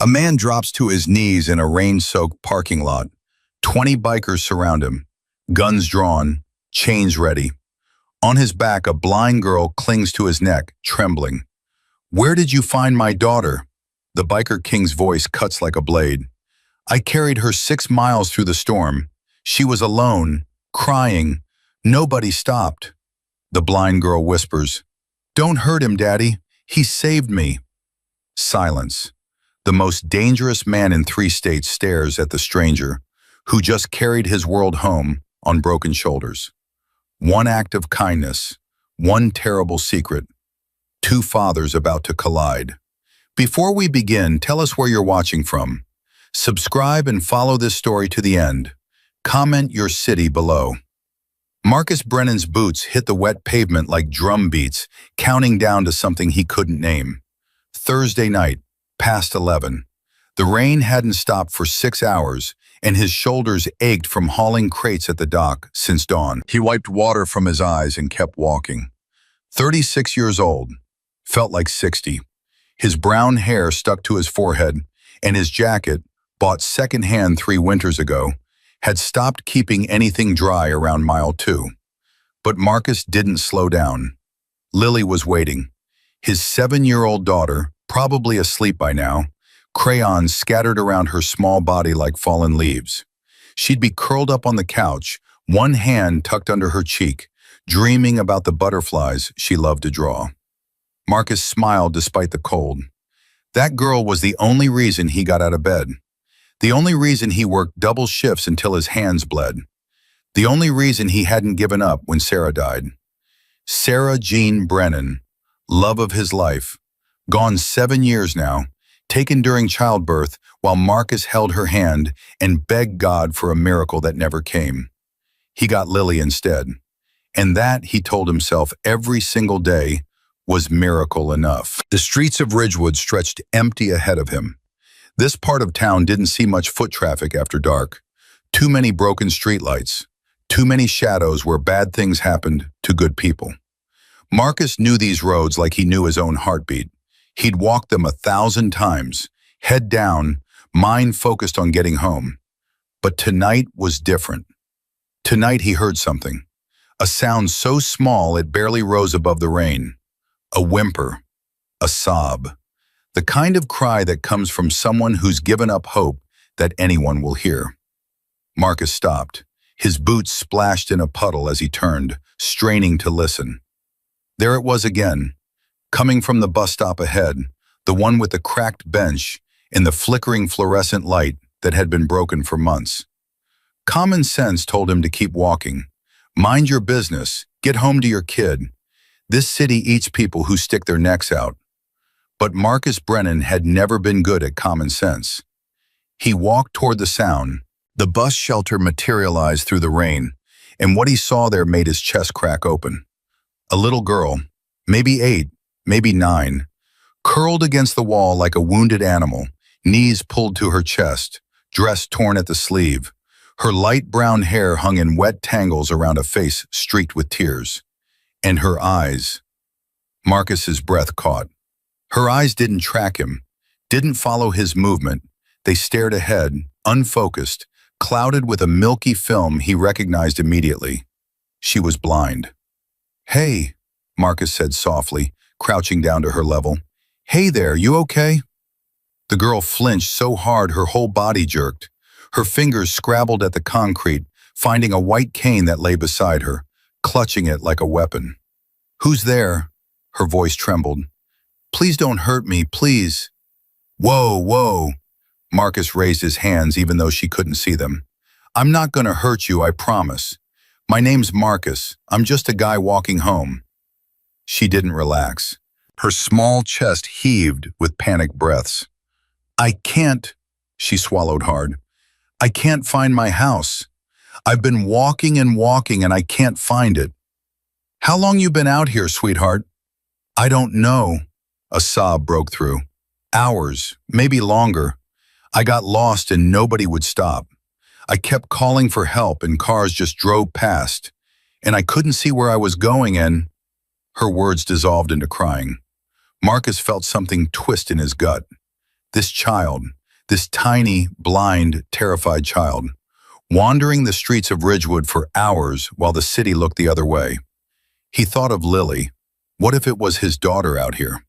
A man drops to his knees in a rain-soaked parking lot. 20 bikers surround him, guns drawn, chains ready. On his back, a blind girl clings to his neck, trembling. "Where did you find my daughter?" The biker king's voice cuts like a blade. "I carried her 6 miles through the storm. She was alone, crying. Nobody stopped." The blind girl whispers, "Don't hurt him, Daddy. He saved me." Silence. The most dangerous man in 3 states stares at the stranger, who just carried his world home on broken shoulders. One act of kindness, one terrible secret, 2 fathers about to collide. Before we begin, tell us where you're watching from. Subscribe and follow this story to the end. Comment your city below. Marcus Brennan's boots hit the wet pavement like drum beats, counting down to something he couldn't name. Thursday night, past 11. The rain hadn't stopped for 6 hours, and his shoulders ached from hauling crates at the dock since dawn. He wiped water from his eyes and kept walking. 36 years old, felt like 60. His brown hair stuck to his forehead, and his jacket, bought secondhand 3 winters ago, had stopped keeping anything dry around mile 2. But Marcus didn't slow down. Lily was waiting. His 7-year-old daughter, probably asleep by now, crayons scattered around her small body like fallen leaves. She'd be curled up on the couch, one hand tucked under her cheek, dreaming about the butterflies she loved to draw. Marcus smiled despite the cold. That girl was the only reason he got out of bed. The only reason he worked double shifts until his hands bled. The only reason he hadn't given up when Sarah died. Sarah Jean Brennan, love of his life, gone 7 years now, taken during childbirth while Marcus held her hand and begged God for a miracle that never came. He got Lily instead. And that, he told himself every single day, was miracle enough. The streets of Ridgewood stretched empty ahead of him. This part of town didn't see much foot traffic after dark. Too many broken streetlights. Too many shadows where bad things happened to good people. Marcus knew these roads like he knew his own heartbeat. He'd walked them 1,000 times, head down, mind focused on getting home. But tonight was different. Tonight he heard something. A sound so small it barely rose above the rain. A whimper. A sob. The kind of cry that comes from someone who's given up hope that anyone will hear. Marcus stopped. His boots splashed in a puddle as he turned, straining to listen. There it was again. Coming from the bus stop ahead, the one with the cracked bench in the flickering fluorescent light that had been broken for months. Common sense told him to keep walking. Mind your business, get home to your kid. This city eats people who stick their necks out. But Marcus Brennan had never been good at common sense. He walked toward the sound. The bus shelter materialized through the rain, and what he saw there made his chest crack open. A little girl, maybe 8, maybe 9, curled against the wall like a wounded animal, knees pulled to her chest, dress torn at the sleeve. Her light brown hair hung in wet tangles around a face streaked with tears. And her eyes. Marcus's breath caught. Her eyes didn't track him, didn't follow his movement. They stared ahead, unfocused, clouded with a milky film he recognized immediately. She was blind. "Hey," Marcus said softly, crouching down to her level. "Hey there, you okay?" The girl flinched so hard her whole body jerked. Her fingers scrabbled at the concrete, finding a white cane that lay beside her, clutching it like a weapon. "Who's there?" Her voice trembled. "Please don't hurt me, please." "Whoa, whoa." Marcus raised his hands even though she couldn't see them. "I'm not gonna hurt you, I promise. My name's Marcus. I'm just a guy walking home." She didn't relax. Her small chest heaved with panicked breaths. "I can't," she swallowed hard. "I can't find my house. I've been walking and walking and I can't find it." "How long you been out here, sweetheart?" "I don't know." A sob broke through. "Hours, maybe longer. I got lost and nobody would stop. I kept calling for help and cars just drove past. And I couldn't see where I was going and—" Her words dissolved into crying. Marcus felt something twist in his gut. This child, this tiny, blind, terrified child, wandering the streets of Ridgewood for hours while the city looked the other way. He thought of Lily. What if it was his daughter out here?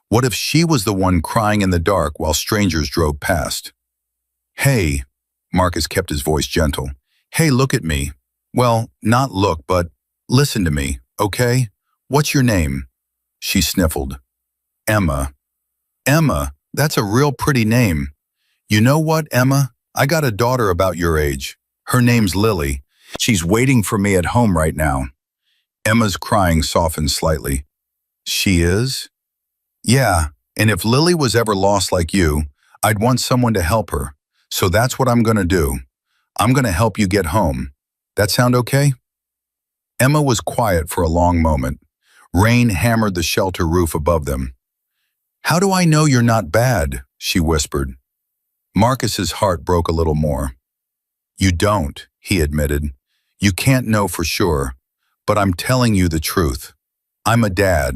What if she was the one crying in the dark while strangers drove past? Hey, Marcus kept his voice gentle. Hey, look at me. Well, not look, but listen to me, okay? What's your name? She sniffled. Emma. Emma, that's a real pretty name. You know what, Emma? I got a daughter about your age. Her name's Lily. She's waiting for me at home right now. Emma's crying softened slightly. She is? Yeah, and if Lily was ever lost like you, I'd want someone to help her. So that's what I'm gonna do. I'm gonna help you get home. That sound okay? Emma was quiet for a long moment. Rain hammered the shelter roof above them. How do I know you're not bad? She whispered. Marcus's heart broke a little more. You don't, he admitted. You can't know for sure, but I'm telling you the truth. I'm a dad.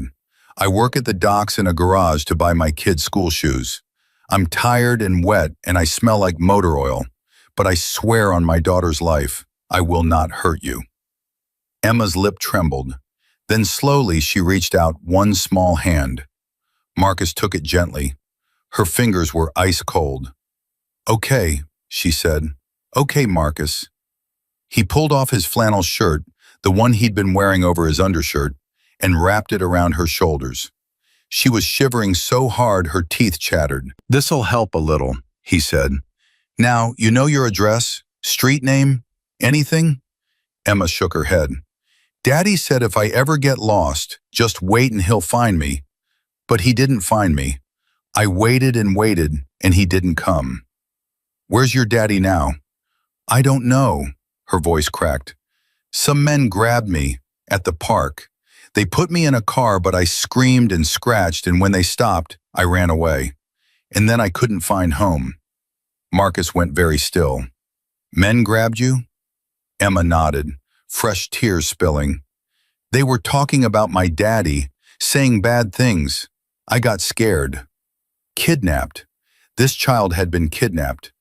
I work at the docks in a garage to buy my kids' school shoes. I'm tired and wet and I smell like motor oil, but I swear on my daughter's life, I will not hurt you. Emma's lip trembled. Then slowly she reached out one small hand. Marcus took it gently. Her fingers were ice cold. Okay, she said. Okay, Marcus. He pulled off his flannel shirt, the one he'd been wearing over his undershirt, and wrapped it around her shoulders. She was shivering so hard her teeth chattered. This'll help a little, he said. Now, you know your address, street name, anything? Emma shook her head. Daddy said if I ever get lost, just wait and he'll find me. But he didn't find me. I waited and waited, and he didn't come. Where's your daddy now? I don't know, her voice cracked. Some men grabbed me at the park. They put me in a car, but I screamed and scratched, and when they stopped, I ran away. And then I couldn't find home. Marcus went very still. Men grabbed you? Emma nodded, fresh tears spilling. They were talking about my daddy, saying bad things. I got scared. Kidnapped. This child had been kidnapped.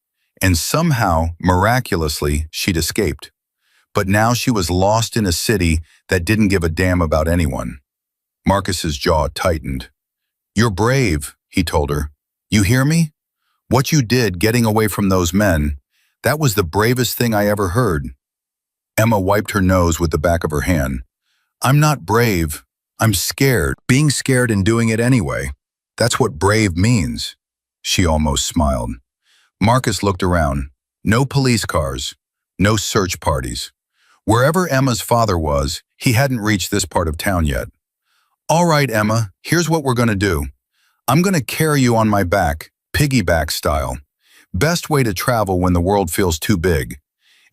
And somehow, miraculously, she'd escaped. But now she was lost in a city that didn't give a damn about anyone. Marcus's jaw tightened. You're brave, he told her. You hear me? What you did getting away from those men, that was the bravest thing I ever heard. Emma wiped her nose with the back of her hand. I'm not brave. I'm scared. Being scared and doing it anyway. That's what brave means. She almost smiled. Marcus looked around. No police cars. No search parties. Wherever Emma's father was, he hadn't reached this part of town yet. All right, Emma, here's what we're going to do. I'm going to carry you on my back, piggyback style. Best way to travel when the world feels too big.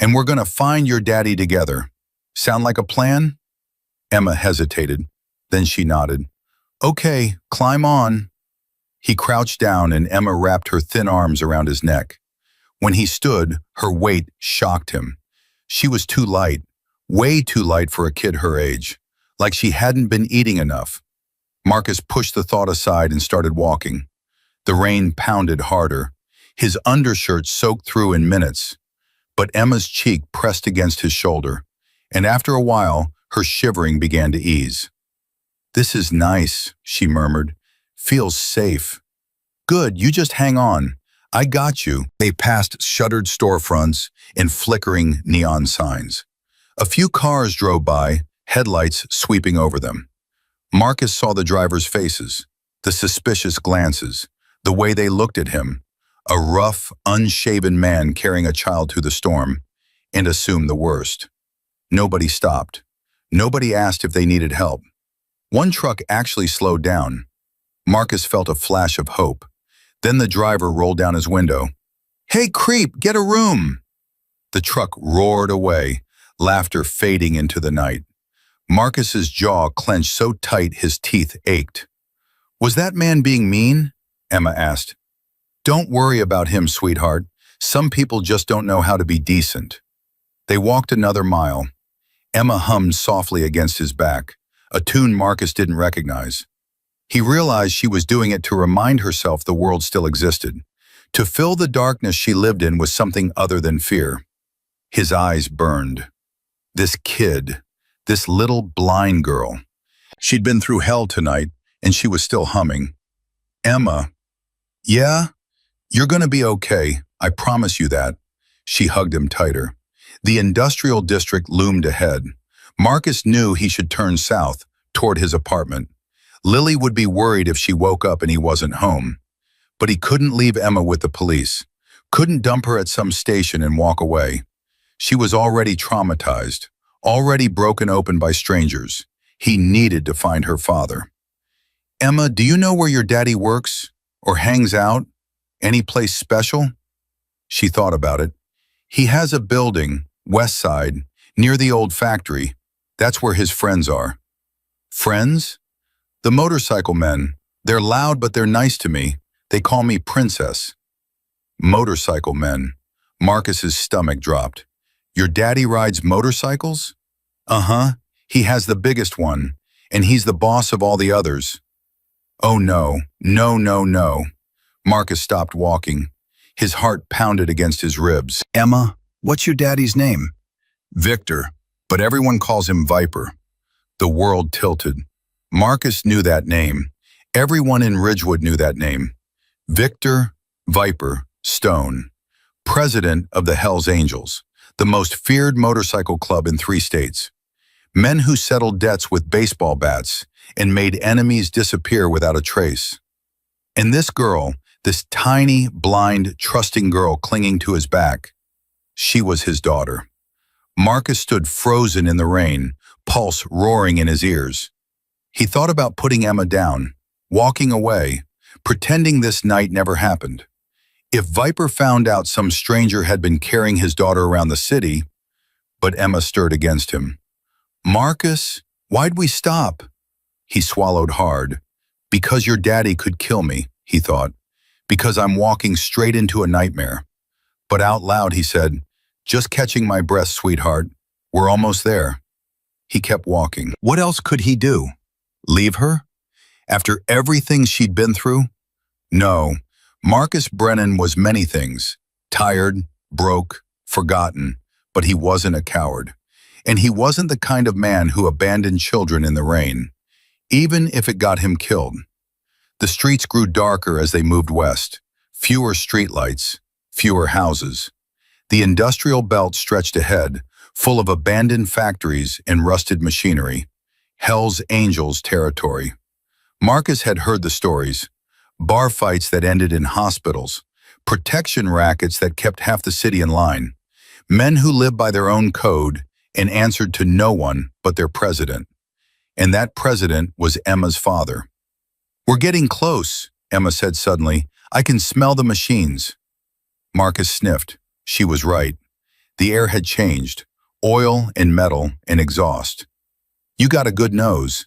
And we're going to find your daddy together. Sound like a plan? Emma hesitated. Then she nodded. Okay, climb on. He crouched down and Emma wrapped her thin arms around his neck. When he stood, her weight shocked him. She was too light, way too light for a kid her age, like she hadn't been eating enough. Marcus pushed the thought aside and started walking. The rain pounded harder. His undershirt soaked through in minutes. But Emma's cheek pressed against his shoulder, and after a while, her shivering began to ease. This is nice, she murmured. Feels safe. Good, you just hang on. I got you. They passed shuttered storefronts and flickering neon signs. A few cars drove by, headlights sweeping over them. Marcus saw the drivers' faces, the suspicious glances, the way they looked at him, a rough, unshaven man carrying a child through the storm, and assumed the worst. Nobody stopped. Nobody asked if they needed help. One truck actually slowed down. Marcus felt a flash of hope. Then the driver rolled down his window. Hey, creep, get a room! The truck roared away, laughter fading into the night. Marcus's jaw clenched so tight his teeth ached. Was that man being mean? Emma asked. Don't worry about him, sweetheart. Some people just don't know how to be decent. They walked another mile. Emma hummed softly against his back, a tune Marcus didn't recognize. He realized she was doing it to remind herself the world still existed, to fill the darkness she lived in with something other than fear. His eyes burned. This kid, this little blind girl. She'd been through hell tonight, and she was still humming. Emma. Yeah? You're gonna be okay, I promise you that. She hugged him tighter. The industrial district loomed ahead. Marcus knew he should turn south, toward his apartment. Lily would be worried if she woke up and he wasn't home. But he couldn't leave Emma with the police, couldn't dump her at some station and walk away. She was already traumatized, already broken open by strangers. He needed to find her father. Emma, do you know where your daddy works? Or hangs out? Any place special? She thought about it. He has a building, west side, near the old factory. That's where his friends are. Friends? The motorcycle men. They're loud, but they're nice to me. They call me Princess. Motorcycle men. Marcus's stomach dropped. Your daddy rides motorcycles? Uh-huh. He has the biggest one, and he's the boss of all the others. Oh no, no, no, no. Marcus stopped walking. His heart pounded against his ribs. Emma, what's your daddy's name? Victor, but everyone calls him Viper. The world tilted. Marcus knew that name. Everyone in Ridgewood knew that name. Victor Viper Stone, president of the Hells Angels, the most feared motorcycle club in 3 states. Men who settled debts with baseball bats and made enemies disappear without a trace. And this girl, this tiny, blind, trusting girl clinging to his back, she was his daughter. Marcus stood frozen in the rain, pulse roaring in his ears. He thought about putting Emma down, walking away, pretending this night never happened. If Viper found out some stranger had been carrying his daughter around the city, but Emma stirred against him. Marcus, why'd we stop? He swallowed hard. Because your daddy could kill me, he thought. Because I'm walking straight into a nightmare. But out loud he said, just catching my breath, sweetheart. We're almost there. He kept walking. What else could he do? Leave her? After everything she'd been through? No. Marcus Brennan was many things. Tired, broke, forgotten, but he wasn't a coward. And he wasn't the kind of man who abandoned children in the rain, even if it got him killed. The streets grew darker as they moved west. Fewer streetlights, fewer houses. The industrial belt stretched ahead, full of abandoned factories and rusted machinery. Hell's Angels territory. Marcus had heard the stories. Bar fights that ended in hospitals. Protection rackets that kept half the city in line. Men who lived by their own code and answered to no one but their president. And that president was Emma's father. We're getting close, Emma said suddenly. I can smell the machines. Marcus sniffed. She was right. The air had changed. Oil and metal and exhaust. You got a good nose.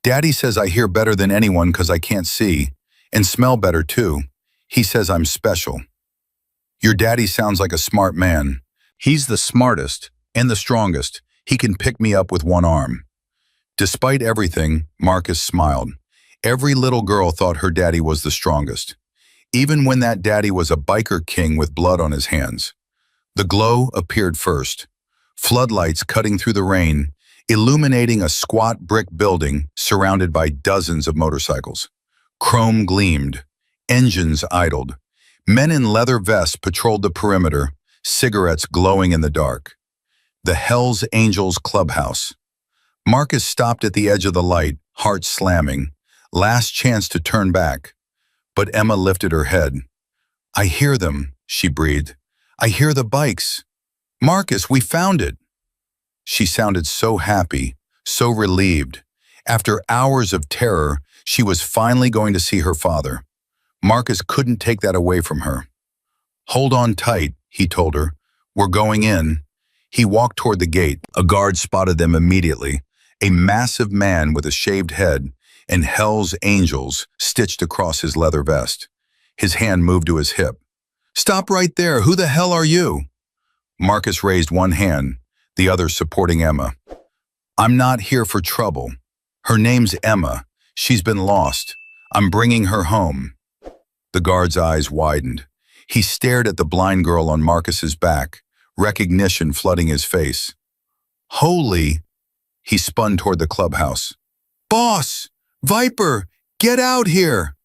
Daddy says I hear better than anyone because I can't see, and smell better too. He says I'm special. Your daddy sounds like a smart man. He's the smartest and the strongest. He can pick me up with one arm. Despite everything, Marcus smiled. Every little girl thought her daddy was the strongest, even when that daddy was a biker king with blood on his hands. The glow appeared first. Floodlights cutting through the rain, illuminating a squat brick building surrounded by dozens of motorcycles. Chrome gleamed. Engines idled. Men in leather vests patrolled the perimeter, cigarettes glowing in the dark. The Hells Angels clubhouse. Marcus stopped at the edge of the light, heart slamming. Last chance to turn back. But Emma lifted her head. I hear them, she breathed. I hear the bikes. Marcus, we found it. She sounded so happy, so relieved. After hours of terror, she was finally going to see her father. Marcus couldn't take that away from her. Hold on tight, he told her. We're going in. He walked toward the gate. A guard spotted them immediately. A massive man with a shaved head and Hell's Angels stitched across his leather vest. His hand moved to his hip. Stop right there. Who the hell are you? Marcus raised one hand, the other supporting Emma. I'm not here for trouble. Her name's Emma. She's been lost. I'm bringing her home." The guard's eyes widened. He stared at the blind girl on Marcus's back, recognition flooding his face. "Holy!" He spun toward the clubhouse. "Boss! Viper! Get out here!"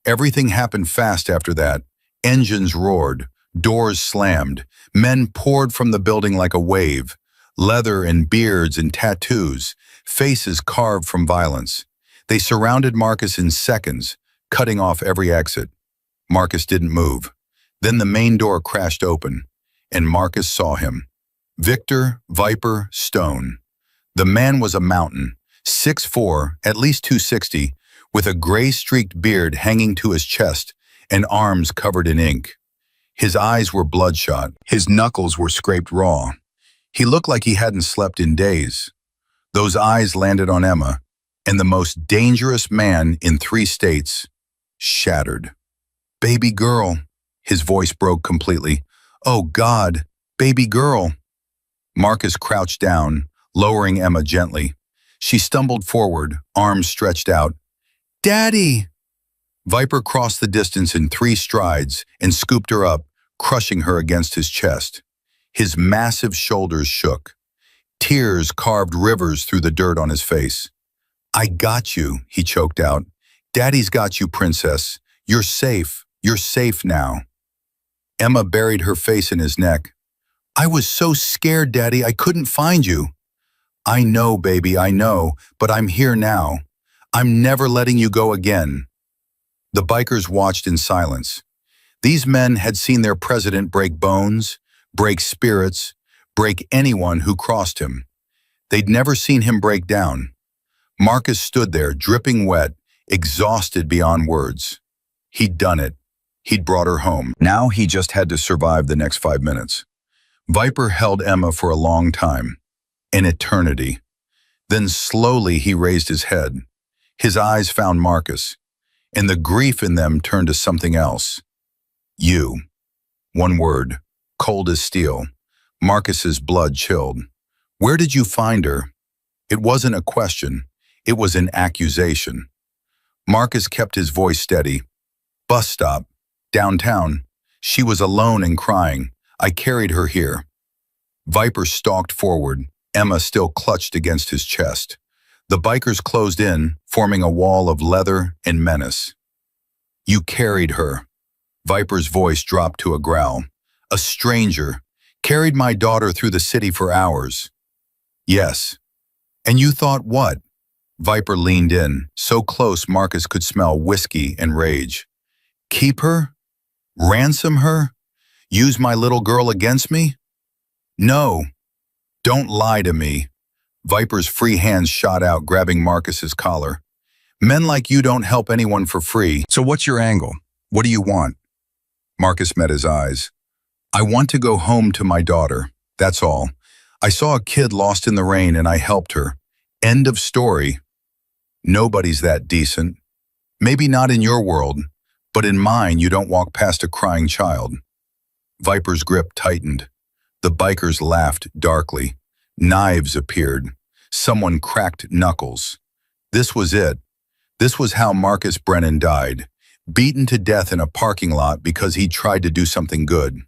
Everything happened fast after that. Engines roared, doors slammed, men poured from the building like a wave, leather and beards and tattoos, faces carved from violence. They surrounded Marcus in seconds, cutting off every exit. Marcus didn't move. Then the main door crashed open, and Marcus saw him. Victor Viper Stone. The man was a mountain, 6'4", at least 260, with a gray-streaked beard hanging to his chest and arms covered in ink. His eyes were bloodshot. His knuckles were scraped raw. He looked like he hadn't slept in days. Those eyes landed on Emma, and the most dangerous man in 3 states shattered. "Baby girl." His voice broke completely. "Oh God, baby girl." Marcus crouched down, lowering Emma gently. She stumbled forward, arms stretched out. "Daddy!" Viper crossed the distance in 3 strides and scooped her up, crushing her against his chest. His massive shoulders shook. Tears carved rivers through the dirt on his face. "I got you," he choked out. "Daddy's got you, princess. You're safe. You're safe now." Emma buried her face in his neck. "I was so scared, Daddy, I couldn't find you." "I know, baby, I know, but I'm here now. I'm never letting you go again." The bikers watched in silence. These men had seen their president break bones, break spirits, break anyone who crossed him. They'd never seen him break down. Marcus stood there, dripping wet, exhausted beyond words. He'd done it. He'd brought her home. Now he just had to survive the next 5 minutes. Viper held Emma for a long time, an eternity. Then slowly he raised his head. His eyes found Marcus, and the grief in them turned to something else. "You." One word, cold as steel. Marcus's blood chilled. "Where did you find her?" It wasn't a question. It was an accusation. Marcus kept his voice steady. "Bus stop. Downtown. She was alone and crying. I carried her here." Viper stalked forward, Emma still clutched against his chest. The bikers closed in, forming a wall of leather and menace. "You carried her." Viper's voice dropped to a growl. "A stranger. Carried my daughter through the city for hours." "Yes." "And you thought what?" Viper leaned in, so close Marcus could smell whiskey and rage. "Keep her? Ransom her? Use my little girl against me?" "No. Don't lie to me." Viper's free hands shot out, grabbing Marcus's collar. "Men like you don't help anyone for free. So what's your angle? What do you want?" Marcus met his eyes. "I want to go home to my daughter. That's all. I saw a kid lost in the rain and I helped her. End of story." "Nobody's that decent. Maybe not in your world, but in mine you don't walk past a crying child." Viper's grip tightened. The bikers laughed darkly. Knives appeared. Someone cracked knuckles. This was it. This was how Marcus Brennan died, beaten to death in a parking lot because he tried to do something good.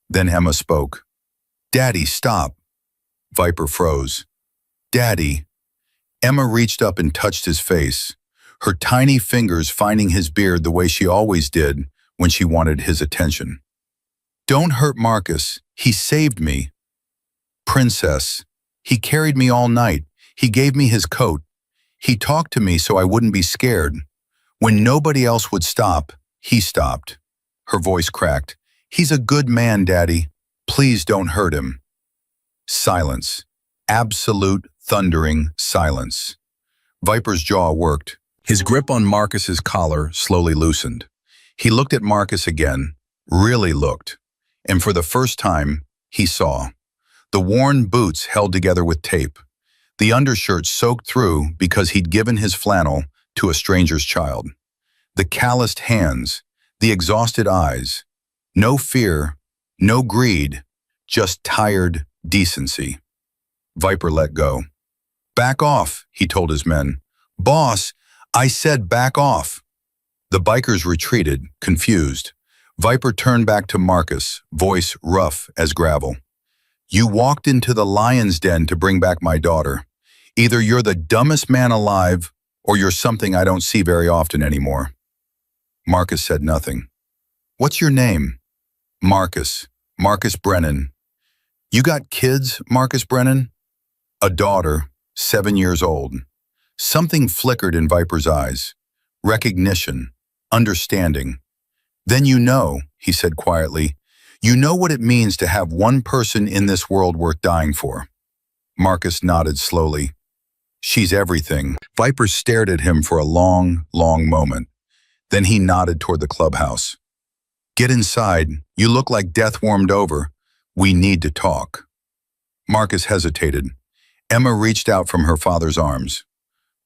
Then Emma spoke. "Daddy, stop." Viper froze. "Daddy." Emma reached up and touched his face, her tiny fingers finding his beard the way she always did when she wanted his attention. "Don't hurt Marcus. He saved me." "Princess, he carried me all night. He gave me his coat. He talked to me so I wouldn't be scared. When nobody else would stop, he stopped." Her voice cracked. "He's a good man, Daddy. Please don't hurt him." Silence. Absolute, thundering silence. Viper's jaw worked. His grip on Marcus's collar slowly loosened. He looked at Marcus again, really looked. And for the first time, he saw. The worn boots held together with tape. The undershirt soaked through because he'd given his flannel to a stranger's child. The calloused hands, the exhausted eyes. No fear, no greed, just tired decency. Viper let go. "Back off," he told his men. "Boss, I said back off. The bikers retreated, confused. Viper turned back to Marcus, voice rough as gravel. You walked into the lion's den to bring back my daughter. Either you're the dumbest man alive, or you're something I don't see very often anymore. Marcus said nothing. What's your name? Marcus. Marcus Brennan. You got kids, Marcus Brennan? A daughter, 7 years old. Something flickered in Viper's eyes. Recognition. Understanding. Then you know, he said quietly, you know what it means to have one person in this world worth dying for. Marcus nodded slowly. She's everything. Viper stared at him for a long, long moment. Then he nodded toward the clubhouse. Get inside. You look like death warmed over. We need to talk. Marcus hesitated. Emma reached out from her father's arms.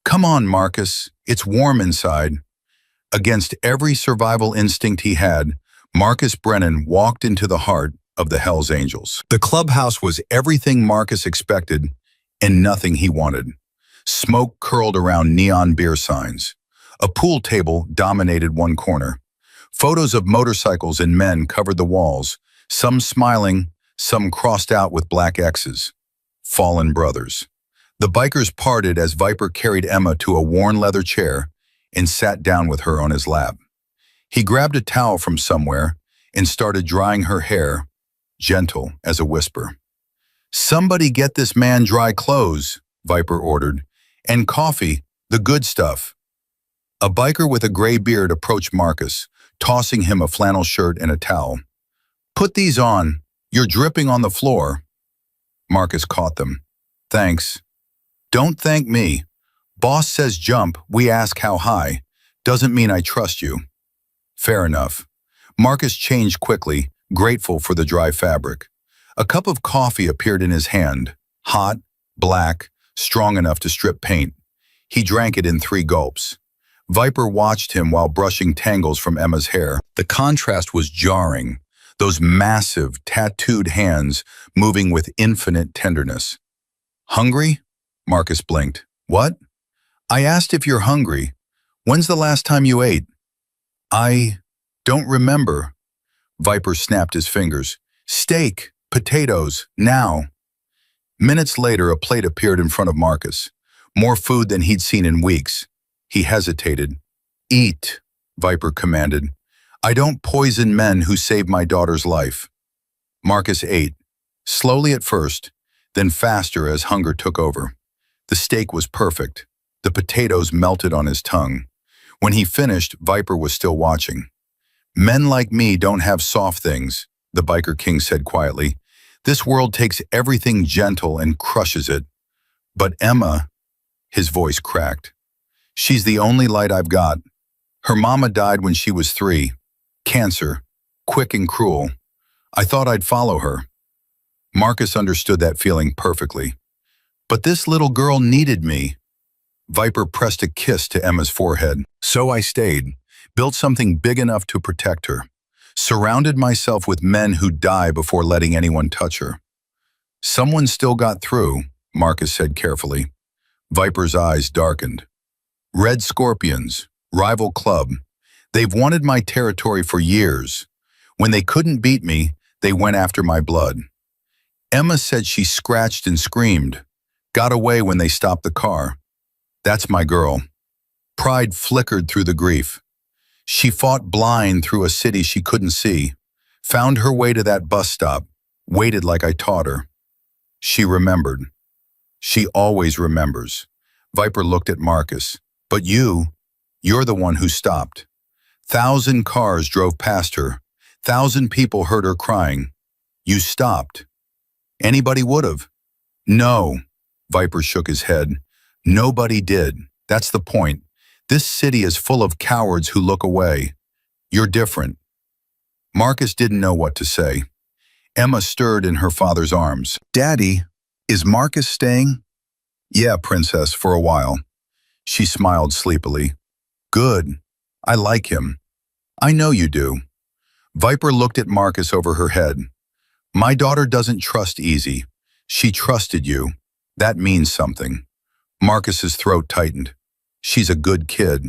Come on, Marcus. It's warm inside. Against every survival instinct he had, Marcus Brennan walked into the heart of the Hells Angels. The clubhouse was everything Marcus expected and nothing he wanted. Smoke curled around neon beer signs. A pool table dominated one corner. Photos of motorcycles and men covered the walls, some smiling, some crossed out with black X's. Fallen brothers. The bikers parted as Viper carried Emma to a worn leather chair and sat down with her on his lap. He grabbed a towel from somewhere and started drying her hair, gentle as a whisper. Somebody get this man dry clothes, Viper ordered, and coffee, the good stuff. A biker with a gray beard approached Marcus, tossing him a flannel shirt and a towel. Put these on. You're dripping on the floor. Marcus caught them. Thanks. Don't thank me. Boss says jump, we ask how high. Doesn't mean I trust you. Fair enough. Marcus changed quickly, grateful for the dry fabric. A cup of coffee appeared in his hand, hot, black, strong enough to strip paint. He drank it in 3 gulps. Viper watched him while brushing tangles from Emma's hair. The contrast was jarring, those massive, tattooed hands moving with infinite tenderness. Hungry? Marcus blinked. What? I asked if you're hungry. When's the last time you ate? I don't remember. Viper snapped his fingers. Steak, potatoes, now. Minutes later, a plate appeared in front of Marcus. More food than he'd seen in weeks. He hesitated. Eat, Viper commanded. I don't poison men who saved my daughter's life. Marcus ate, slowly at first, then faster as hunger took over. The steak was perfect. The potatoes melted on his tongue. When he finished, Viper was still watching. Men like me don't have soft things, the Biker King said quietly. This world takes everything gentle and crushes it. But Emma, his voice cracked. She's the only light I've got. Her mama died when she was 3. Cancer, quick and cruel. I thought I'd follow her. Marcus understood that feeling perfectly. But this little girl needed me. Viper pressed a kiss to Emma's forehead. So I stayed, built something big enough to protect her. Surrounded myself with men who die before letting anyone touch her. Someone still got through, Marcus said carefully. Viper's eyes darkened. Red Scorpions, rival club. They've wanted my territory for years. When they couldn't beat me, they went after my blood. Emma said she scratched and screamed. Got away when they stopped the car. That's my girl. Pride flickered through the grief. She fought blind through a city she couldn't see. Found her way to that bus stop. Waited like I taught her. She remembered. She always remembers. Viper looked at Marcus. But you're the one who stopped. 1,000 cars drove past her. 1,000 people heard her crying. You stopped. Anybody would've. No, Viper shook his head. Nobody did. That's the point. This city is full of cowards who look away. You're different. Marcus didn't know what to say. Emma stirred in her father's arms. Daddy, is Marcus staying? Yeah, Princess, for a while. She smiled sleepily. Good. I like him. I know you do. Viper looked at Marcus over her head. My daughter doesn't trust easy. She trusted you. That means something. Marcus's throat tightened. She's a good kid.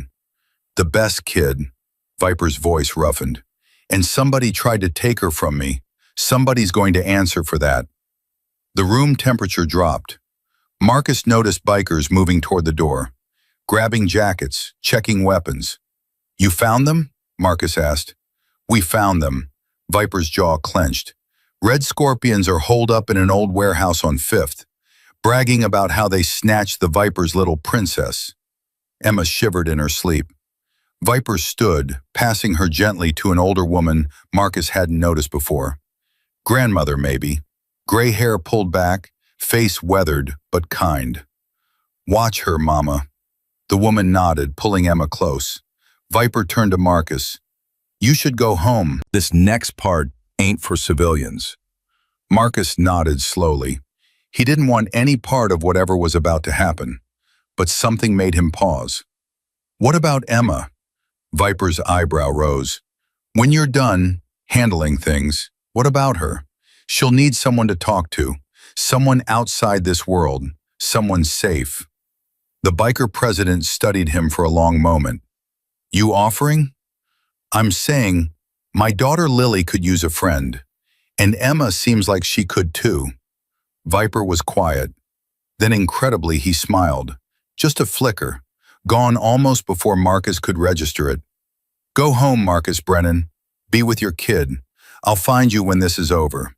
The best kid. Viper's voice roughened. And somebody tried to take her from me. Somebody's going to answer for that. The room temperature dropped. Marcus noticed bikers moving toward the door, grabbing jackets, checking weapons. You found them? Marcus asked. We found them. Viper's jaw clenched. Red Scorpions are holed up in an old warehouse on 5th, bragging about how they snatched the Viper's little princess. Emma shivered in her sleep. Viper stood, passing her gently to an older woman Marcus hadn't noticed before. Grandmother, maybe. Gray hair pulled back, face weathered, but kind. Watch her, Mama. The woman nodded, pulling Emma close. Viper turned to Marcus. You should go home. This next part ain't for civilians. Marcus nodded slowly. He didn't want any part of whatever was about to happen, but something made him pause. What about Emma? Viper's eyebrow rose. When you're done handling things, what about her? She'll need someone to talk to, someone outside this world, someone safe. The biker president studied him for a long moment. You offering? I'm saying, my daughter Lily could use a friend, and Emma seems like she could too. Viper was quiet. Then incredibly he smiled. Just a flicker, gone almost before Marcus could register it. Go home, Marcus Brennan. Be with your kid. I'll find you when this is over.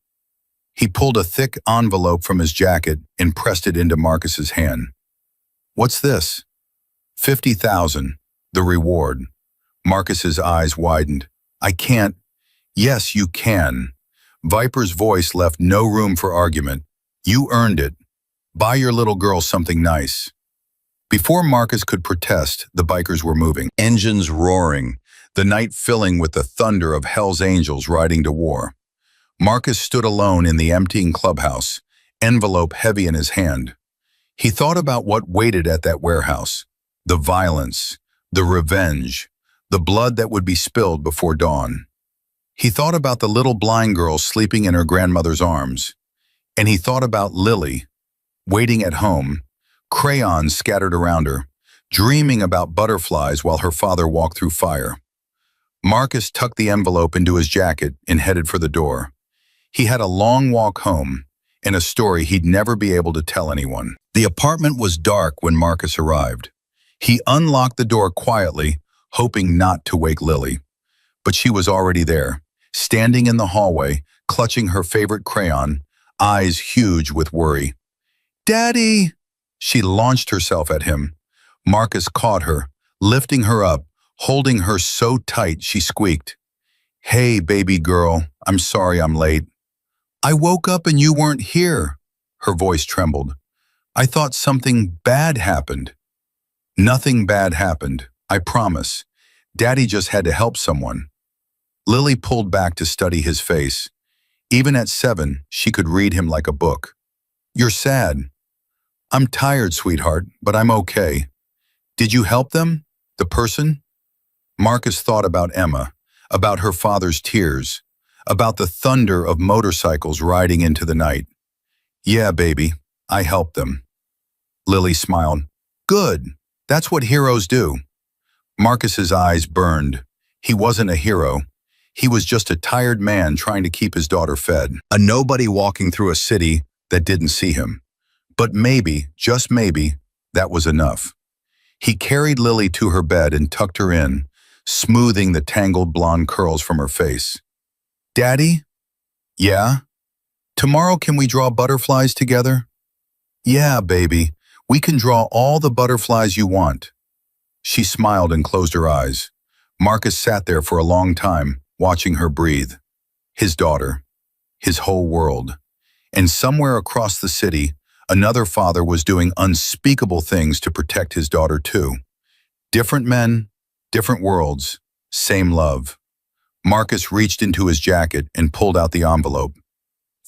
He pulled a thick envelope from his jacket and pressed it into Marcus's hand. What's this? 50,000, the reward. Marcus's eyes widened. I can't. Yes, you can. Viper's voice left no room for argument. You earned it. Buy your little girl something nice. Before Marcus could protest, the bikers were moving. Engines roaring, the night filling with the thunder of Hell's Angels riding to war. Marcus stood alone in the emptying clubhouse, envelope heavy in his hand. He thought about what waited at that warehouse. The violence, the revenge, the blood that would be spilled before dawn. He thought about the little blind girl sleeping in her grandmother's arms. And he thought about Lily, waiting at home, crayons scattered around her, dreaming about butterflies while her father walked through fire. Marcus tucked the envelope into his jacket and headed for the door. He had a long walk home and a story he'd never be able to tell anyone. The apartment was dark when Marcus arrived. He unlocked the door quietly, hoping not to wake Lily. But she was already there, standing in the hallway, clutching her favorite crayon, eyes huge with worry. Daddy! She launched herself at him. Marcus caught her, lifting her up, holding her so tight she squeaked. Hey, baby girl, I'm sorry I'm late. I woke up and you weren't here. Her voice trembled. I thought something bad happened. Nothing bad happened, I promise. Daddy just had to help someone. Lily pulled back to study his face. Even at 7, she could read him like a book. You're sad. I'm tired, sweetheart, but I'm okay. Did you help them? The person? Marcus thought about Emma, about her father's tears, about the thunder of motorcycles riding into the night. Yeah, baby, I helped them. Lily smiled. Good. That's what heroes do. Marcus's eyes burned. He wasn't a hero. He was just a tired man trying to keep his daughter fed. A nobody walking through a city that didn't see him. But maybe, just maybe, that was enough. He carried Lily to her bed and tucked her in, smoothing the tangled blonde curls from her face. Daddy? Yeah? Tomorrow can we draw butterflies together? Yeah, baby. We can draw all the butterflies you want. She smiled and closed her eyes. Marcus sat there for a long time, watching her breathe. His daughter. His whole world. And somewhere across the city, another father was doing unspeakable things to protect his daughter too. Different men, different worlds, same love. Marcus reached into his jacket and pulled out the envelope.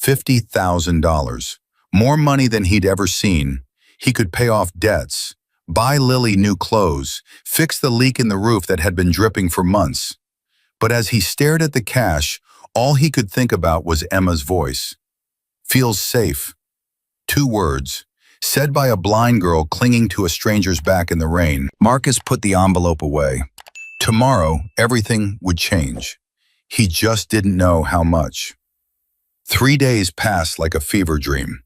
$50,000. More money than he'd ever seen. He could pay off debts, buy Lily new clothes, fix the leak in the roof that had been dripping for months. But as he stared at the cash, all he could think about was Emma's voice. Feels safe. 2 words. said by a blind girl clinging to a stranger's back in the rain. Marcus put the envelope away. Tomorrow, everything would change. He just didn't know how much. 3 days passed like a fever dream.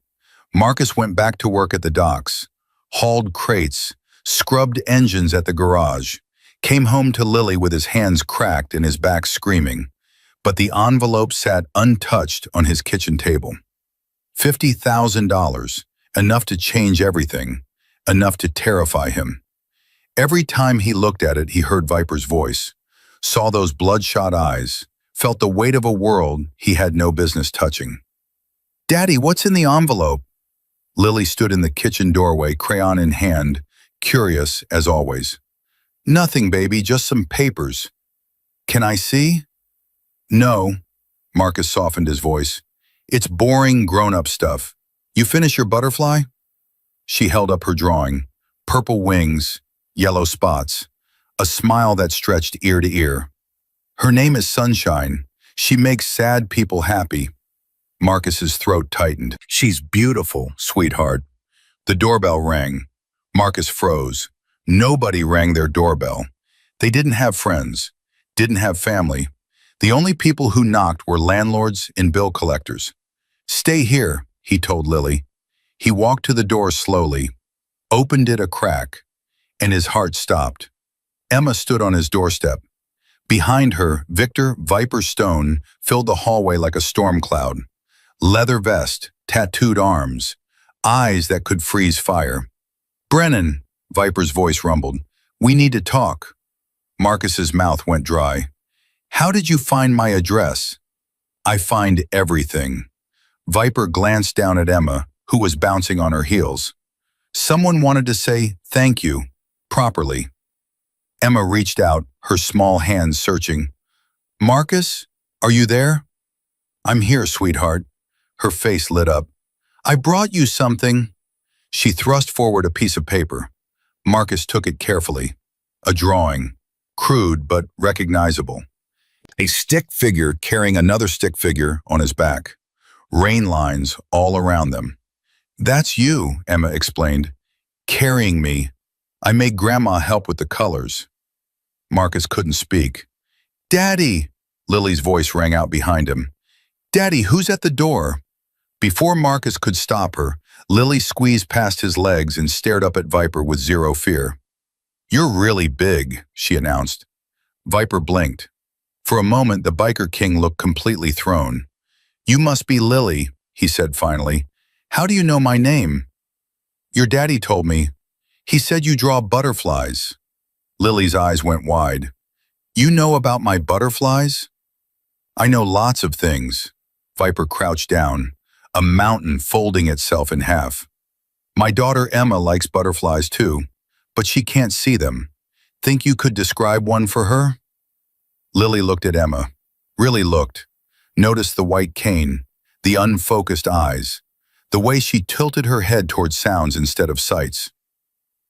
Marcus went back to work at the docks, hauled crates, scrubbed engines at the garage, came home to Lily with his hands cracked and his back screaming. But the envelope sat untouched on his kitchen table. $50,000, enough to change everything, enough to terrify him. Every time he looked at it, he heard Viper's voice, saw those bloodshot eyes, felt the weight of a world he had no business touching. "Daddy, what's in the envelope?" Lily stood in the kitchen doorway, crayon in hand, curious as always. "Nothing, baby, just some papers." "Can I see?" "No," Marcus softened his voice. "It's boring, grown-up stuff. You finish your butterfly?" She held up her drawing, purple wings, yellow spots, a smile that stretched ear to ear. "Her name is Sunshine. She makes sad people happy." Marcus's throat tightened. "She's beautiful, sweetheart." The doorbell rang. Marcus froze. Nobody rang their doorbell. They didn't have friends, didn't have family. The only people who knocked were landlords and bill collectors. "Stay here," he told Lily. He walked to the door slowly, opened it a crack, and his heart stopped. Emma stood on his doorstep. Behind her, Victor Viper Stone filled the hallway like a storm cloud. Leather vest, tattooed arms, eyes that could freeze fire. "Brennan," Viper's voice rumbled, "we need to talk." Marcus's mouth went dry. "How did you find my address?" "I find everything." Viper glanced down at Emma, who was bouncing on her heels. Someone wanted to say thank you, properly. Emma reached out, her small hands searching. "Marcus, are you there?" "I'm here, sweetheart." Her face lit up. "I brought you something." She thrust forward a piece of paper. Marcus took it carefully. A drawing, crude but recognizable. A stick figure carrying another stick figure on his back. Rain lines all around them. "That's you," Emma explained. "Carrying me. I made Grandma help with the colors." Marcus couldn't speak. "Daddy!" Lily's voice rang out behind him. "Daddy, who's at the door?" Before Marcus could stop her, Lily squeezed past his legs and stared up at Viper with zero fear. "You're really big," she announced. Viper blinked. For a moment, the biker king looked completely thrown. "You must be Lily," he said finally. "How do you know my name?" "Your daddy told me. He said you draw butterflies." Lily's eyes went wide. "You know about my butterflies?" "I know lots of things." Viper crouched down, a mountain folding itself in half. "My daughter Emma likes butterflies too, but she can't see them. Think you could describe one for her?" Lily looked at Emma, really looked, noticed the white cane, the unfocused eyes, the way she tilted her head toward sounds instead of sights.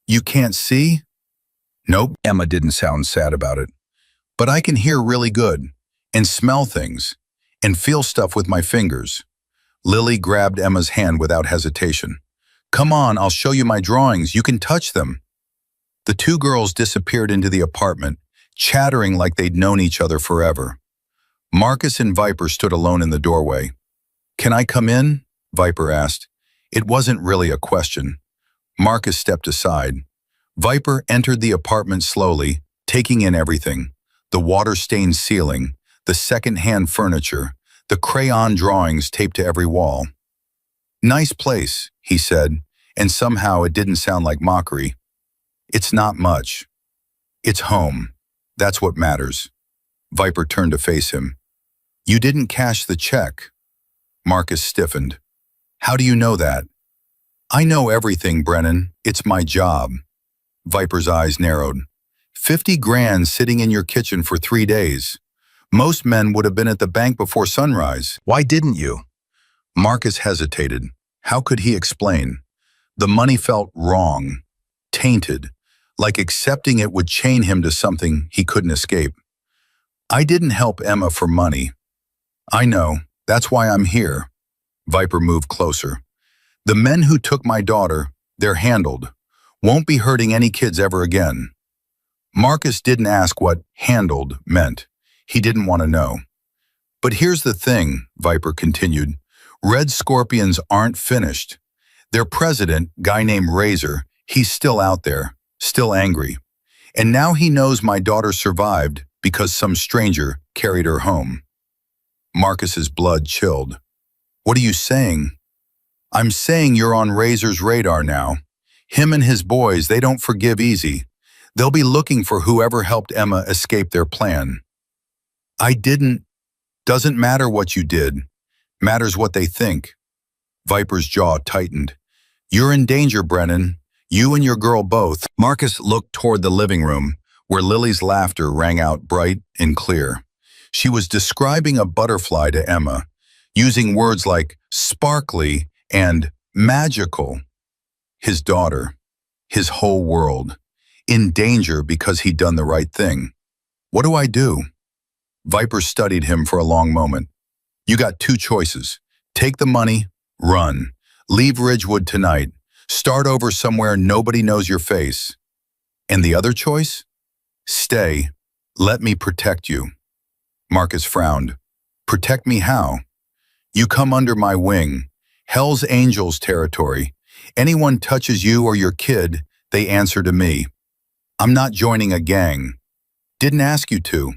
"You can't see?" "Nope," Emma didn't sound sad about it. "But I can hear really good, and smell things, and feel stuff with my fingers." Lily grabbed Emma's hand without hesitation. "Come on, I'll show you my drawings. You can touch them." The two girls disappeared into the apartment, chattering like they'd known each other forever. Marcus and Viper stood alone in the doorway. "Can I come in?" Viper asked. It wasn't really a question. Marcus stepped aside. Viper entered the apartment slowly, taking in everything. The water-stained ceiling, the second-hand furniture, the crayon drawings taped to every wall. "Nice place," he said, and somehow it didn't sound like mockery. "It's not much. It's home. That's what matters." Viper turned to face him. "You didn't cash the check." Marcus stiffened. "How do you know that?" "I know everything, Brennan. It's my job." Viper's eyes narrowed. 50 grand sitting in your kitchen for 3 days. Most men would have been at the bank before sunrise. Why didn't you? Marcus hesitated. How could he explain? The money felt wrong, tainted, like accepting it would chain him to something he couldn't escape. "I didn't help Emma for money." "I know. That's why I'm here." Viper moved closer. "The men who took my daughter, They're handled. Won't be hurting any kids ever again. Marcus didn't ask what handled meant. He didn't want to know. But here's the thing, Viper continued. Red Scorpions aren't finished. Their president, guy named Razor, he's still out there, still angry. And now he knows my daughter survived because some stranger carried her home. Marcus's blood chilled. What are you saying? I'm saying you're on Razor's radar now. Him and his boys, they don't forgive easy. They'll be looking for whoever helped Emma escape their plan. I didn't. Doesn't matter what you did. Matters what they think. Viper's jaw tightened. You're in danger, Brennan. You and your girl both. Marcus looked toward the living room, where Lily's laughter rang out bright and clear. She was describing a butterfly to Emma, using words like sparkly and magical. His daughter, his whole world, in danger because he'd done the right thing. What do I do? Viper studied him for a long moment. You got two choices. Take the money, run. Leave Ridgewood tonight. Start over somewhere nobody knows your face. And the other choice? Stay. Let me protect you. Marcus frowned. Protect me how? You come under my wing. Hell's Angels territory. Anyone touches you or your kid, they answer to me. I'm not joining a gang. Didn't ask you to.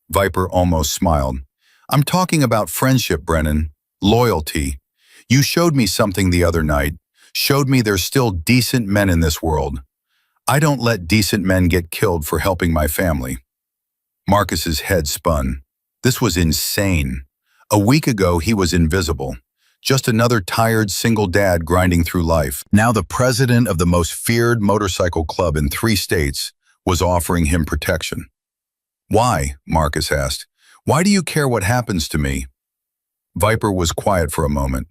Viper almost smiled. I'm talking about friendship, Brennan. Loyalty. You showed me something the other night. Showed me there's still decent men in this world. I don't let decent men get killed for helping my family. Marcus's head spun. This was insane. A week ago, he was invisible. Just another tired single dad grinding through life. Now the president of the most feared motorcycle club in 3 states was offering him protection. Why? Marcus asked. Why do you care what happens to me? Viper was quiet for a moment.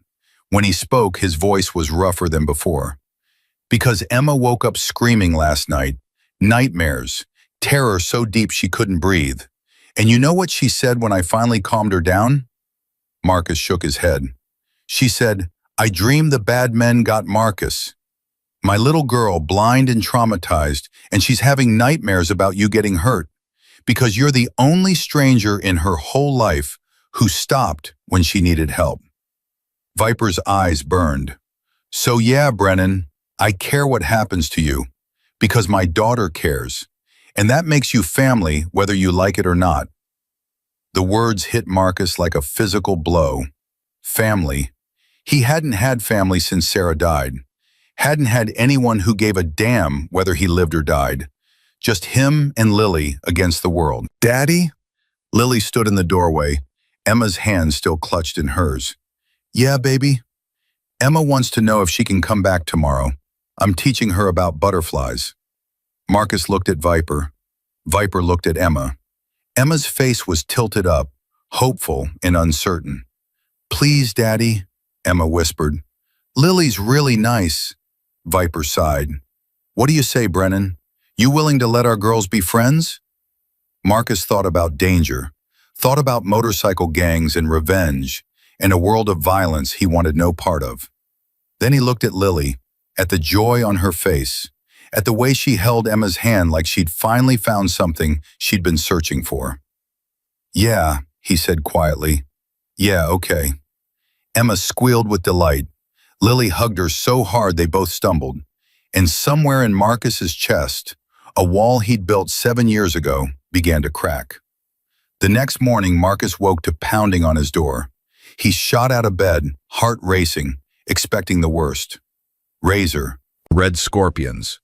When he spoke, his voice was rougher than before. Because Emma woke up screaming last night. Nightmares. Terror so deep she couldn't breathe. And you know what she said when I finally calmed her down? Marcus shook his head. She said, I dreamed the bad men got Marcus. My little girl, blind and traumatized, and she's having nightmares about you getting hurt. Because you're the only stranger in her whole life who stopped when she needed help. Viper's eyes burned. So yeah, Brennan, I care what happens to you. Because my daughter cares. And that makes you family whether you like it or not. The words hit Marcus like a physical blow. Family. He hadn't had family since Sarah died. Hadn't had anyone who gave a damn whether he lived or died. Just him and Lily against the world. Daddy? Lily stood in the doorway, Emma's hand still clutched in hers. Yeah, baby. Emma wants to know if she can come back tomorrow. I'm teaching her about butterflies. Marcus looked at Viper. Viper looked at Emma. Emma's face was tilted up, hopeful and uncertain. Please, Daddy, Emma whispered. Lily's really nice. Viper sighed. What do you say, Brennan? You willing to let our girls be friends? Marcus thought about danger, thought about motorcycle gangs and revenge, and a world of violence he wanted no part of. Then he looked at Lily, at the joy on her face, at the way she held Emma's hand like she'd finally found something she'd been searching for. Yeah, he said quietly. Yeah, okay. Emma squealed with delight. Lily hugged her so hard they both stumbled. And somewhere in Marcus's chest, a wall he'd built 7 years ago began to crack. The next morning, Marcus woke to pounding on his door. He shot out of bed, heart racing, expecting the worst. Razor, Red Scorpions.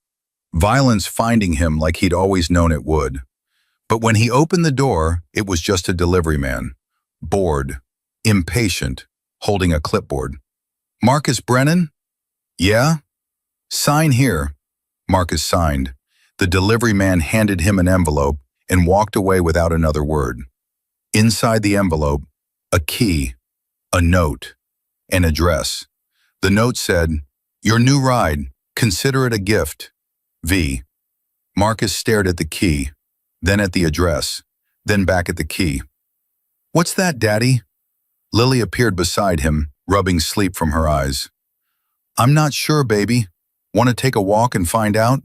Violence finding him like he'd always known it would. But when he opened the door, it was just a delivery man. Bored, impatient, holding a clipboard. Marcus Brennan? Yeah? Sign here. Marcus signed. The delivery man handed him an envelope and walked away without another word. Inside the envelope, a key, a note, an address. The note said, Your new ride. Consider it a gift. V. Marcus stared at the key, then at the address, then back at the key. What's that, Daddy? Lily appeared beside him, rubbing sleep from her eyes. I'm not sure, baby. Want to take a walk and find out?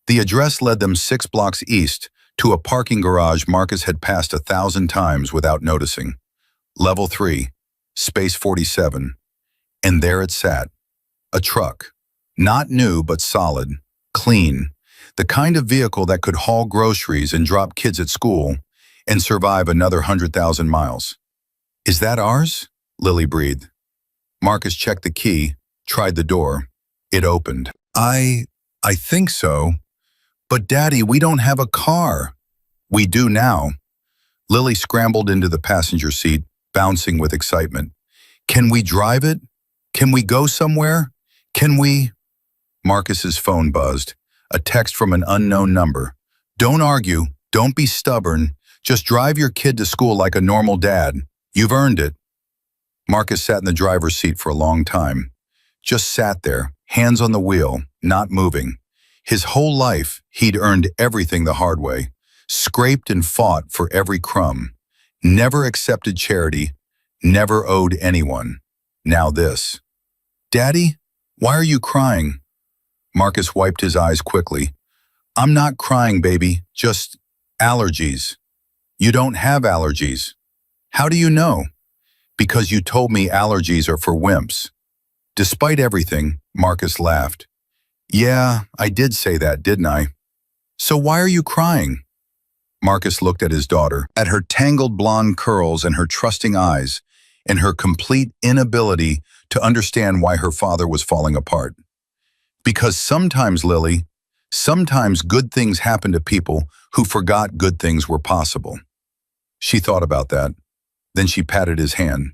The address led them 6 blocks east to a parking garage Marcus had passed 1,000 times without noticing. Level 3, Space 47. And there it sat. A truck. Not new, but solid. Clean. The kind of vehicle that could haul groceries and drop kids at school and survive another 100,000 miles. Is that ours? Lily breathed. Marcus checked the key, tried the door. It opened. I think so. But Daddy, we don't have a car. We do now. Lily scrambled into the passenger seat, bouncing with excitement. Can we drive it? Can we go somewhere? Can we? Marcus's phone buzzed. A text from an unknown number. Don't argue. Don't be stubborn. Just drive your kid to school like a normal dad. You've earned it. Marcus sat in the driver's seat for a long time. Just sat there, hands on the wheel, not moving. His whole life, he'd earned everything the hard way, scraped and fought for every crumb, never accepted charity, never owed anyone. Now this. Daddy, why are you crying? Marcus wiped his eyes quickly. I'm not crying, baby, just allergies. You don't have allergies. How do you know? Because you told me allergies are for wimps. Despite everything, Marcus laughed. Yeah, I did say that, didn't I? So why are you crying? Marcus looked at his daughter, at her tangled blonde curls and her trusting eyes, and her complete inability to understand why her father was falling apart. Because sometimes, Lily, sometimes good things happen to people who forgot good things were possible. She thought about that. Then she patted his hand.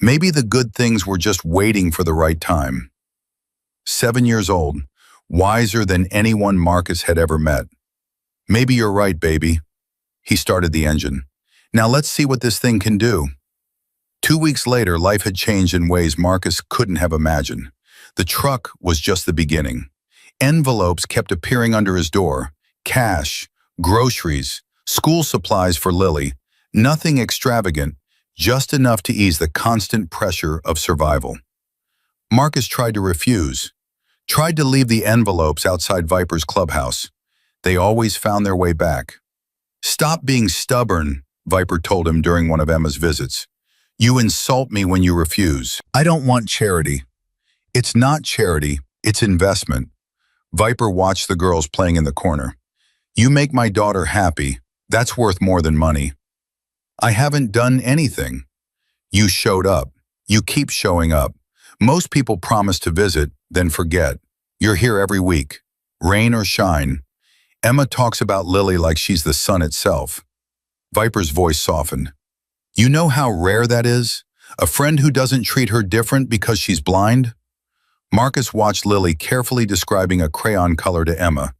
Maybe the good things were just waiting for the right time. 7 years old, wiser than anyone Marcus had ever met. Maybe you're right, baby. He started the engine. Now let's see what this thing can do. 2 weeks later, life had changed in ways Marcus couldn't have imagined. The truck was just the beginning. Envelopes kept appearing under his door. Cash, groceries, school supplies for Lily. Nothing extravagant, just enough to ease the constant pressure of survival. Marcus tried to refuse. Tried to leave the envelopes outside Viper's clubhouse. They always found their way back. Stop being stubborn, Viper told him during one of Emma's visits. You insult me when you refuse. I don't want charity. It's not charity, it's investment. Viper watched the girls playing in the corner. You make my daughter happy. That's worth more than money. I haven't done anything. You showed up. You keep showing up. Most people promise to visit, then forget. You're here every week, rain or shine. Emma talks about Lily like she's the sun itself. Viper's voice softened. You know how rare that is? A friend who doesn't treat her different because she's blind? Marcus watched Lily carefully describing a crayon color to Emma,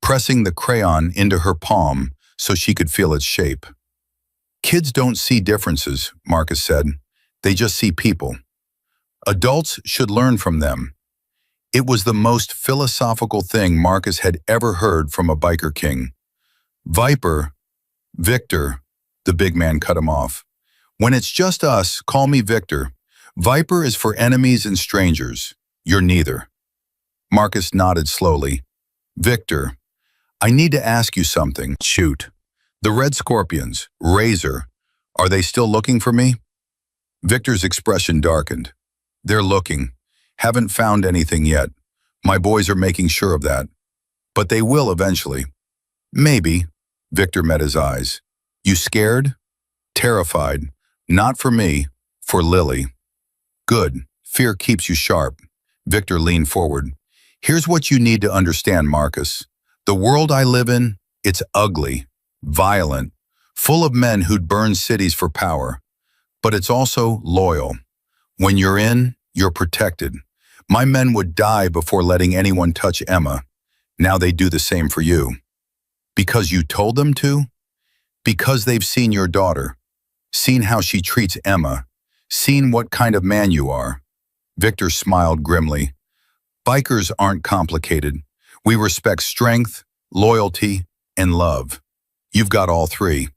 pressing the crayon into her palm so she could feel its shape. Kids don't see differences, Marcus said. They just see people. Adults should learn from them. It was the most philosophical thing Marcus had ever heard from a biker king. Victor, the big man cut him off. When it's just us, call me Victor. Viper is for enemies and strangers. You're neither. Marcus nodded slowly. Victor, I need to ask you something. Shoot. The Red Scorpions, Razor, are they still looking for me? Victor's expression darkened. They're looking. Haven't found anything yet. My boys are making sure of that. But they will eventually. Maybe. Victor met his eyes. You scared? Terrified. Not for me, for Lily. Good. Fear keeps you sharp. Victor leaned forward. Here's what you need to understand, Marcus. The world I live in, it's ugly, violent, full of men who'd burn cities for power. But it's also loyal. When you're in, you're protected. My men would die before letting anyone touch Emma. Now they do the same for you. Because you told them to? Because they've seen your daughter, seen how she treats Emma, seen what kind of man you are. Victor smiled grimly. Bikers aren't complicated. We respect strength, loyalty, and love. You've got all three.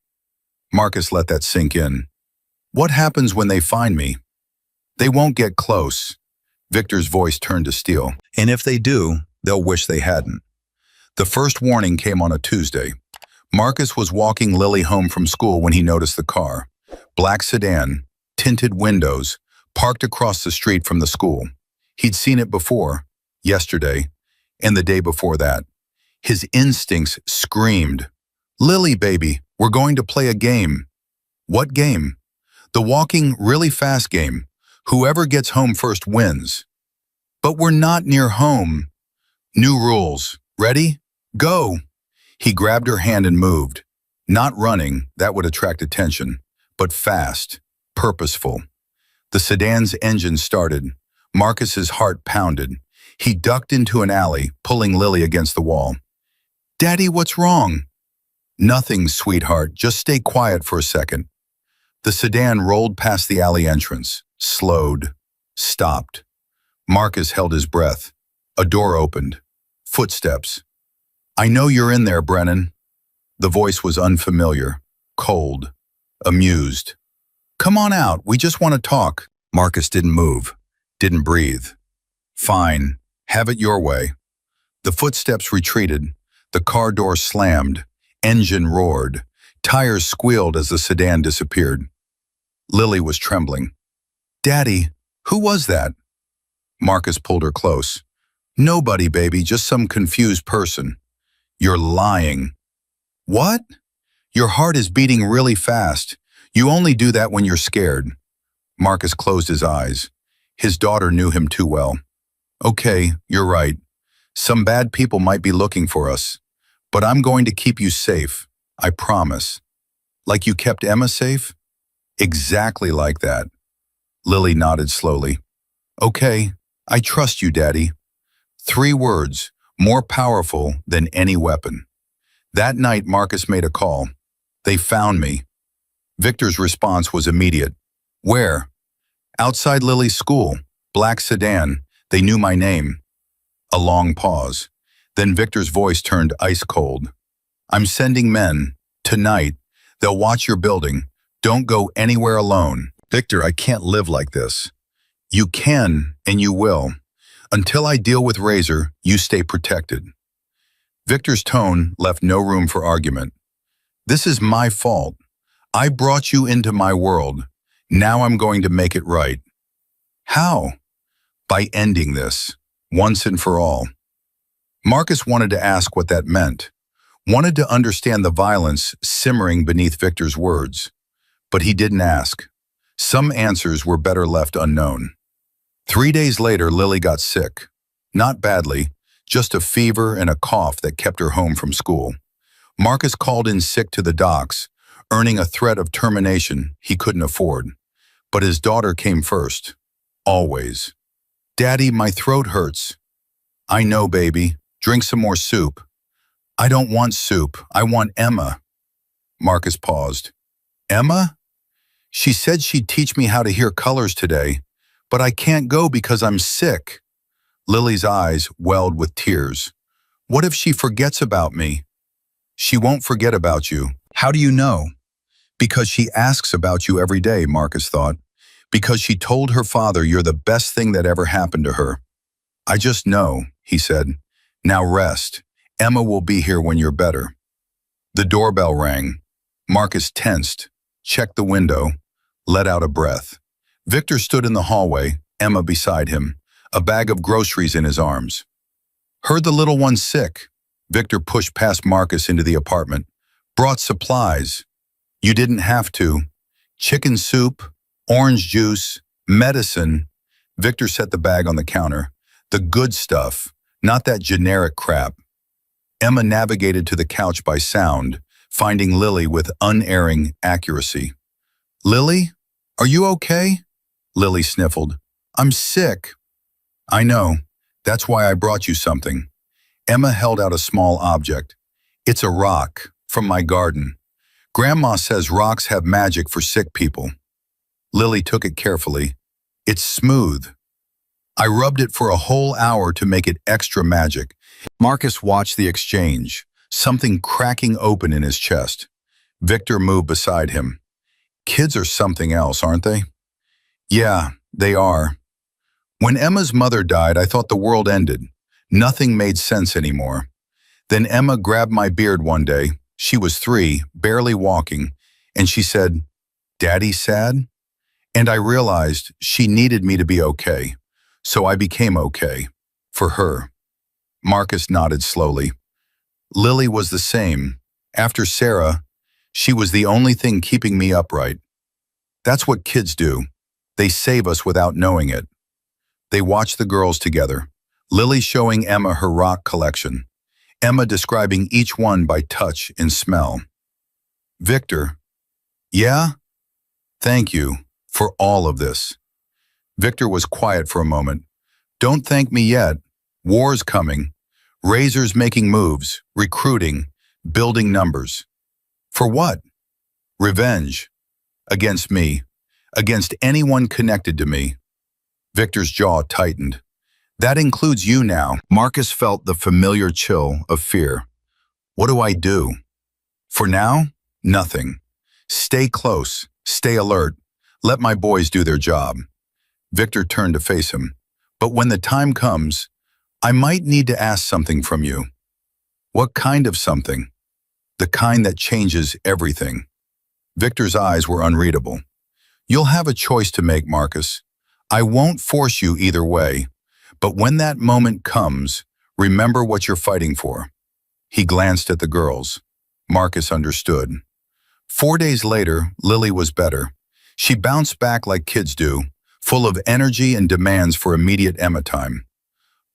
Marcus let that sink in. What happens when they find me? They won't get close. Victor's voice turned to steel. And if they do, they'll wish they hadn't. The first warning came on a Tuesday. Marcus was walking Lily home from school when he noticed the car. Black sedan, tinted windows, parked across the street from the school. He'd seen it before, yesterday, and the day before that. His instincts screamed, "Lily, baby, we're going to play a game." What game? The walking really fast game. Whoever gets home first wins. But we're not near home. New rules. Ready? Go. He grabbed her hand and moved. Not running, that would attract attention, but fast, purposeful. The sedan's engine started. Marcus's heart pounded. He ducked into an alley, pulling Lily against the wall. "Daddy, what's wrong?" "Nothing, sweetheart. Just stay quiet for a second." The sedan rolled past the alley entrance, slowed, stopped. Marcus held his breath. A door opened. Footsteps. "I know you're in there, Brennan." The voice was unfamiliar, cold, amused. "Come on out, we just want to talk." Marcus didn't move, didn't breathe. "Fine, have it your way." The footsteps retreated. The car door slammed. Engine roared. Tires squealed as the sedan disappeared. Lily was trembling. "Daddy, who was that?" Marcus pulled her close. "Nobody, baby, just some confused person." "You're lying." "What?" "Your heart is beating really fast. You only do that when you're scared." Marcus closed his eyes. His daughter knew him too well. "Okay, you're right. Some bad people might be looking for us. But I'm going to keep you safe. I promise." "Like you kept Emma safe?" "Exactly like that." Lily nodded slowly. "Okay, I trust you, Daddy." 3 words, more powerful than any weapon. That night, Marcus made a call. "They found me." Victor's response was immediate. "Where?" "Outside Lily's school. Black sedan. They knew my name." A long pause. Then Victor's voice turned ice cold. "I'm sending men. Tonight. They'll watch your building. Don't go anywhere alone." "Victor, I can't live like this." "You can, and you will. Until I deal with Razor, you stay protected." Victor's tone left no room for argument. "This is my fault. I brought you into my world. Now I'm going to make it right." "How?" "By ending this, once and for all." Marcus wanted to ask what that meant, wanted to understand the violence simmering beneath Victor's words. But he didn't ask. Some answers were better left unknown. 3 days later, Lily got sick. Not badly, just a fever and a cough that kept her home from school. Marcus called in sick to the docks, earning a threat of termination he couldn't afford. But his daughter came first. Always. "Daddy, my throat hurts." "I know, baby. Drink some more soup." "I don't want soup. I want Emma." Marcus paused. "Emma? She said she'd teach me how to hear colors today, but I can't go because I'm sick." Lily's eyes welled with tears. "What if she forgets about me?" "She won't forget about you." "How do you know?" "Because she asks about you every day," Marcus thought. "Because she told her father you're the best thing that ever happened to her." "I just know," he said. "Now rest. Emma will be here when you're better." The doorbell rang. Marcus tensed, checked the window, let out a breath. Victor stood in the hallway, Emma beside him, a bag of groceries in his arms. "Heard the little one sick." Victor pushed past Marcus into the apartment. "Brought supplies." "You didn't have to." "Chicken soup, orange juice, medicine." Victor set the bag on the counter. "The good stuff, not that generic crap." Emma navigated to the couch by sound, finding Lily with unerring accuracy. "Lily, are you okay?" Lily sniffled. "I'm sick." "I know. That's why I brought you something." Emma held out a small object. "It's a rock, from my garden. Grandma says rocks have magic for sick people." Lily took it carefully. "It's smooth. I rubbed it for a whole hour to make it extra magic." Marcus watched the exchange, something cracking open in his chest. Victor moved beside him. "Kids are something else, aren't they?" "Yeah, they are. When Emma's mother died, I thought the world ended. Nothing made sense anymore. Then Emma grabbed my beard one day. She was 3, barely walking, and she said, "Daddy's sad?" And I realized she needed me to be okay. So I became okay. For her. Marcus nodded slowly. Lily was the same. After Sarah, she was the only thing keeping me upright. That's what kids do. They save us without knowing it. They watched the girls together. Lily showing Emma her rock collection. Emma describing each one by touch and smell. Victor, yeah? Thank you for all of this. Victor was quiet for a moment. Don't thank me yet. War's coming. Razors making moves, recruiting, building numbers. For what? Revenge. Against me. Against anyone connected to me. Victor's jaw tightened. That includes you now. Marcus felt the familiar chill of fear. What do I do? For now, nothing. Stay close. Stay alert. Let my boys do their job. Victor turned to face him. But when the time comes, I might need to ask something from you. What kind of something? The kind that changes everything. Victor's eyes were unreadable. You'll have a choice to make, Marcus. I won't force you either way. But when that moment comes, remember what you're fighting for. He glanced at the girls. Marcus understood. 4 days later, Lily was better. She bounced back like kids do, full of energy and demands for immediate Emma time.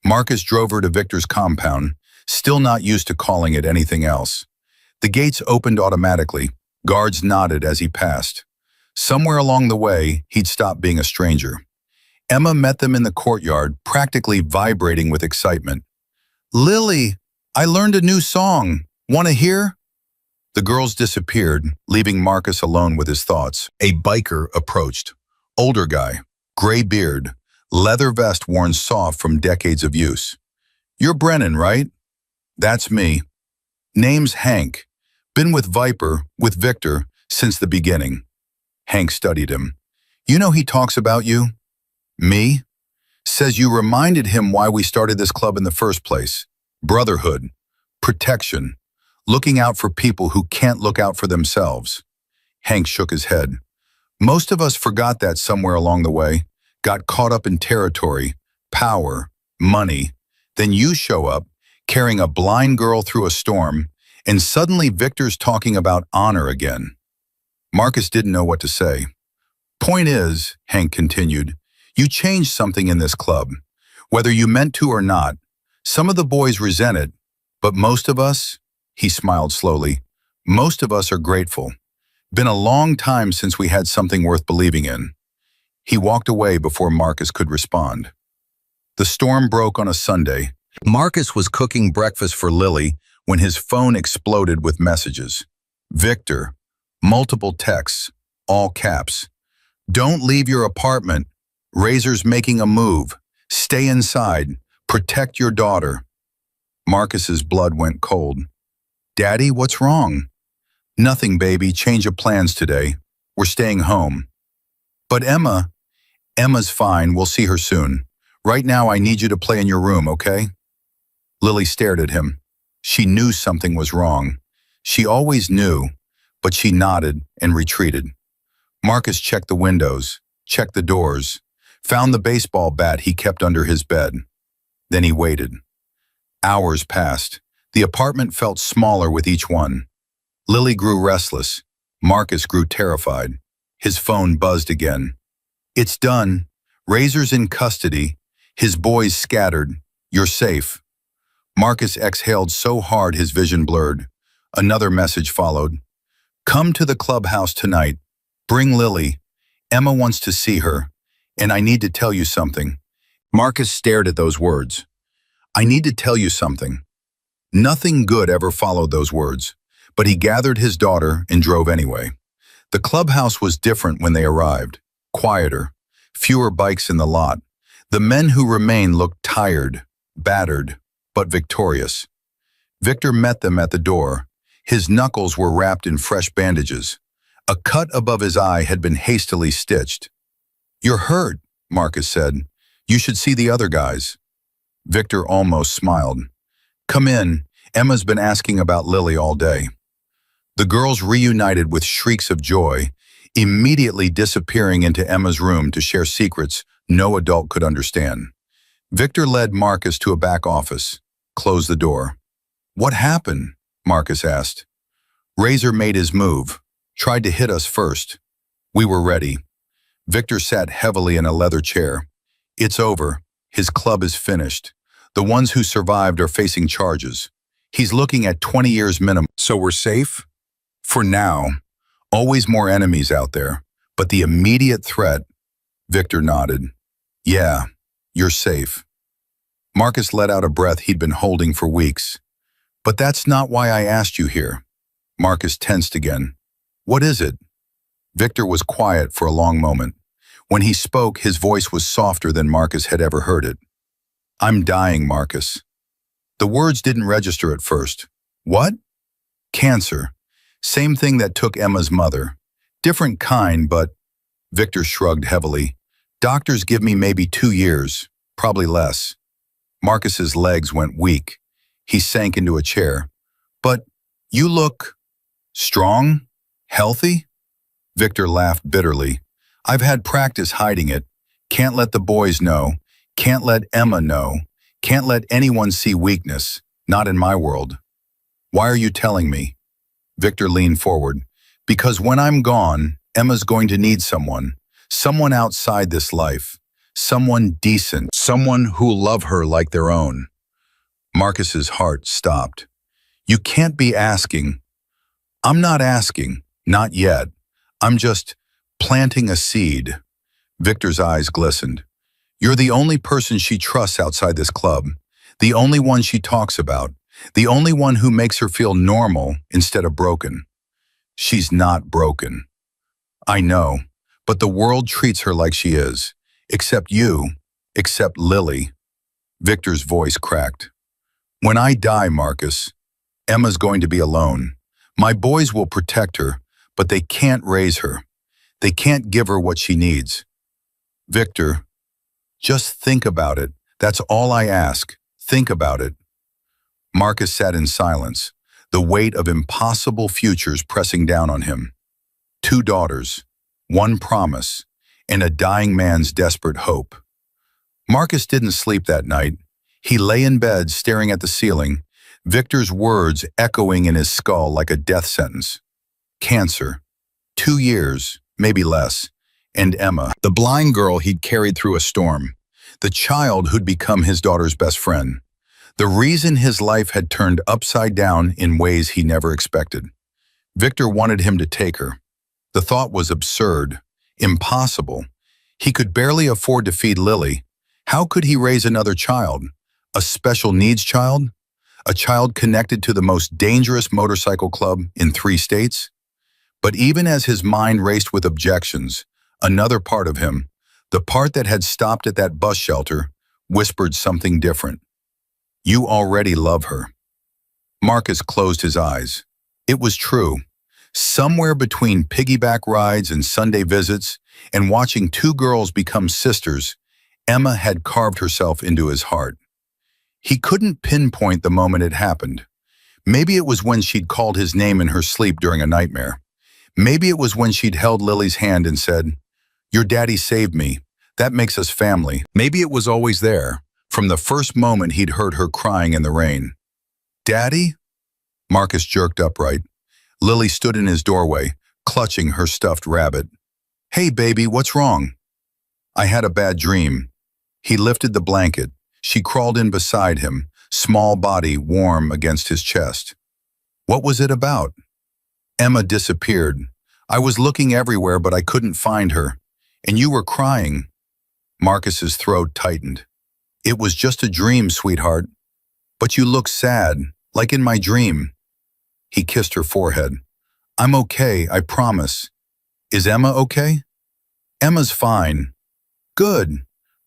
Marcus drove her to Victor's compound, still not used to calling it anything else. The gates opened automatically. Guards nodded as he passed. Somewhere along the way, he'd stopped being a stranger. Emma met them in the courtyard, practically vibrating with excitement. Lily, I learned a new song. Want to hear? The girls disappeared, leaving Marcus alone with his thoughts. A biker approached. Older guy, gray beard, leather vest worn soft from decades of use. You're Brennan, right? That's me. Name's Hank. Been with Viper, with Victor, since the beginning. Hank studied him. You know he talks about you? Me? Says you reminded him why we started this club in the first place. Brotherhood. Protection. Looking out for people who can't look out for themselves. Hank shook his head. Most of us forgot that somewhere along the way. Got caught up in territory, power, money. Then you show up, carrying a blind girl through a storm, and suddenly Victor's talking about honor again. Marcus didn't know what to say. Point is, Hank continued, you changed something in this club. Whether you meant to or not, some of the boys resent it, but most of us, he smiled slowly, most of us are grateful. Been a long time since we had something worth believing in. He walked away before Marcus could respond. The storm broke on a Sunday. Marcus was cooking breakfast for Lily when his phone exploded with messages. Victor, multiple texts, all caps. Don't leave your apartment. Razor's making a move. Stay inside. Protect your daughter. Marcus's blood went cold. Daddy, what's wrong? Nothing, baby. Change of plans today. We're staying home. But Emma's fine. We'll see her soon. Right now, I need you to play in your room, okay? Lily stared at him. She knew something was wrong. She always knew, but she nodded and retreated. Marcus checked the windows, checked the doors, found the baseball bat he kept under his bed. Then he waited. Hours passed. The apartment felt smaller with each one. Lily grew restless. Marcus grew terrified. His phone buzzed again. It's done. Razor's in custody. His boys scattered. You're safe. Marcus exhaled so hard his vision blurred. Another message followed. Come to the clubhouse tonight. Bring Lily. Emma wants to see her. And I need to tell you something. Marcus stared at those words. I need to tell you something. Nothing good ever followed those words, but he gathered his daughter and drove anyway. The clubhouse was different when they arrived. Quieter. Fewer bikes in the lot. The men who remained looked tired, battered, but victorious. Victor met them at the door. His knuckles were wrapped in fresh bandages. A cut above his eye had been hastily stitched. You're hurt, Marcus said. You should see the other guys. Victor almost smiled. Come in. Emma's been asking about Lily all day. The girls reunited with shrieks of joy, immediately disappearing into Emma's room to share secrets no adult could understand. Victor led Marcus to a back office, closed the door. What happened? Marcus asked. Razor made his move, tried to hit us first. We were ready. Victor sat heavily in a leather chair. It's over. His club is finished. The ones who survived are facing charges. He's looking at 20 years minimum. So we're safe? For now. Always more enemies out there. But the immediate threat, Victor nodded. Yeah, you're safe. Marcus let out a breath he'd been holding for weeks. But that's not why I asked you here. Marcus tensed again. What is it? Victor was quiet for a long moment. When he spoke, his voice was softer than Marcus had ever heard it. I'm dying, Marcus. The words didn't register at first. What? Cancer. Same thing that took Emma's mother. Different kind, but... Victor shrugged heavily. Doctors give me maybe 2 years, probably less. Marcus's legs went weak. He sank into a chair. But you look... strong? Healthy? Victor laughed bitterly. I've had practice hiding it. Can't let the boys know. Can't let Emma know. Can't let anyone see weakness. Not in my world. Why are you telling me? Victor leaned forward. Because when I'm gone, Emma's going to need someone. Someone outside this life. Someone decent. Someone who'll love her like their own. Marcus's heart stopped. You can't be asking. I'm not asking. Not yet. I'm just planting a seed. Victor's eyes glistened. You're the only person she trusts outside this club. The only one she talks about. The only one who makes her feel normal instead of broken. She's not broken. I know, but the world treats her like she is. Except you, except Lily. Victor's voice cracked. When I die, Marcus, Emma's going to be alone. My boys will protect her, but they can't raise her. They can't give her what she needs. Victor, just think about it. That's all I ask. Think about it. Marcus sat in silence, the weight of impossible futures pressing down on him. 2 daughters, 1 promise, and a dying man's desperate hope. Marcus didn't sleep that night. He lay in bed staring at the ceiling, Victor's words echoing in his skull like a death sentence. Cancer. 2 years, maybe less. And Emma, the blind girl he'd carried through a storm. The child who'd become his daughter's best friend. The reason his life had turned upside down in ways he never expected. Victor wanted him to take her. The thought was absurd, impossible. He could barely afford to feed Lily. How could he raise another child? A special needs child? A child connected to the most dangerous motorcycle club in 3 states? But even as his mind raced with objections, another part of him, the part that had stopped at that bus shelter, whispered something different. You already love her. Marcus closed his eyes. It was true. Somewhere between piggyback rides and Sunday visits and watching 2 girls become sisters, Emma had carved herself into his heart. He couldn't pinpoint the moment it happened. Maybe it was when she'd called his name in her sleep during a nightmare. Maybe it was when she'd held Lily's hand and said, Your daddy saved me. That makes us family. Maybe it was always there, from the first moment he'd heard her crying in the rain. Daddy? Marcus jerked upright. Lily stood in his doorway, clutching her stuffed rabbit. Hey, baby, what's wrong? I had a bad dream. He lifted the blanket. She crawled in beside him, small body warm against his chest. What was it about? Emma disappeared. I was looking everywhere, but I couldn't find her. And you were crying. Marcus's throat tightened. It was just a dream, sweetheart. But you look sad, like in my dream. He kissed her forehead. I'm okay, I promise. Is Emma okay? Emma's fine. Good.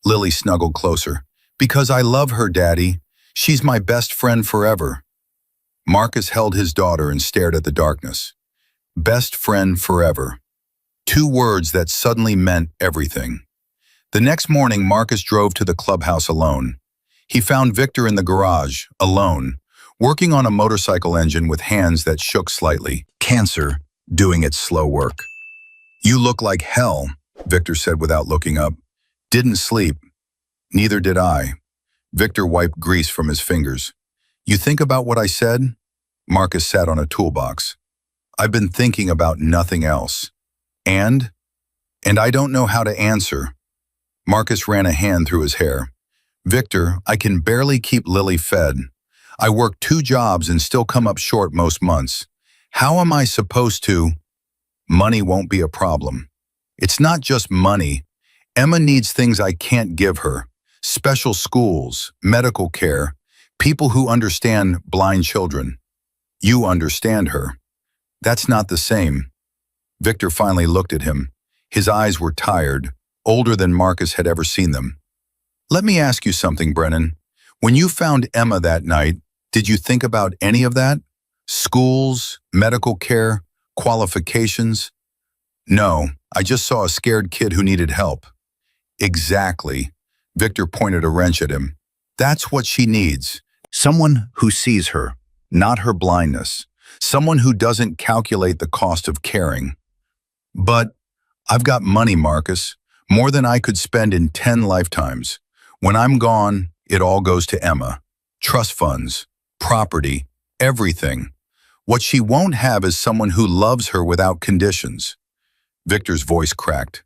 Lily snuggled closer. Because I love her, Daddy. She's my best friend forever. Marcus held his daughter and stared at the darkness. Best friend forever. 2 words that suddenly meant everything. The next morning, Marcus drove to the clubhouse alone. He found Victor in the garage, alone, working on a motorcycle engine with hands that shook slightly. Cancer, doing its slow work. "You look like hell," Victor said without looking up. "Didn't sleep." "Neither did I." Victor wiped grease from his fingers. "You think about what I said?" Marcus sat on a toolbox. "I've been thinking about nothing else." And? "And I don't know how to answer." Marcus ran a hand through his hair. "Victor, I can barely keep Lily fed. I work 2 jobs and still come up short most months. How am I supposed to?" "Money won't be a problem." "It's not just money. Emma needs things I can't give her. Special schools, medical care, people who understand blind children." "You understand her." "That's not the same." Victor finally looked at him. His eyes were tired, older than Marcus had ever seen them. "Let me ask you something, Brennan. When you found Emma that night, did you think about any of that? Schools, medical care, qualifications?" "No, I just saw a scared kid who needed help." "Exactly." Victor pointed a wrench at him. "That's what she needs. Someone who sees her, not her blindness. Someone who doesn't calculate the cost of caring." "But I've got money, Marcus. More than I could spend in 10 lifetimes. When I'm gone, it all goes to Emma. Trust funds, property, everything. What she won't have is someone who loves her without conditions." Victor's voice cracked.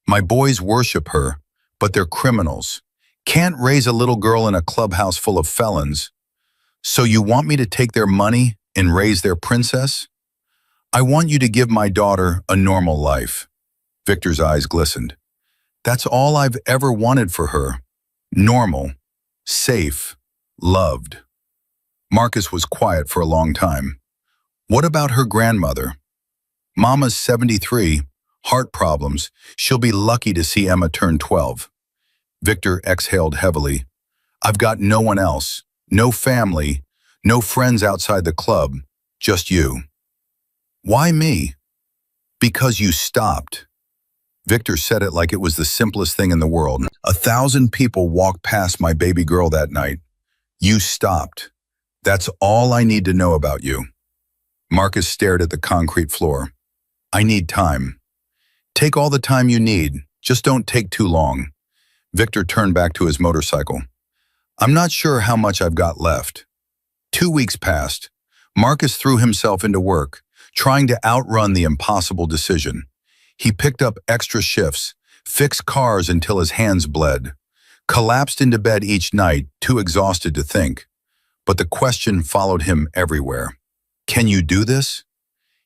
"My boys worship her, but they're criminals. Can't raise a little girl in a clubhouse full of felons. So you want me to take their money and raise their princess?" "I want you to give my daughter a normal life." Victor's eyes glistened. "That's all I've ever wanted for her. Normal, safe, loved." Marcus was quiet for a long time. "What about her grandmother?" "Mama's 73, heart problems. She'll be lucky to see Emma turn 12. Victor exhaled heavily. "I've got no one else, no family, no friends outside the club, just you." "Why me?" "Because you stopped." Victor said it like it was the simplest thing in the world. 1,000 people walked past my baby girl that night. You stopped. That's all I need to know about you. Marcus stared at the concrete floor. "I need time." "Take all the time you need. Just don't take too long." Victor turned back to his motorcycle. "I'm not sure how much I've got left." 2 weeks passed. Marcus threw himself into work, trying to outrun the impossible decision. He picked up extra shifts, fixed cars until his hands bled, collapsed into bed each night, too exhausted to think. But the question followed him everywhere. Can you do this?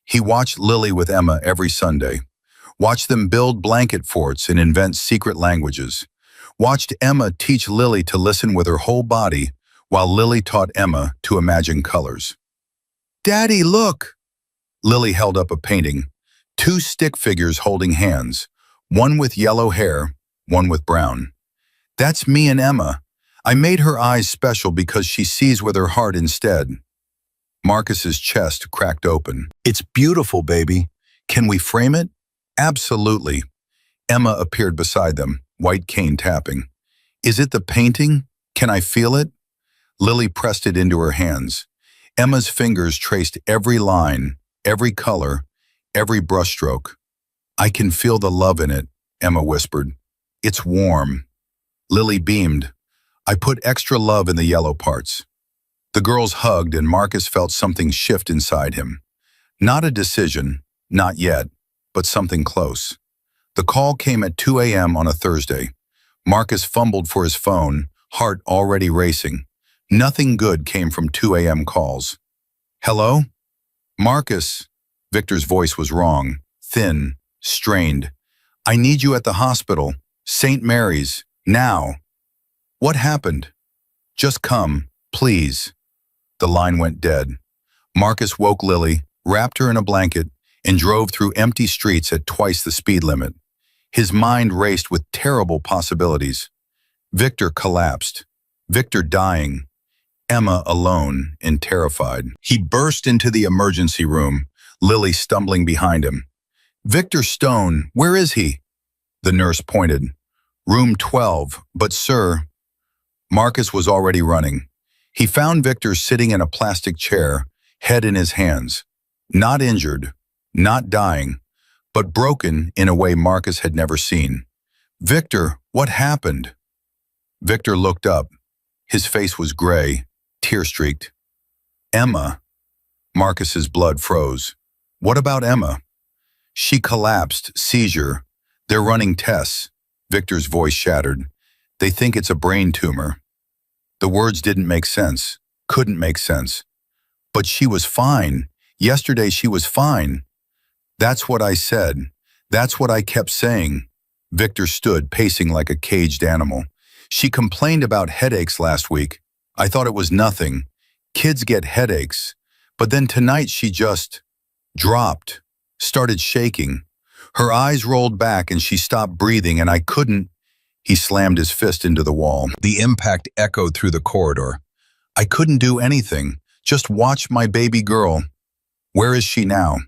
He watched Lily with Emma every Sunday, watched them build blanket forts and invent secret languages, watched Emma teach Lily to listen with her whole body while Lily taught Emma to imagine colors. "Daddy, look!" Lily held up a painting. 2 stick figures holding hands, one with yellow hair, one with brown. "That's me and Emma. I made her eyes special because she sees with her heart instead." Marcus's chest cracked open. "It's beautiful, baby. Can we frame it?" "Absolutely." Emma appeared beside them, white cane tapping. "Is it the painting? Can I feel it?" Lily pressed it into her hands. Emma's fingers traced every line, every color, every brushstroke. "I can feel the love in it," Emma whispered. "It's warm." Lily beamed. "I put extra love in the yellow parts." The girls hugged and Marcus felt something shift inside him. Not a decision, not yet, but something close. The call came at 2 a.m. on a Thursday. Marcus fumbled for his phone, heart already racing. Nothing good came from 2 a.m. calls. "Hello?" "Marcus." Victor's voice was wrong, thin, strained. "I need you at the hospital, St. Mary's, now." "What happened?" "Just come, please." The line went dead. Marcus woke Lily, wrapped her in a blanket, and drove through empty streets at twice the speed limit. His mind raced with terrible possibilities. Victor collapsed. Victor dying. Emma alone and terrified. He burst into the emergency room, Lily stumbling behind him. "Victor Stone, where is he?" The nurse pointed. Room 12, but sir, Marcus was already running. He found Victor sitting in a plastic chair, head in his hands. Not injured, not dying, but broken in a way Marcus had never seen. Victor, what happened? Victor looked up. His face was gray, tear-streaked. Emma. Marcus's blood froze. What about Emma? She collapsed, seizure. They're running tests. Victor's voice shattered. They think it's a brain tumor. The words didn't make sense, couldn't make sense. But she was fine. Yesterday she was fine. That's what I said. That's what I kept saying. Victor stood, pacing like a caged animal. She complained about headaches last week. I thought it was nothing. Kids get headaches. But then tonight she just dropped, started shaking. Her eyes rolled back and she stopped breathing and I couldn't. He slammed his fist into the wall. The impact echoed through the corridor. I couldn't do anything. Just watch my baby girl. Where is she now?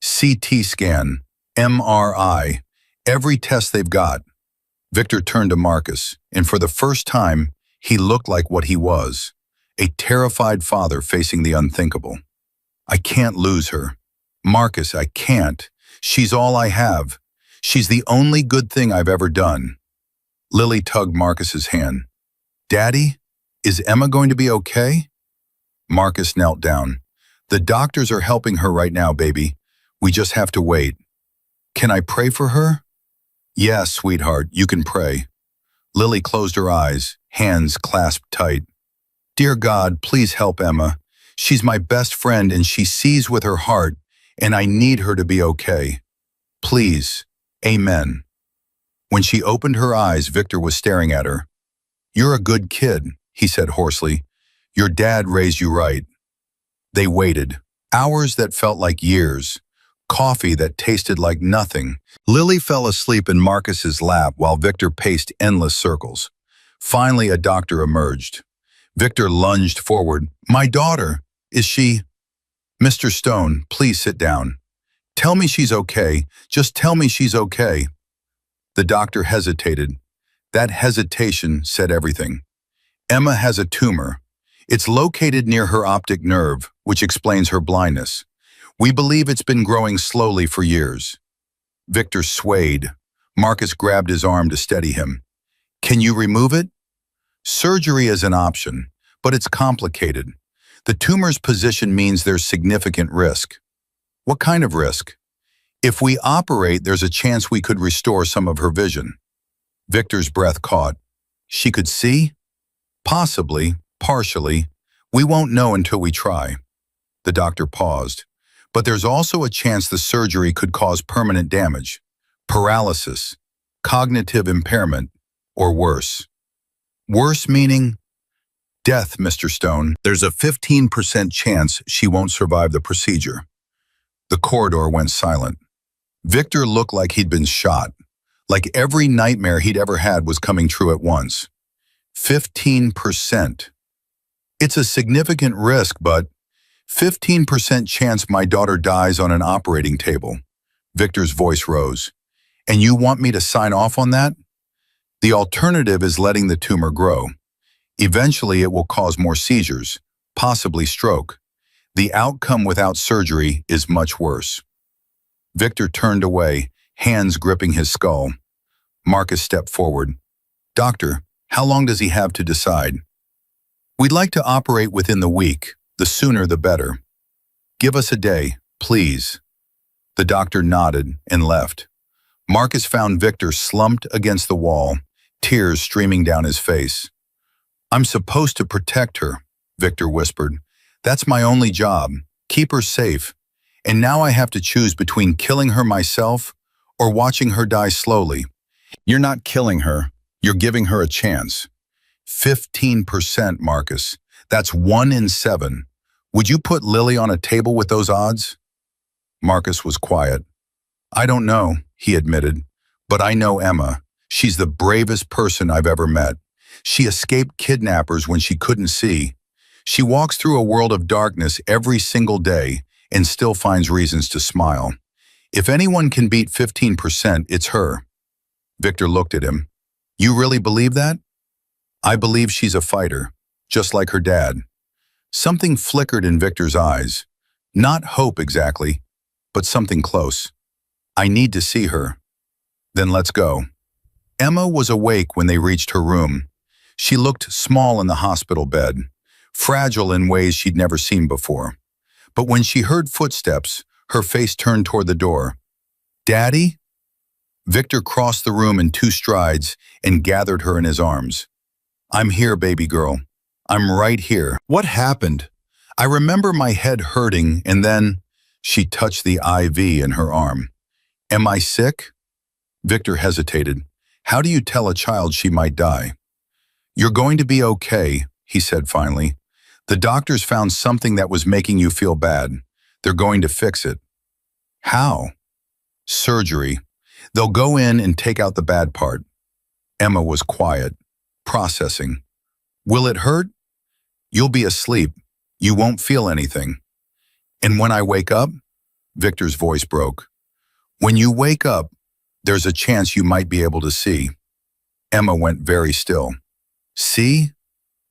CT scan, MRI, every test they've got. Victor turned to Marcus, and for the first time, he looked like what he was, a terrified father facing the unthinkable. I can't lose her. Marcus, I can't. She's all I have. She's the only good thing I've ever done. Lily tugged Marcus's hand. Daddy, is Emma going to be okay? Marcus knelt down. The doctors are helping her right now, baby. We just have to wait. Can I pray for her? Yes, sweetheart, you can pray. Lily closed her eyes, hands clasped tight. Dear God, please help Emma. She's my best friend and she sees with her heart, and I need her to be okay. Please. Amen. When she opened her eyes, Victor was staring at her. You're a good kid, he said hoarsely. Your dad raised you right. They waited. Hours that felt like years. Coffee that tasted like nothing. Lily fell asleep in Marcus's lap while Victor paced endless circles. Finally, a doctor emerged. Victor lunged forward. My daughter, is she? Mr. Stone, please sit down. Tell me she's okay. Just tell me she's okay. The doctor hesitated. That hesitation said everything. Emma has a tumor. It's located near her optic nerve, which explains her blindness. We believe it's been growing slowly for years. Victor swayed. Marcus grabbed his arm to steady him. Can you remove it? Surgery is an option, but it's complicated. The tumor's position means there's significant risk. What kind of risk? If we operate, there's a chance we could restore some of her vision. Victor's breath caught. She could see? Possibly, partially. We won't know until we try. The doctor paused. But there's also a chance the surgery could cause permanent damage, paralysis, cognitive impairment, or worse. Worse meaning death, Mr. Stone. There's a 15% chance she won't survive the procedure. The corridor went silent. Victor looked like he'd been shot, like every nightmare he'd ever had was coming true at once. 15%. It's a significant risk, but 15% chance my daughter dies on an operating table. Victor's voice rose. And you want me to sign off on that? The alternative is letting the tumor grow. Eventually, it will cause more seizures, possibly stroke. The outcome without surgery is much worse. Victor turned away, hands gripping his skull. Marcus stepped forward. Doctor, how long does he have to decide? We'd like to operate within the week. The sooner the better. Give us a day, please. The doctor nodded and left. Marcus found Victor slumped against the wall, tears streaming down his face. I'm supposed to protect her, Victor whispered. That's my only job. Keep her safe. And now I have to choose between killing her myself or watching her die slowly. You're not killing her. You're giving her a chance. 15%, Marcus. That's 1 in 7. Would you put Lily on a table with those odds? Marcus was quiet. I don't know, he admitted, but I know Emma. She's the bravest person I've ever met. She escaped kidnappers when she couldn't see. She walks through a world of darkness every single day and still finds reasons to smile. If anyone can beat 15%, it's her. Victor looked at him. You really believe that? I believe she's a fighter, just like her dad. Something flickered in Victor's eyes. Not hope exactly, but something close. I need to see her. Then let's go. Emma was awake when they reached her room. She looked small in the hospital bed, fragile in ways she'd never seen before. But when she heard footsteps, her face turned toward the door. Daddy? Victor crossed the room in 2 strides and gathered her in his arms. I'm here, baby girl. I'm right here. What happened? I remember my head hurting and then she touched the IV in her arm. Am I sick? Victor hesitated. How do you tell a child she might die? You're going to be okay, he said finally. The doctors found something that was making you feel bad. They're going to fix it. How? Surgery. They'll go in and take out the bad part. Emma was quiet, processing. Will it hurt? You'll be asleep. You won't feel anything. And when I wake up? Victor's voice broke. When you wake up, there's a chance you might be able to see. Emma went very still. See?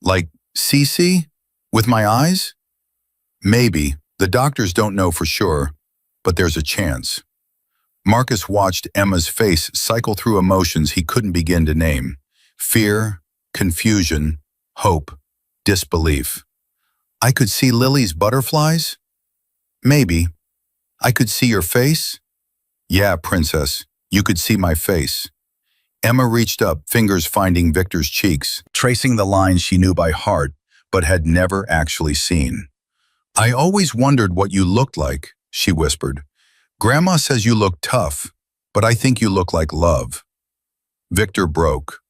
Like see? With my eyes? Maybe. The doctors don't know for sure, but there's a chance. Marcus watched Emma's face cycle through emotions he couldn't begin to name. Fear, confusion, hope, disbelief. I could see Lily's butterflies? Maybe. I could see your face? Yeah, princess, you could see my face. Emma reached up, fingers finding Victor's cheeks, tracing the lines she knew by heart, but had never actually seen. I always wondered what you looked like, she whispered. Grandma says you look tough, but I think you look like love. Victor broke.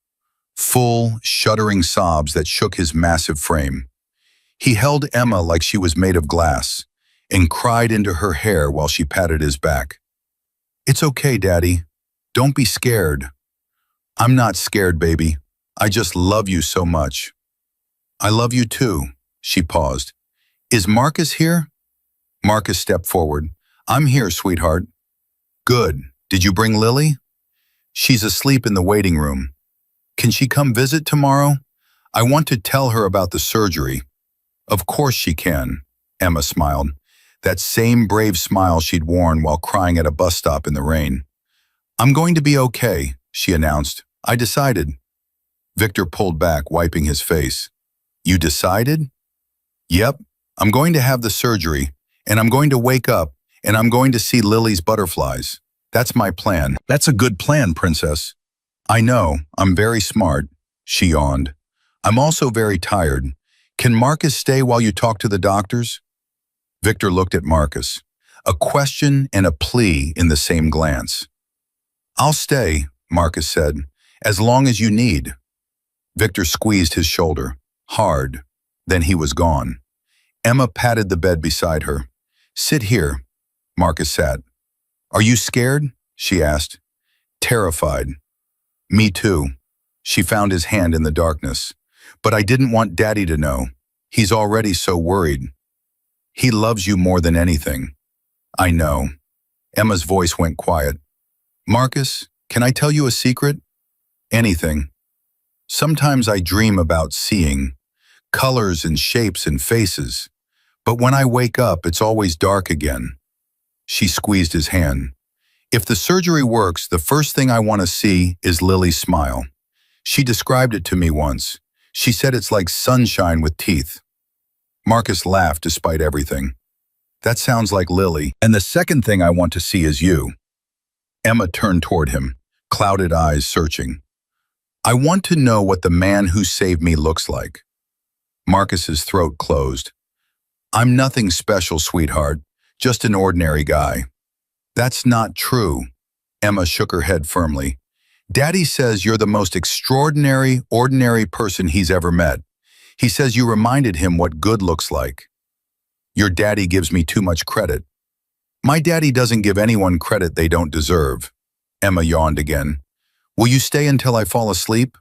Full, shuddering sobs that shook his massive frame. He held Emma like she was made of glass and cried into her hair while she patted his back. It's okay, Daddy. Don't be scared. I'm not scared, baby. I just love you so much. I love you too, she paused. Is Marcus here? Marcus stepped forward. I'm here, sweetheart. Good. Did you bring Lily? She's asleep in the waiting room. Can she come visit tomorrow? I want to tell her about the surgery. Of course she can, Emma smiled. That same brave smile she'd worn while crying at a bus stop in the rain. I'm going to be okay, she announced. I decided. Victor pulled back, wiping his face. You decided? Yep, I'm going to have the surgery, and I'm going to wake up, and I'm going to see Lily's butterflies. That's my plan. That's a good plan, princess. I know, I'm very smart, she yawned. I'm also very tired. Can Marcus stay while you talk to the doctors? Victor looked at Marcus, a question and a plea in the same glance. I'll stay, Marcus said, as long as you need. Victor squeezed his shoulder, hard. Then he was gone. Emma patted the bed beside her. Sit here, Marcus sat. Are you scared? She asked. Terrified. Me too. She found his hand in the darkness. But I didn't want Daddy to know. He's already so worried. He loves you more than anything. I know. Emma's voice went quiet. Marcus, can I tell you a secret? Anything. Sometimes I dream about seeing colors and shapes and faces, but when I wake up, it's always dark again. She squeezed his hand. If the surgery works, the first thing I want to see is Lily's smile. She described it to me once. She said it's like sunshine with teeth. Marcus laughed despite everything. That sounds like Lily. And the second thing I want to see is you. Emma turned toward him, clouded eyes searching. I want to know what the man who saved me looks like. Marcus's throat closed. I'm nothing special, sweetheart, just an ordinary guy. That's not true. Emma shook her head firmly. Daddy says you're the most extraordinary, ordinary person he's ever met. He says you reminded him what good looks like. Your daddy gives me too much credit. My daddy doesn't give anyone credit they don't deserve. Emma yawned again. Will you stay until I fall asleep?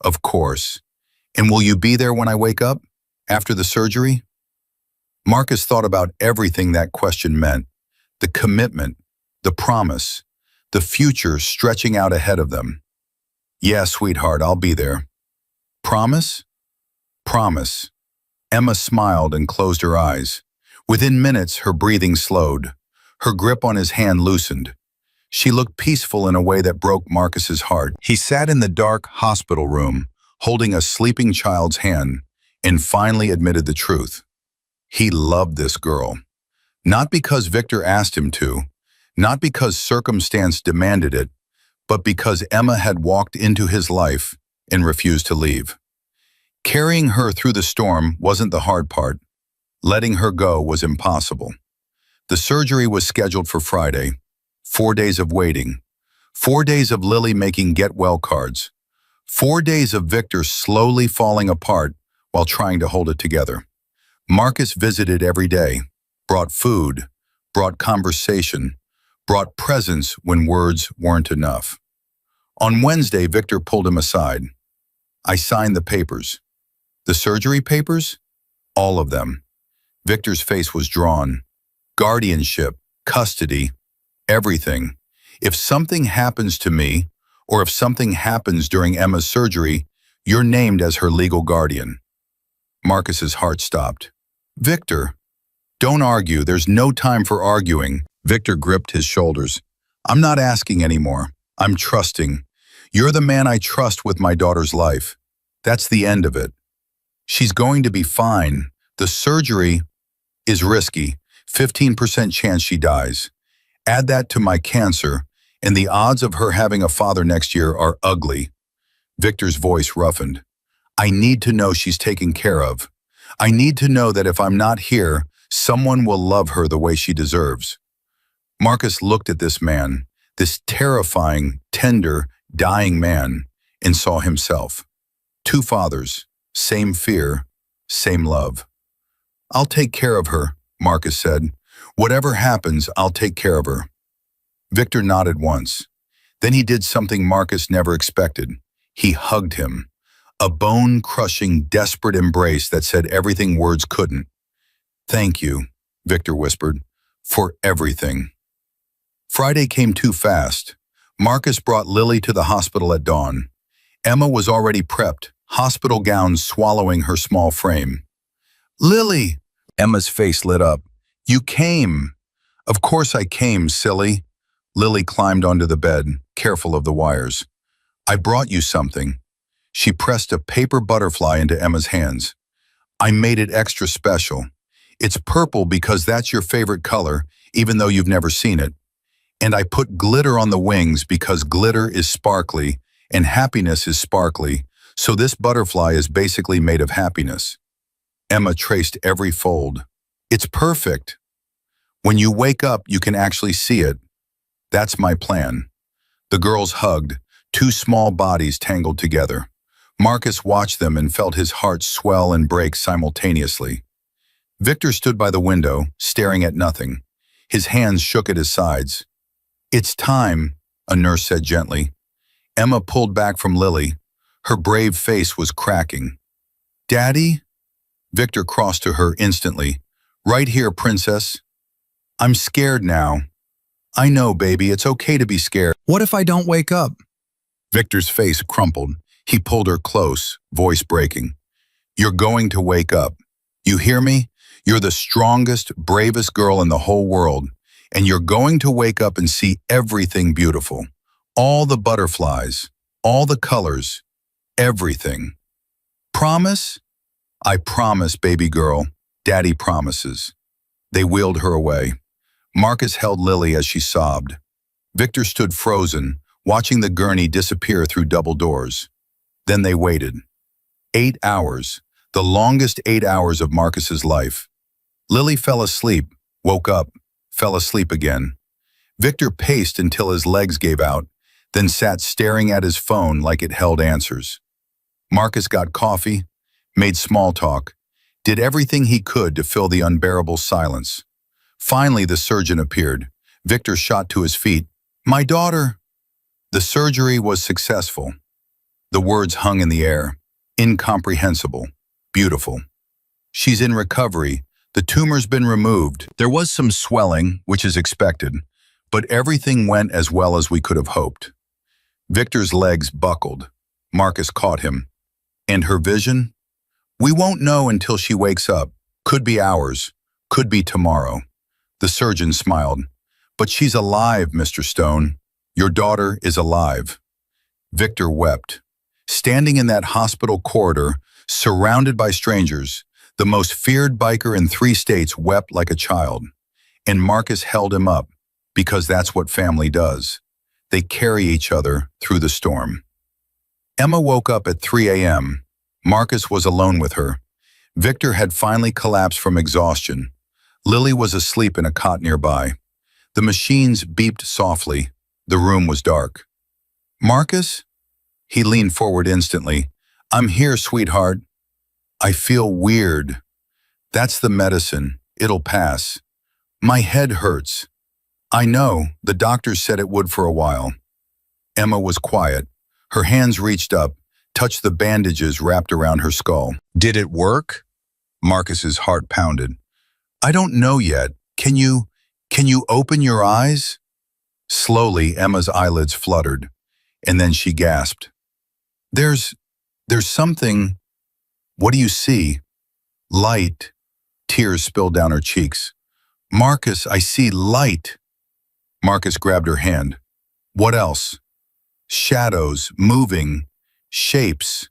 Of course. And will you be there when I wake up? After the surgery? Marcus thought about everything that question meant. The commitment, the promise, the future stretching out ahead of them. Yeah, sweetheart, I'll be there. Promise? Promise. Emma smiled and closed her eyes. Within minutes, her breathing slowed. Her grip on his hand loosened. She looked peaceful in a way that broke Marcus's heart. He sat in the dark hospital room, holding a sleeping child's hand, and finally admitted the truth. He loved this girl. Not because Victor asked him to, not because circumstance demanded it, but because Emma had walked into his life and refused to leave. Carrying her through the storm wasn't the hard part. Letting her go was impossible. The surgery was scheduled for Friday. 4 days of waiting. 4 days of Lily making get-well cards. 4 days of Victor slowly falling apart while trying to hold it together. Marcus visited every day, brought food, brought conversation, brought presents when words weren't enough. On Wednesday, Victor pulled him aside. I signed the papers. The surgery papers? All of them. Victor's face was drawn. Guardianship, custody, everything. If something happens to me, or if something happens during Emma's surgery, you're named as her legal guardian. Marcus's heart stopped. Victor, don't argue. There's no time for arguing. Victor gripped his shoulders. I'm not asking anymore. I'm trusting. You're the man I trust with my daughter's life. That's the end of it. She's going to be fine. The surgery is risky. 15% chance she dies. Add that to my cancer, and the odds of her having a father next year are ugly. Victor's voice roughened. I need to know she's taken care of. I need to know that if I'm not here, someone will love her the way she deserves. Marcus looked at this man, this terrifying, tender, dying man, and saw himself. 2 fathers, same fear, same love. I'll take care of her, Marcus said. Whatever happens, I'll take care of her. Victor nodded once. Then he did something Marcus never expected. He hugged him. A bone-crushing, desperate embrace that said everything words couldn't. Thank you, Victor whispered, for everything. Friday came too fast. Marcus brought Lily to the hospital at dawn. Emma was already prepped, hospital gowns swallowing her small frame. Lily! Emma's face lit up. You came. Of course I came, silly. Lily climbed onto the bed, careful of the wires. I brought you something. She pressed a paper butterfly into Emma's hands. I made it extra special. It's purple because that's your favorite color, even though you've never seen it. And I put glitter on the wings because glitter is sparkly and happiness is sparkly, so this butterfly is basically made of happiness. Emma traced every fold. It's perfect. When you wake up, you can actually see it. That's my plan. The girls hugged, 2 small bodies tangled together. Marcus watched them and felt his heart swell and break simultaneously. Victor stood by the window, staring at nothing. His hands shook at his sides. It's time, a nurse said gently. Emma pulled back from Lily. Her brave face was cracking. Daddy? Victor crossed to her instantly. Right here, princess. I'm scared now. I know, baby, it's okay to be scared. What if I don't wake up? Victor's face crumpled. He pulled her close, voice breaking. You're going to wake up. You hear me? You're the strongest, bravest girl in the whole world, and you're going to wake up and see everything beautiful. All the butterflies, all the colors, everything. Promise? I promise, baby girl. Daddy promises. They wheeled her away. Marcus held Lily as she sobbed. Victor stood frozen, watching the gurney disappear through double doors. Then they waited. 8 hours, the longest 8 hours of Marcus's life. Lily fell asleep, woke up, fell asleep again. Victor paced until his legs gave out, then sat staring at his phone like it held answers. Marcus got coffee, made small talk, did everything he could to fill the unbearable silence. Finally, the surgeon appeared. Victor shot to his feet. My daughter! The surgery was successful. The words hung in the air. Incomprehensible. Beautiful. She's in recovery. The tumor's been removed. There was some swelling, which is expected, but everything went as well as we could have hoped. Victor's legs buckled. Marcus caught him. And her vision? We won't know until she wakes up. Could be hours. Could be tomorrow. The surgeon smiled. But she's alive, Mr. Stone. Your daughter is alive. Victor wept. Standing in that hospital corridor, surrounded by strangers, the most feared biker in 3 states wept like a child. And Marcus held him up, because that's what family does. They carry each other through the storm. Emma woke up at 3 a.m. Marcus was alone with her. Victor had finally collapsed from exhaustion. Lily was asleep in a cot nearby. The machines beeped softly. The room was dark. Marcus? He leaned forward instantly. I'm here, sweetheart. I feel weird. That's the medicine. It'll pass. My head hurts. I know, the doctors said it would for a while. Emma was quiet. Her hands reached up, touched the bandages wrapped around her skull. Did it work? Marcus's heart pounded. I don't know yet. Can you open your eyes? Slowly, Emma's eyelids fluttered, and then she gasped. There's something. What do you see? Light. Tears spilled down her cheeks. Marcus, I see light. Marcus grabbed her hand. What else? Shadows, moving, shapes.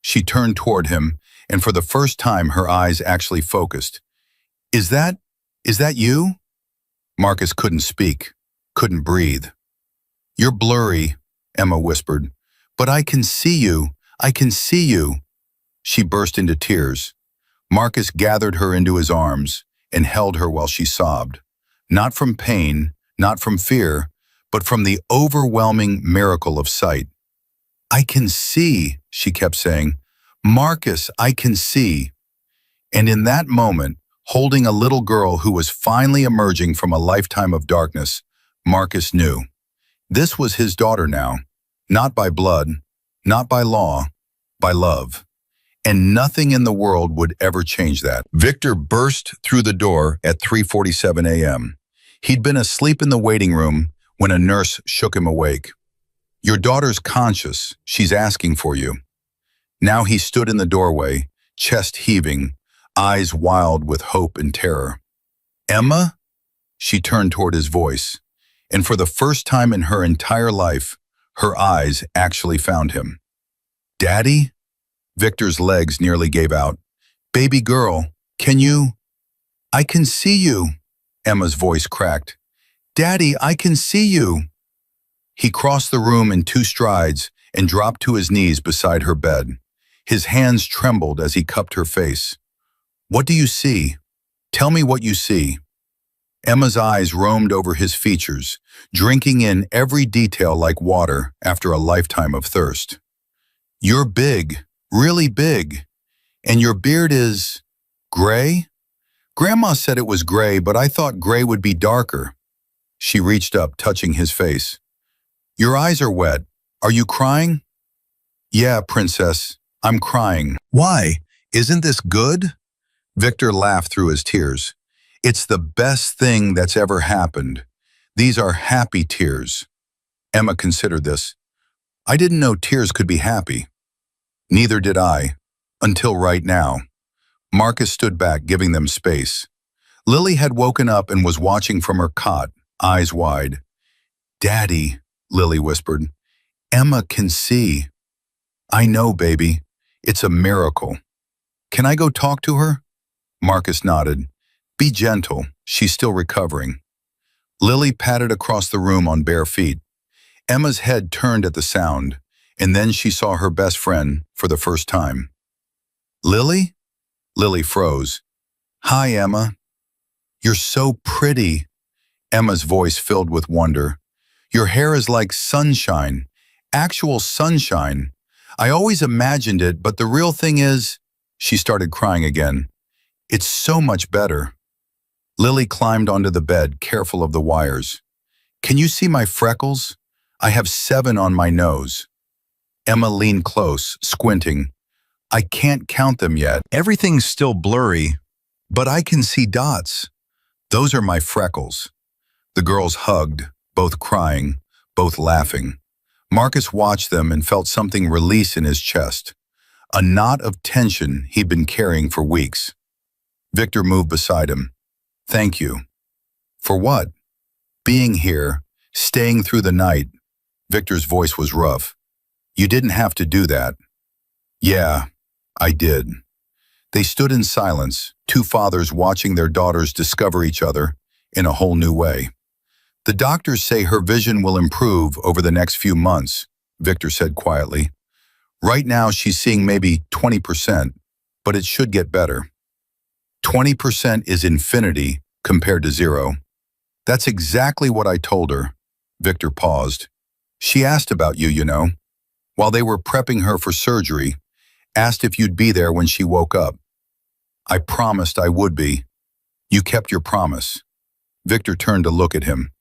She turned toward him, and for the first time her eyes actually focused. Is that you? Marcus couldn't speak, couldn't breathe. You're blurry, Emma whispered. But I can see you. I can see you. She burst into tears. Marcus gathered her into his arms and held her while she sobbed. Not from pain, not from fear, but from the overwhelming miracle of sight. I can see, she kept saying. Marcus, I can see. And in that moment, holding a little girl who was finally emerging from a lifetime of darkness, Marcus knew. This was his daughter now, not by blood, not by law, by love. And nothing in the world would ever change that. Victor burst through the door at 3:47 a.m. He'd been asleep in the waiting room when a nurse shook him awake. Your daughter's conscious. She's asking for you. Now he stood in the doorway, chest heaving, eyes wild with hope and terror. Emma? She turned toward his voice, and for the first time in her entire life, her eyes actually found him. Daddy? Victor's legs nearly gave out. Baby girl, can you? I can see you, Emma's voice cracked. Daddy, I can see you. He crossed the room in 2 strides and dropped to his knees beside her bed. His hands trembled as he cupped her face. What do you see? Tell me what you see. Emma's eyes roamed over his features, drinking in every detail like water after a lifetime of thirst. You're big, really big, and your beard is gray? Grandma said it was gray, but I thought gray would be darker. She reached up, touching his face. Your eyes are wet. Are you crying? Yeah, princess, I'm crying. Why? Isn't this good? Victor laughed through his tears. It's the best thing that's ever happened. These are happy tears. Emma considered this. I didn't know tears could be happy. Neither did I, until right now. Marcus stood back, giving them space. Lily had woken up and was watching from her cot, eyes wide. Daddy, Lily whispered. Emma can see. I know, baby. It's a miracle. Can I go talk to her? Marcus nodded. Be gentle. She's still recovering. Lily patted across the room on bare feet. Emma's head turned at the sound, and then she saw her best friend for the first time. Lily? Lily froze. Hi, Emma. You're so pretty. Emma's voice filled with wonder. Your hair is like sunshine, actual sunshine. I always imagined it, but the real thing is, she started crying again. It's so much better. Lily climbed onto the bed, careful of the wires. Can you see my freckles? I have 7 on my nose. Emma leaned close, squinting. I can't count them yet. Everything's still blurry, but I can see dots. Those are my freckles. The girls hugged, both crying, both laughing. Marcus watched them and felt something release in his chest, a knot of tension he'd been carrying for weeks. Victor moved beside him. Thank you. For what? Being here, staying through the night. Victor's voice was rough. You didn't have to do that. Yeah, I did. They stood in silence, two fathers watching their daughters discover each other in a whole new way. The doctors say her vision will improve over the next few months, Victor said quietly. Right now she's seeing maybe 20%, but it should get better. 20% is infinity compared to zero. That's exactly what I told her. Victor paused. She asked about you, while they were prepping her for surgery, asked if you'd be there when she woke up. I promised I would be. You kept your promise. Victor turned to look at him.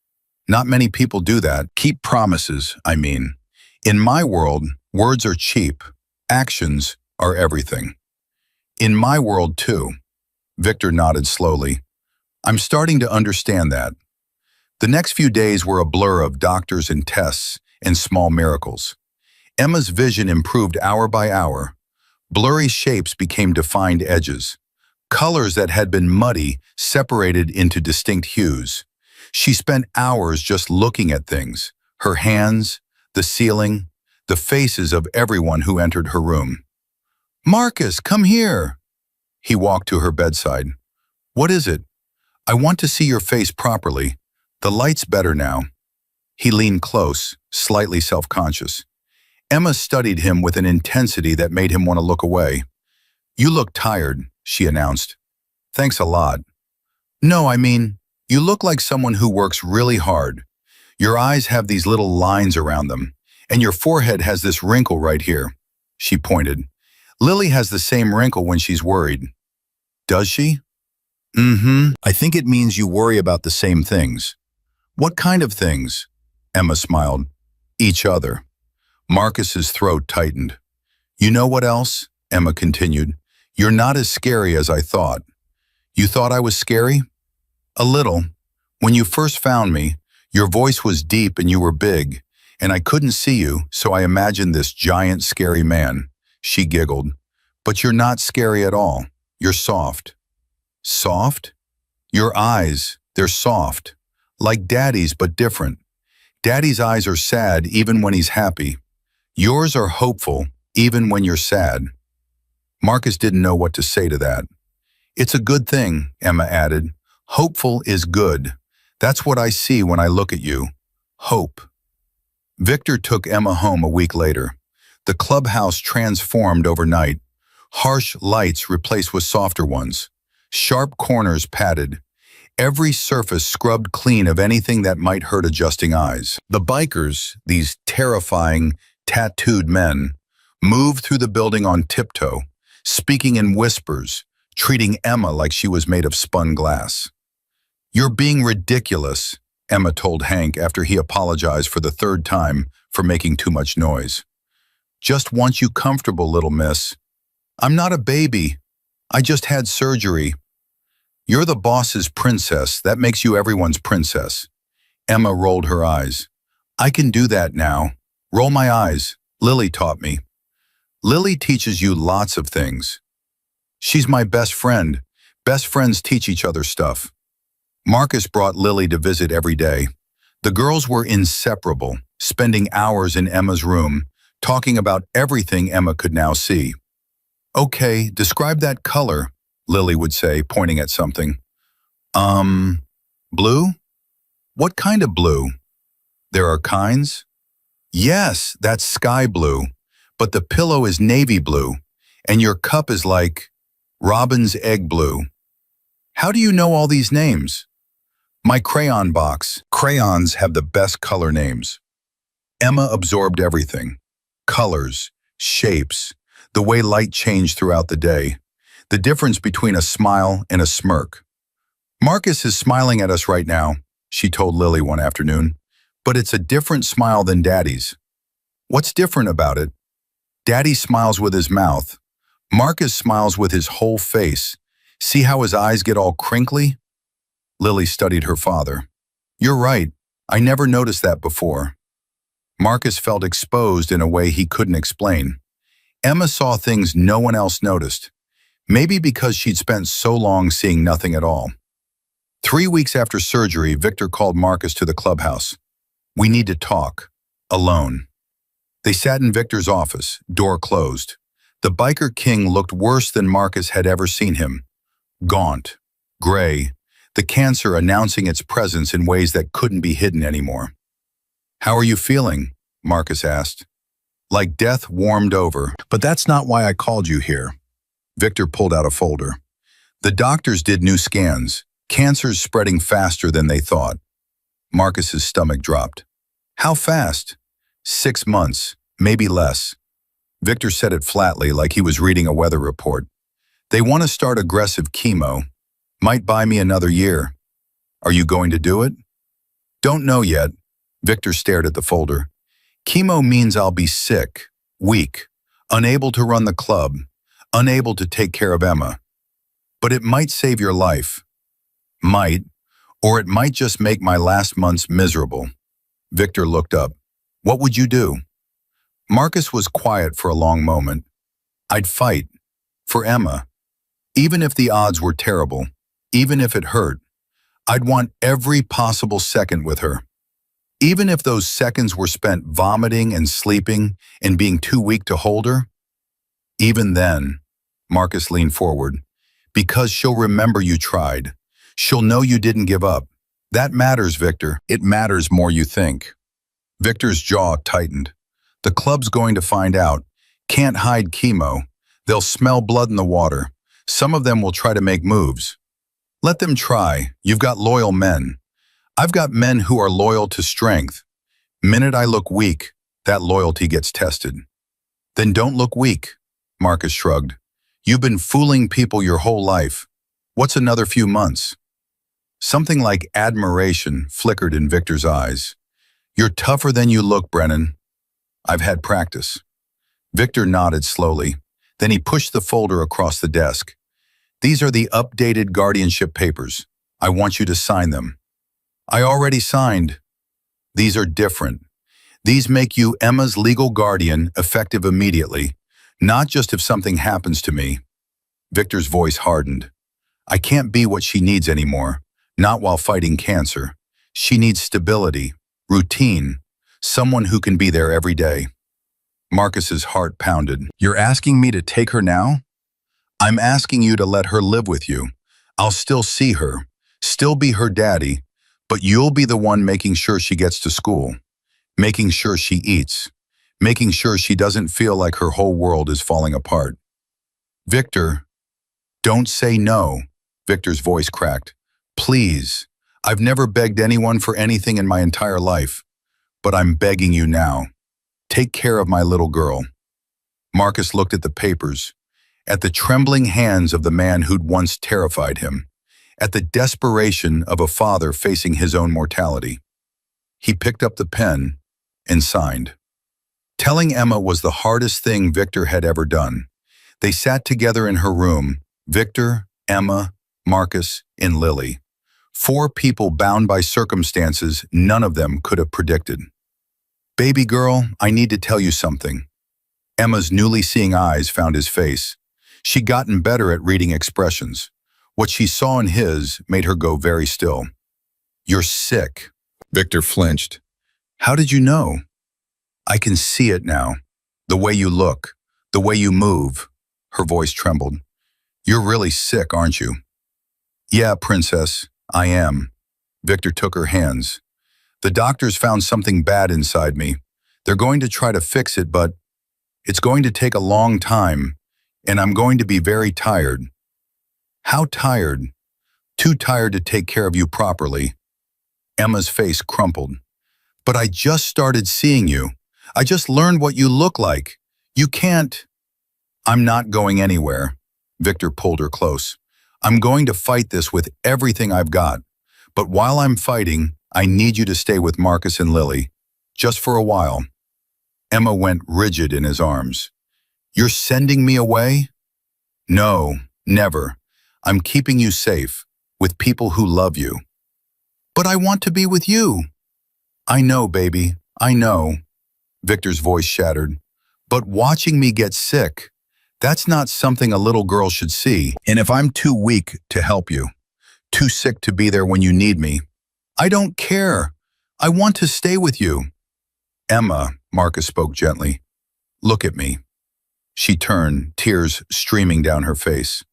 Not many people do that. Keep promises, I mean. In my world, words are cheap. Actions are everything. In my world, too. Victor nodded slowly. I'm starting to understand that. The next few days were a blur of doctors and tests and small miracles. Emma's vision improved hour by hour. Blurry shapes became defined edges. Colors that had been muddy separated into distinct hues. She spent hours just looking at things, her hands, the ceiling, the faces of everyone who entered her room. Marcus, come here. He walked to her bedside. What is it? I want to see your face properly. The light's better now. He leaned close, slightly self-conscious. Emma studied him with an intensity that made him want to look away. You look tired, she announced. Thanks a lot. No, I mean, you look like someone who works really hard. Your eyes have these little lines around them, and your forehead has this wrinkle right here. She pointed. Lily has the same wrinkle when she's worried. Does she? I think it means you worry about the same things. What kind of things? Emma smiled. Each other. Marcus's throat tightened. You know what else? Emma continued. You're not as scary as I thought. You thought I was scary? A little. When you first found me, your voice was deep and you were big, and I couldn't see you, so I imagined this giant, scary man. She giggled. But you're not scary at all. You're soft. Soft? Your eyes, they're soft. Like Daddy's, but different. Daddy's eyes are sad even when he's happy. Yours are hopeful even when you're sad. Marcus didn't know what to say to that. It's a good thing, Emma added. Hopeful is good. That's what I see when I look at you. Hope. Victor took Emma home a week later. The clubhouse transformed overnight. Harsh lights replaced with softer ones. Sharp corners padded. Every surface scrubbed clean of anything that might hurt adjusting eyes. The bikers, these terrifying, tattooed men, moved through the building on tiptoe, speaking in whispers, treating Emma like she was made of spun glass. You're being ridiculous, Emma told Hank after he apologized for the third time for making too much noise. Just want you comfortable, little miss. I'm not a baby. I just had surgery. You're the boss's princess. That makes you everyone's princess. Emma rolled her eyes. I can do that now. Roll my eyes. Lily taught me. Lily teaches you lots of things. She's my best friend. Best friends teach each other stuff. Marcus brought Lily to visit every day. The girls were inseparable, spending hours in Emma's room, talking about everything Emma could now see. Okay, describe that color, Lily would say, pointing at something. Blue? What kind of blue? There are kinds? Yes, that's sky blue, but the pillow is navy blue, and your cup is like robin's egg blue. How do you know all these names? My crayon box. Crayons have the best color names. Emma absorbed everything. Colors, shapes, the way light changed throughout the day, the difference between a smile and a smirk. Marcus is smiling at us right now, she told Lily one afternoon, but it's a different smile than Daddy's. What's different about it? Daddy smiles with his mouth. Marcus smiles with his whole face. See how his eyes get all crinkly? Lily studied her father. You're right. I never noticed that before. Marcus felt exposed in a way he couldn't explain. Emma saw things no one else noticed, maybe because she'd spent so long seeing nothing at all. 3 weeks after surgery, Victor called Marcus to the clubhouse. "We need to talk. Alone." They sat in Victor's office, door closed. The biker king looked worse than Marcus had ever seen him. Gaunt, gray, the cancer announcing its presence in ways that couldn't be hidden anymore. "How are you feeling?" Marcus asked. "Like death warmed over, but that's not why I called you here." Victor pulled out a folder. The doctors did new scans. Cancer's spreading faster than they thought. Marcus's stomach dropped. "How fast?" 6 months, maybe less. Victor said it flatly, like he was reading a weather report. "They want to start aggressive chemo. Might buy me another year. Are you going to do it?" "Don't know yet." Victor stared at the folder. "Chemo means I'll be sick, weak, unable to run the club, unable to take care of Emma. But it might save your life. Might, or it might just make my last months miserable." Victor looked up. "What would you do?" Marcus was quiet for a long moment. "I'd fight. For Emma. Even if the odds were terrible, even if it hurt, I'd want every possible second with her. Even if those seconds were spent vomiting and sleeping and being too weak to hold her. Even then," Marcus leaned forward, "because she'll remember you tried. She'll know you didn't give up. That matters, Victor. It matters more you think." Victor's jaw tightened. "The club's going to find out. Can't hide chemo. They'll smell blood in the water. Some of them will try to make moves. Let them try. You've got loyal men. I've got men who are loyal to strength. Minute I look weak, that loyalty gets tested." "Then don't look weak," Marcus shrugged. "You've been fooling people your whole life. What's another few months?" Something like admiration flickered in Victor's eyes. "You're tougher than you look, Brennan." "I've had practice." Victor nodded slowly. Then he pushed the folder across the desk. "These are the updated guardianship papers. I want you to sign them." "I already signed." "These are different. These make you Emma's legal guardian, effective immediately, not just if something happens to me." Victor's voice hardened. "I can't be what she needs anymore, not while fighting cancer. She needs stability, routine, someone who can be there every day." Marcus's heart pounded. "You're asking me to take her now?" "I'm asking you to let her live with you. I'll still see her, still be her daddy, but you'll be the one making sure she gets to school, making sure she eats, making sure she doesn't feel like her whole world is falling apart." "Victor, don't say no." Victor's voice cracked. "Please, I've never begged anyone for anything in my entire life, but I'm begging you now. Take care of my little girl." Marcus looked at the papers, at the trembling hands of the man who'd once terrified him, at the desperation of a father facing his own mortality. He picked up the pen and signed. Telling Emma was the hardest thing Victor had ever done. They sat together in her room, Victor, Emma, Marcus, and Lily. 4 people bound by circumstances none of them could have predicted. "Baby girl, I need to tell you something." Emma's newly seeing eyes found his face. She'd gotten better at reading expressions. What she saw in his made her go very still. "You're sick." Victor flinched. "How did you know?" "I can see it now. The way you look, the way you move." Her voice trembled. "You're really sick, aren't you?" "Yeah, princess, I am." Victor took her hands. "The doctors found something bad inside me. They're going to try to fix it, but it's going to take a long time, and I'm going to be very tired." "How tired?" "Too tired to take care of you properly." Emma's face crumpled. "But I just started seeing you. I just learned what you look like. You can't." "I'm not going anywhere." Victor pulled her close. "I'm going to fight this with everything I've got. But while I'm fighting, I need you to stay with Marcus and Lily. Just for a while." Emma went rigid in his arms. "You're sending me away?" "No, never. I'm keeping you safe, with people who love you." "But I want to be with you." "I know, baby, I know." Victor's voice shattered. But watching me get sick, that's not something a little girl should see. And if I'm too weak to help you, too sick to be there when you need me, I don't care. I want to stay with you. Emma, Marcus spoke gently. Look at me. She turned, tears streaming down her face.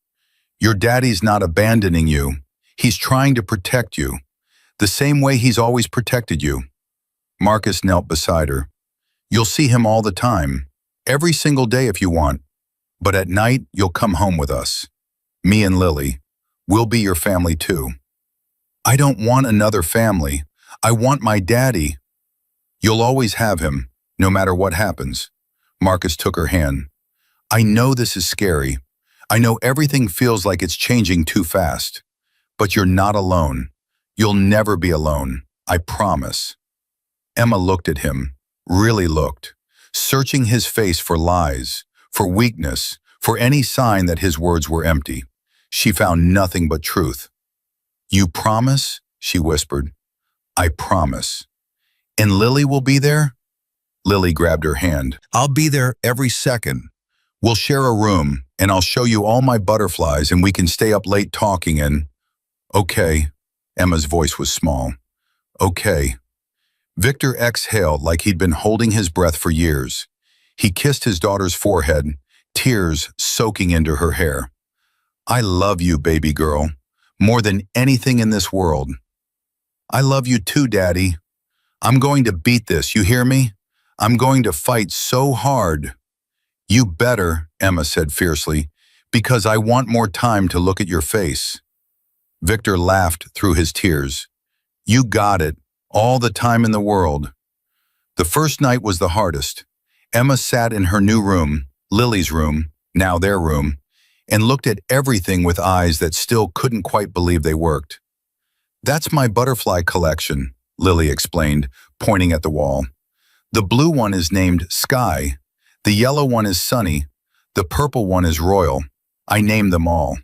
Your daddy's not abandoning you. He's trying to protect you, the same way he's always protected you. Marcus knelt beside her. You'll see him all the time, every single day if you want. But at night, you'll come home with us. Me and Lily. We'll be your family too. I don't want another family. I want my daddy. You'll always have him, no matter what happens. Marcus took her hand. I know this is scary. I know everything feels like it's changing too fast. But you're not alone. You'll never be alone. I promise. Emma looked at him, really looked, searching his face for lies, for weakness, for any sign that his words were empty. She found nothing but truth. You promise? She whispered. I promise. And Lily will be there? Lily grabbed her hand. I'll be there every second. We'll share a room, and I'll show you all my butterflies, and we can stay up late talking and… Okay. Emma's voice was small. Okay. Victor exhaled like he'd been holding his breath for years. He kissed his daughter's forehead, tears soaking into her hair. I love you, baby girl, more than anything in this world. I love you too, Daddy. I'm going to beat this, you hear me? I'm going to fight so hard. You better, Emma said fiercely, because I want more time to look at your face. Victor laughed through his tears. You got it, all the time in the world. The first night was the hardest. Emma sat in her new room, Lily's room, now their room, and looked at everything with eyes that still couldn't quite believe they worked. That's my butterfly collection, Lily explained, pointing at the wall. The blue one is named Sky, the yellow one is Sunny, the purple one is Royal. I named them all.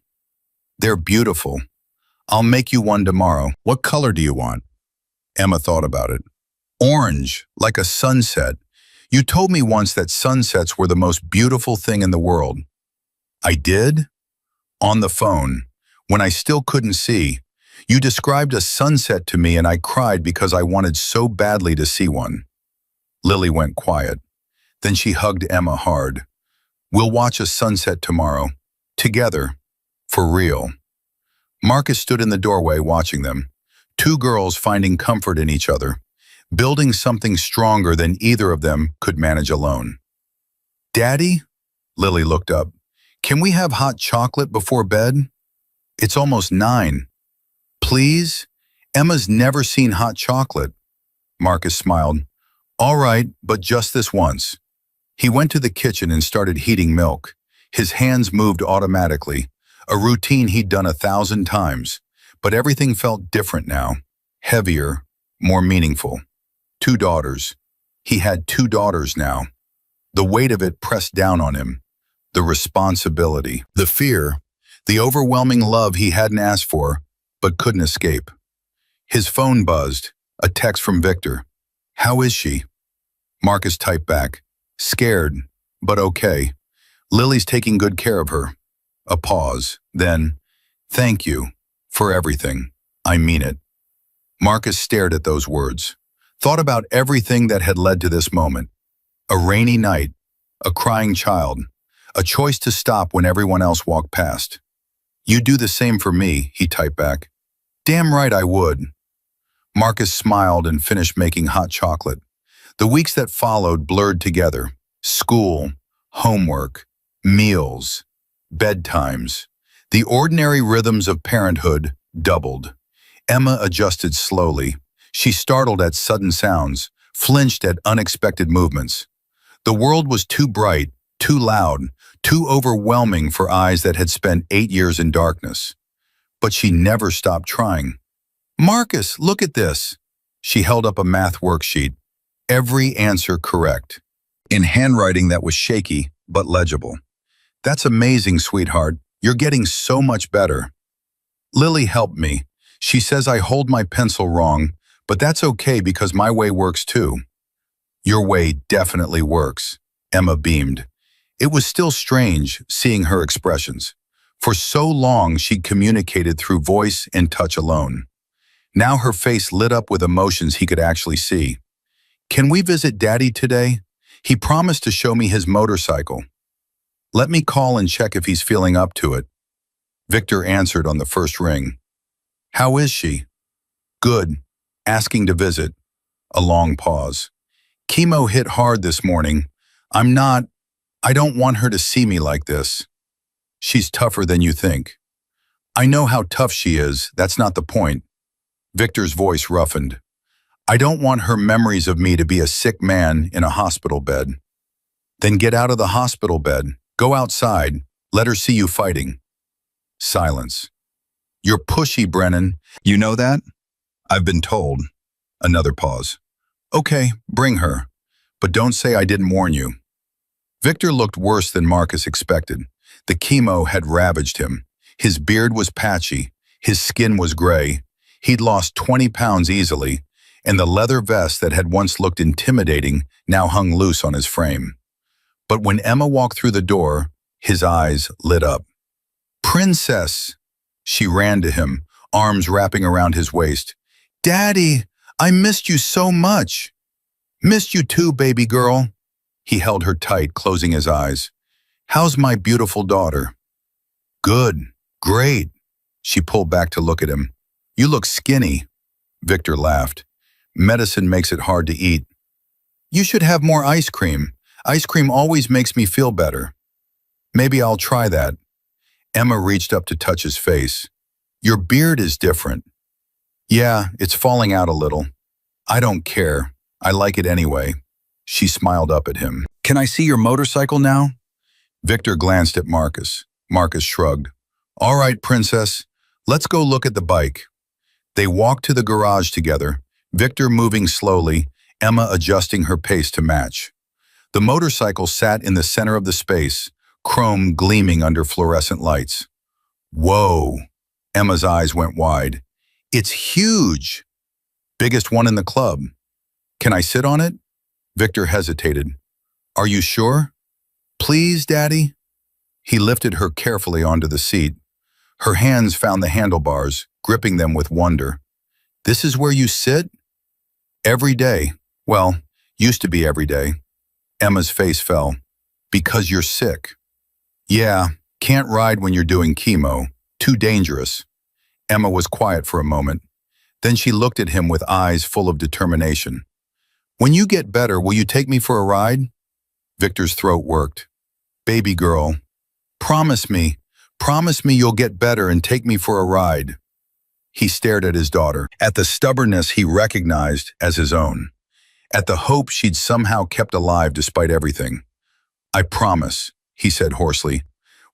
They're beautiful. I'll make you one tomorrow. What color do you want? Emma thought about it. Orange, like a sunset. You told me once that sunsets were the most beautiful thing in the world. I did? On the phone, when I still couldn't see. You described a sunset to me and I cried because I wanted so badly to see one. Lily went quiet. Then she hugged Emma hard. We'll watch a sunset tomorrow. Together. For real. Marcus stood in the doorway watching them. Two girls finding comfort in each other. Building something stronger than either of them could manage alone. Daddy? Lily looked up. Can we have hot chocolate before bed? It's almost 9. Please? Emma's never seen hot chocolate. Marcus smiled. All right, but just this once. He went to the kitchen and started heating milk. His hands moved automatically, a routine he'd done 1,000 times, but everything felt different now, heavier, more meaningful. 2 daughters. He had 2 daughters now. The weight of it pressed down on him. The responsibility, the fear, the overwhelming love he hadn't asked for, but couldn't escape. His phone buzzed, a text from Victor. How is she? Marcus typed back. Scared, but okay. Lily's taking good care of her. A pause, then, thank you for everything. I mean it. Marcus stared at those words, thought about everything that had led to this moment. A rainy night, a crying child, a choice to stop when everyone else walked past. You do the same for me, he typed back. Damn right I would. Marcus smiled and finished making hot chocolate. The weeks that followed blurred together. School, homework, meals, bedtimes. The ordinary rhythms of parenthood doubled. Emma adjusted slowly. She startled at sudden sounds, flinched at unexpected movements. The world was too bright, too loud, too overwhelming for eyes that had spent 8 years in darkness. But she never stopped trying. Marcus, look at this. She held up a math worksheet. Every answer correct. In handwriting that was shaky, but legible. That's amazing, sweetheart. You're getting so much better. Lily helped me. She says I hold my pencil wrong, but that's okay because my way works too. Your way definitely works, Emma beamed. It was still strange seeing her expressions. For so long she'd communicated through voice and touch alone. Now her face lit up with emotions he could actually see. Can we visit Daddy today? He promised to show me his motorcycle. Let me call and check if he's feeling up to it. Victor answered on the first ring. How is she? Good. Asking to visit. A long pause. Chemo hit hard this morning. I don't want her to see me like this. She's tougher than you think. I know how tough she is, that's not the point. Victor's voice roughened. I don't want her memories of me to be a sick man in a hospital bed. Then get out of the hospital bed, go outside, let her see you fighting. Silence. You're pushy, Brennan. You know that? I've been told. Another pause. Okay, bring her. But don't say I didn't warn you. Victor looked worse than Marcus expected. The chemo had ravaged him. His beard was patchy. His skin was gray. He'd lost 20 pounds easily, and the leather vest that had once looked intimidating now hung loose on his frame. But when Emma walked through the door, his eyes lit up. Princess! She ran to him, arms wrapping around his waist. Daddy, I missed you so much. Missed you too, baby girl. He held her tight, closing his eyes. How's my beautiful daughter? Good. Great. She pulled back to look at him. You look skinny. Victor laughed. Medicine makes it hard to eat. You should have more ice cream. Ice cream always makes me feel better. Maybe I'll try that. Emma reached up to touch his face. Your beard is different. Yeah, it's falling out a little. I don't care. I like it anyway. She smiled up at him. Can I see your motorcycle now? Victor glanced at Marcus. Marcus shrugged. All right, princess. Let's go look at the bike. They walked to the garage together, Victor moving slowly, Emma adjusting her pace to match. The motorcycle sat in the center of the space, chrome gleaming under fluorescent lights. Whoa! Emma's eyes went wide. It's huge! Biggest one in the club. Can I sit on it? Victor hesitated. Are you sure? Please, Daddy? He lifted her carefully onto the seat. Her hands found the handlebars, gripping them with wonder. This is where you sit? Every day. Well, used to be every day. Emma's face fell. Because you're sick. Yeah, can't ride when you're doing chemo. Too dangerous. Emma was quiet for a moment. Then she looked at him with eyes full of determination. When you get better, will you take me for a ride? Victor's throat worked. Baby girl, promise me you'll get better and take me for a ride. He stared at his daughter, at the stubbornness he recognized as his own, at the hope she'd somehow kept alive despite everything. I promise, he said hoarsely.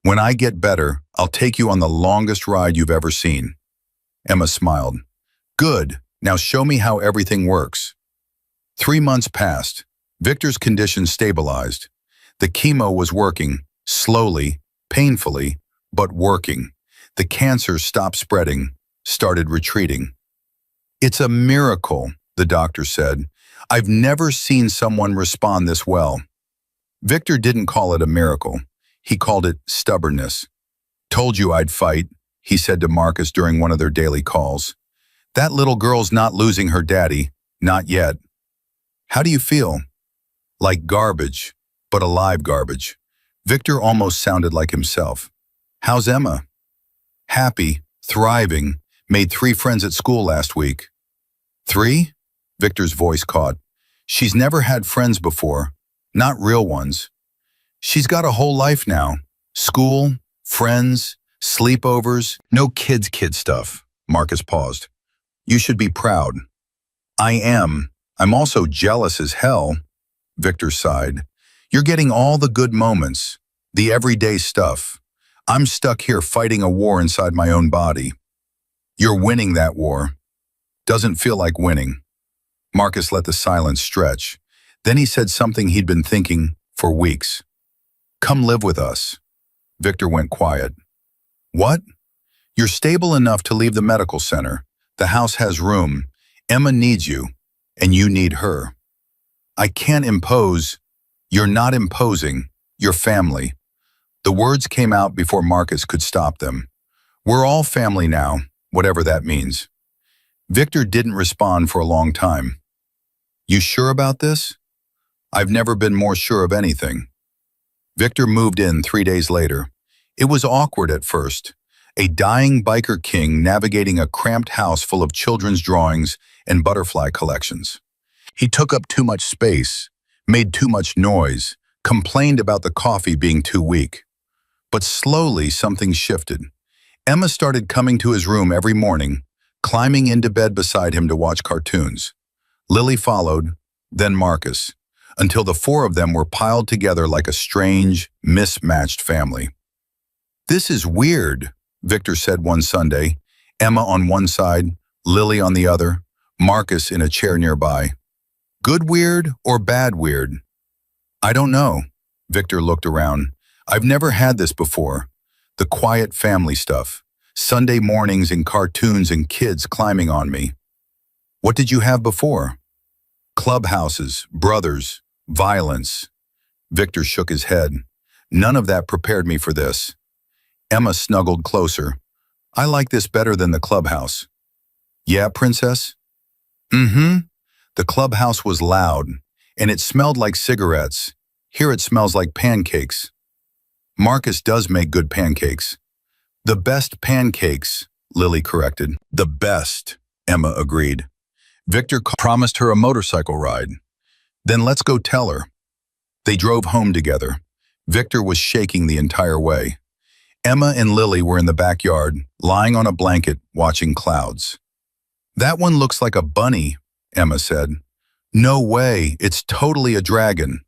When I get better, I'll take you on the longest ride you've ever seen. Emma smiled. Good, now show me how everything works. 3 months passed. Victor's condition stabilized. The chemo was working, slowly, painfully, but working. The cancer stopped spreading, started retreating. It's a miracle, the doctor said. I've never seen someone respond this well. Victor didn't call it a miracle. He called it stubbornness. Told you I'd fight, he said to Marcus during one of their daily calls. That little girl's not losing her daddy, not yet. How do you feel? Like garbage, but alive garbage. Victor almost sounded like himself. How's Emma? Happy, thriving, made 3 friends at school last week. 3? Victor's voice caught. She's never had friends before, not real ones. She's got a whole life now. School, friends, sleepovers, no kid stuff. Marcus paused. You should be proud. I am. I'm also jealous as hell. Victor sighed. You're getting all the good moments, the everyday stuff. I'm stuck here fighting a war inside my own body. You're winning that war. Doesn't feel like winning. Marcus let the silence stretch. Then he said something he'd been thinking for weeks. Come live with us. Victor went quiet. What? You're stable enough to leave the medical center. The house has room. Emma needs you, and you need her. I can't impose. You're not imposing. You're family. The words came out before Marcus could stop them. We're all family now, whatever that means. Victor didn't respond for a long time. You sure about this? I've never been more sure of anything. Victor moved in 3 days later. It was awkward at first. A dying biker king navigating a cramped house full of children's drawings and butterfly collections. He took up too much space, made too much noise, complained about the coffee being too weak. But slowly something shifted. Emma started coming to his room every morning, climbing into bed beside him to watch cartoons. Lily followed, then Marcus, until the four of them were piled together like a strange, mismatched family. This is weird, Victor said one Sunday, Emma on one side, Lily on the other, Marcus in a chair nearby. Good weird or bad weird? I don't know. Victor looked around. I've never had this before. The quiet family stuff. Sunday mornings and cartoons and kids climbing on me. What did you have before? Clubhouses, brothers, violence. Victor shook his head. None of that prepared me for this. Emma snuggled closer. I like this better than the clubhouse. Yeah, princess? Mm-hmm. The clubhouse was loud, and it smelled like cigarettes. Here it smells like pancakes. Marcus does make good pancakes. The best pancakes, Lily corrected. The best, Emma agreed. Victor promised her a motorcycle ride. Then let's go tell her. They drove home together. Victor was shaking the entire way. Emma and Lily were in the backyard, lying on a blanket, watching clouds. That one looks like a bunny, Emma said. No way, it's totally a dragon.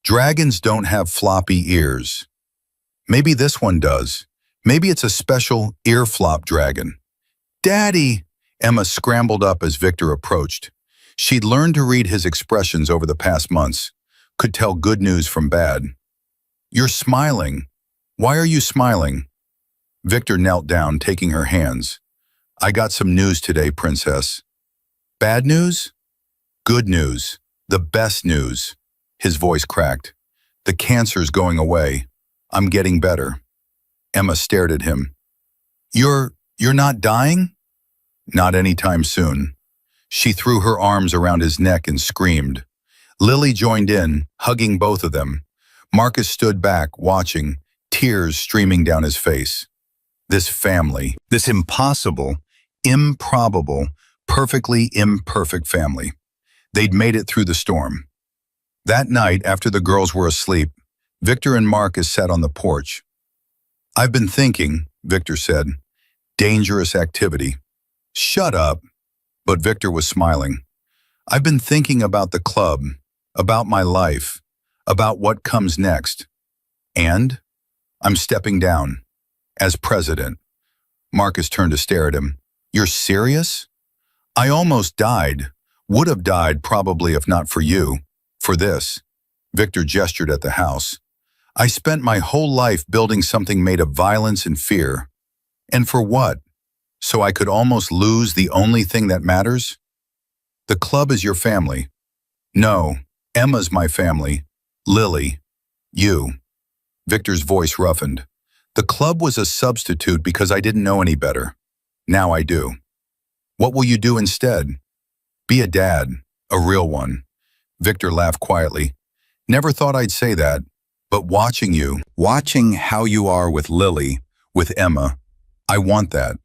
Dragons don't have floppy ears. Maybe this one does. Maybe it's a special ear flop dragon. Daddy! Emma scrambled up as Victor approached. She'd learned to read his expressions over the past months, could tell good news from bad. You're smiling. Why are you smiling? Victor knelt down, taking her hands. I got some news today, princess. Bad news? Good news. The best news. His voice cracked. The cancer's going away. I'm getting better. Emma stared at him. You're not dying? Not anytime soon. She threw her arms around his neck and screamed. Lily joined in, hugging both of them. Marcus stood back, watching, tears streaming down his face. This family, this impossible, improbable, perfectly imperfect family. They'd made it through the storm. That night, after the girls were asleep, Victor and Marcus sat on the porch. I've been thinking, Victor said. Dangerous activity. Shut up. But Victor was smiling. I've been thinking about the club, about my life, about what comes next. And I'm stepping down. As president. Marcus turned to stare at him. You're serious? I almost died. Would have died probably if not for you. For this. Victor gestured at the house. I spent my whole life building something made of violence and fear. And for what? So I could almost lose the only thing that matters? The club is your family. No, Emma's my family. Lily. You. Victor's voice roughened. The club was a substitute because I didn't know any better. Now I do. What will you do instead? Be a dad, a real one. Victor laughed quietly. Never thought I'd say that, but watching you, watching how you are with Lily, with Emma, I want that.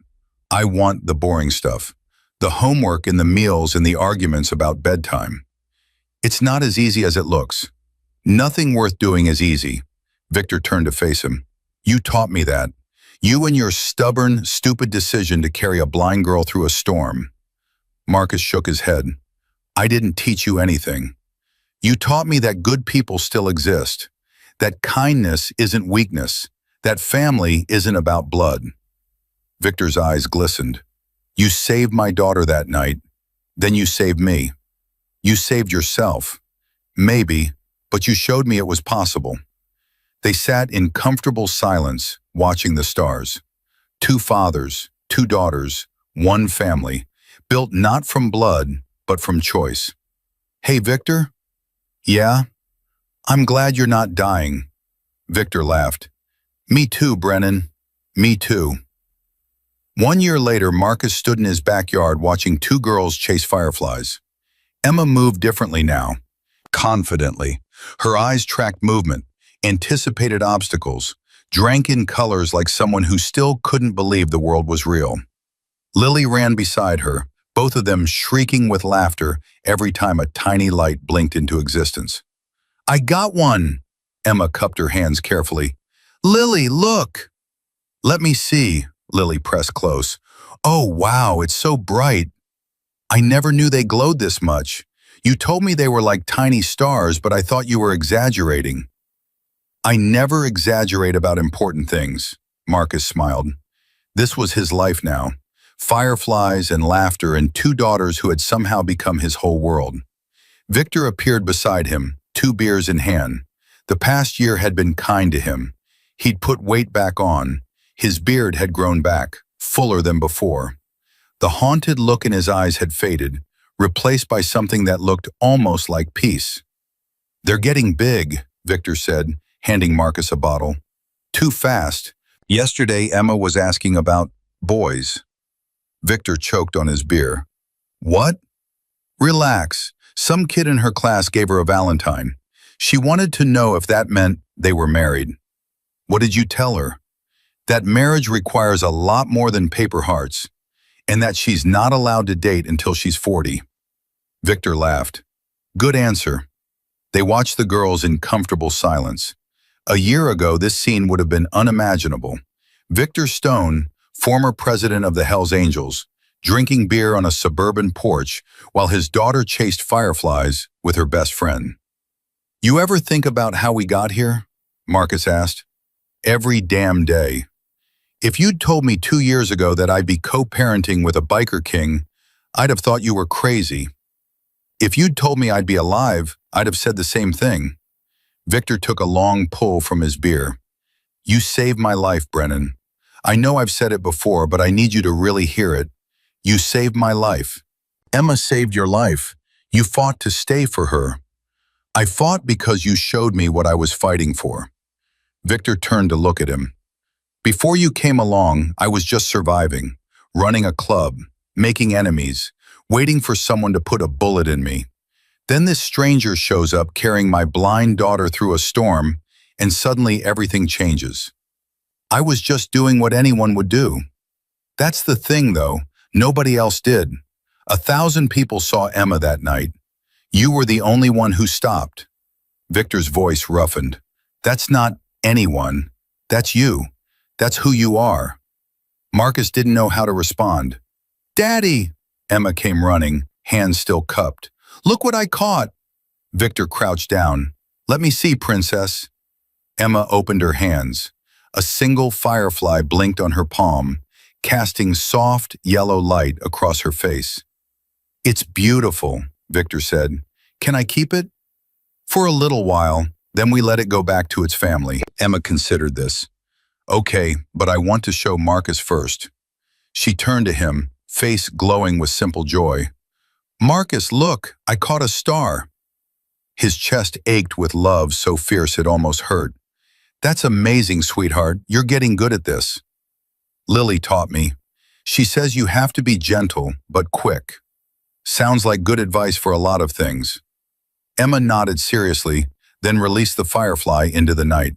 I want the boring stuff, the homework and the meals and the arguments about bedtime. It's not as easy as it looks. Nothing worth doing is easy. Victor turned to face him. You taught me that. You and your stubborn, stupid decision to carry a blind girl through a storm. Marcus shook his head. I didn't teach you anything. You taught me that good people still exist, that kindness isn't weakness, that family isn't about blood. Victor's eyes glistened. You saved my daughter that night. Then you saved me. You saved yourself. Maybe, but you showed me it was possible. They sat in comfortable silence, watching the stars. Two fathers, two daughters, one family, built not from blood, but from choice. Hey, Victor, Yeah, I'm glad you're not dying. Victor laughed. Me too, Brennan. Me too. 1 year later, Marcus stood in his backyard watching two girls chase fireflies. Emma moved differently now, confidently. Her eyes tracked movement, anticipated obstacles, drank in colors like someone who still couldn't believe the world was real. Lily ran beside her, both of them shrieking with laughter every time a tiny light blinked into existence. I got one! Emma cupped her hands carefully. Lily, look! Let me see, Lily pressed close. Oh, wow, it's so bright. I never knew they glowed this much. You told me they were like tiny stars, but I thought you were exaggerating. I never exaggerate about important things, Marcus smiled. This was his life now. Fireflies and laughter and two daughters who had somehow become his whole world. Victor appeared beside him, 2 beers in hand. The past year had been kind to him. He'd put weight back on. His beard had grown back, fuller than before. The haunted look in his eyes had faded, replaced by something that looked almost like peace. They're getting big, Victor said, handing Marcus a bottle. Too fast. Yesterday, Emma was asking about boys. Victor choked on his beer. What? Relax. Some kid in her class gave her a Valentine. She wanted to know if that meant they were married. What did you tell her? That marriage requires a lot more than paper hearts, and that she's not allowed to date until she's 40. Victor laughed. Good answer. They watched the girls in comfortable silence. A year ago, this scene would have been unimaginable. Victor Stone, former president of the Hells Angels, drinking beer on a suburban porch while his daughter chased fireflies with her best friend. You ever think about how we got here? Marcus asked. Every damn day. If you'd told me 2 years ago that I'd be co-parenting with a biker king, I'd have thought you were crazy. If you'd told me I'd be alive, I'd have said the same thing. Victor took a long pull from his beer. You saved my life, Brennan. I know I've said it before, but I need you to really hear it. You saved my life. Emma saved your life. You fought to stay for her. I fought because you showed me what I was fighting for. Victor turned to look at him. Before you came along, I was just surviving, running a club, making enemies, waiting for someone to put a bullet in me. Then this stranger shows up carrying my blind daughter through a storm, and suddenly everything changes. I was just doing what anyone would do. That's the thing, though. Nobody else did. 1,000 people saw Emma that night. You were the only one who stopped. Victor's voice roughened. That's not anyone. That's you. That's who you are. Marcus didn't know how to respond. Daddy! Emma came running, hands still cupped. Look what I caught! Victor crouched down. Let me see, princess. Emma opened her hands. A single firefly blinked on her palm, casting soft, yellow light across her face. It's beautiful, Victor said. Can I keep it? For a little while, then we let it go back to its family. Emma considered this. Okay, but I want to show Marcus first. She turned to him, face glowing with simple joy. Marcus, look, I caught a star. His chest ached with love so fierce it almost hurt. That's amazing, sweetheart. You're getting good at this. Lily taught me. She says you have to be gentle, but quick. Sounds like good advice for a lot of things. Emma nodded seriously, then released the firefly into the night.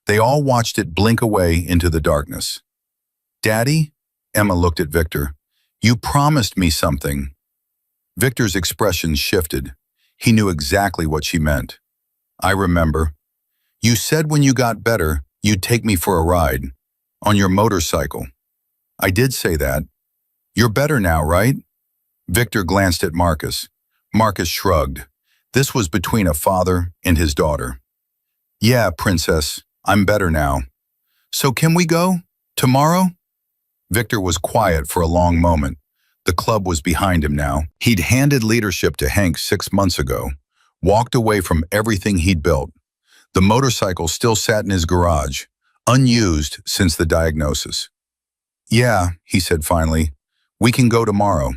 They all watched it blink away into the darkness. Daddy? Emma looked at Victor. You promised me something. Victor's expression shifted. He knew exactly what she meant. I remember. You said when you got better, you'd take me for a ride. On your motorcycle. I did say that. You're better now, right? Victor glanced at Marcus. Marcus shrugged. This was between a father and his daughter. Yeah, princess, I'm better now. So can we go? Tomorrow? Victor was quiet for a long moment. The club was behind him now. He'd handed leadership to Hank 6 months ago, walked away from everything he'd built. The motorcycle still sat in his garage, unused since the diagnosis. Yeah, he said finally, we can go tomorrow.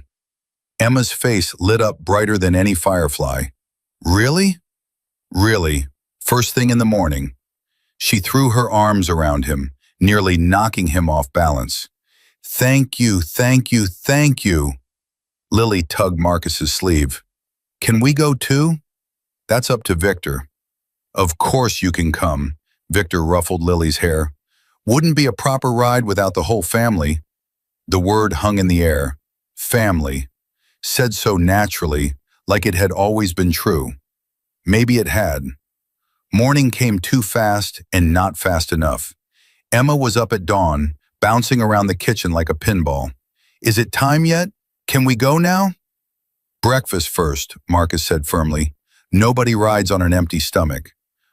Emma's face lit up brighter than any firefly. Really? Really, first thing in the morning. She threw her arms around him, nearly knocking him off balance. Thank you, thank you, thank you. Lily tugged Marcus's sleeve. Can we go too? That's up to Victor. Of course you can come. Victor ruffled Lily's hair. Wouldn't be a proper ride without the whole family. The word hung in the air. Family. Said so naturally, like it had always been true. Maybe it had. Morning came too fast and not fast enough. Emma was up at dawn, bouncing around the kitchen like a pinball. Is it time yet? Can we go now? Breakfast first, Marcus said firmly. Nobody rides on an empty stomach.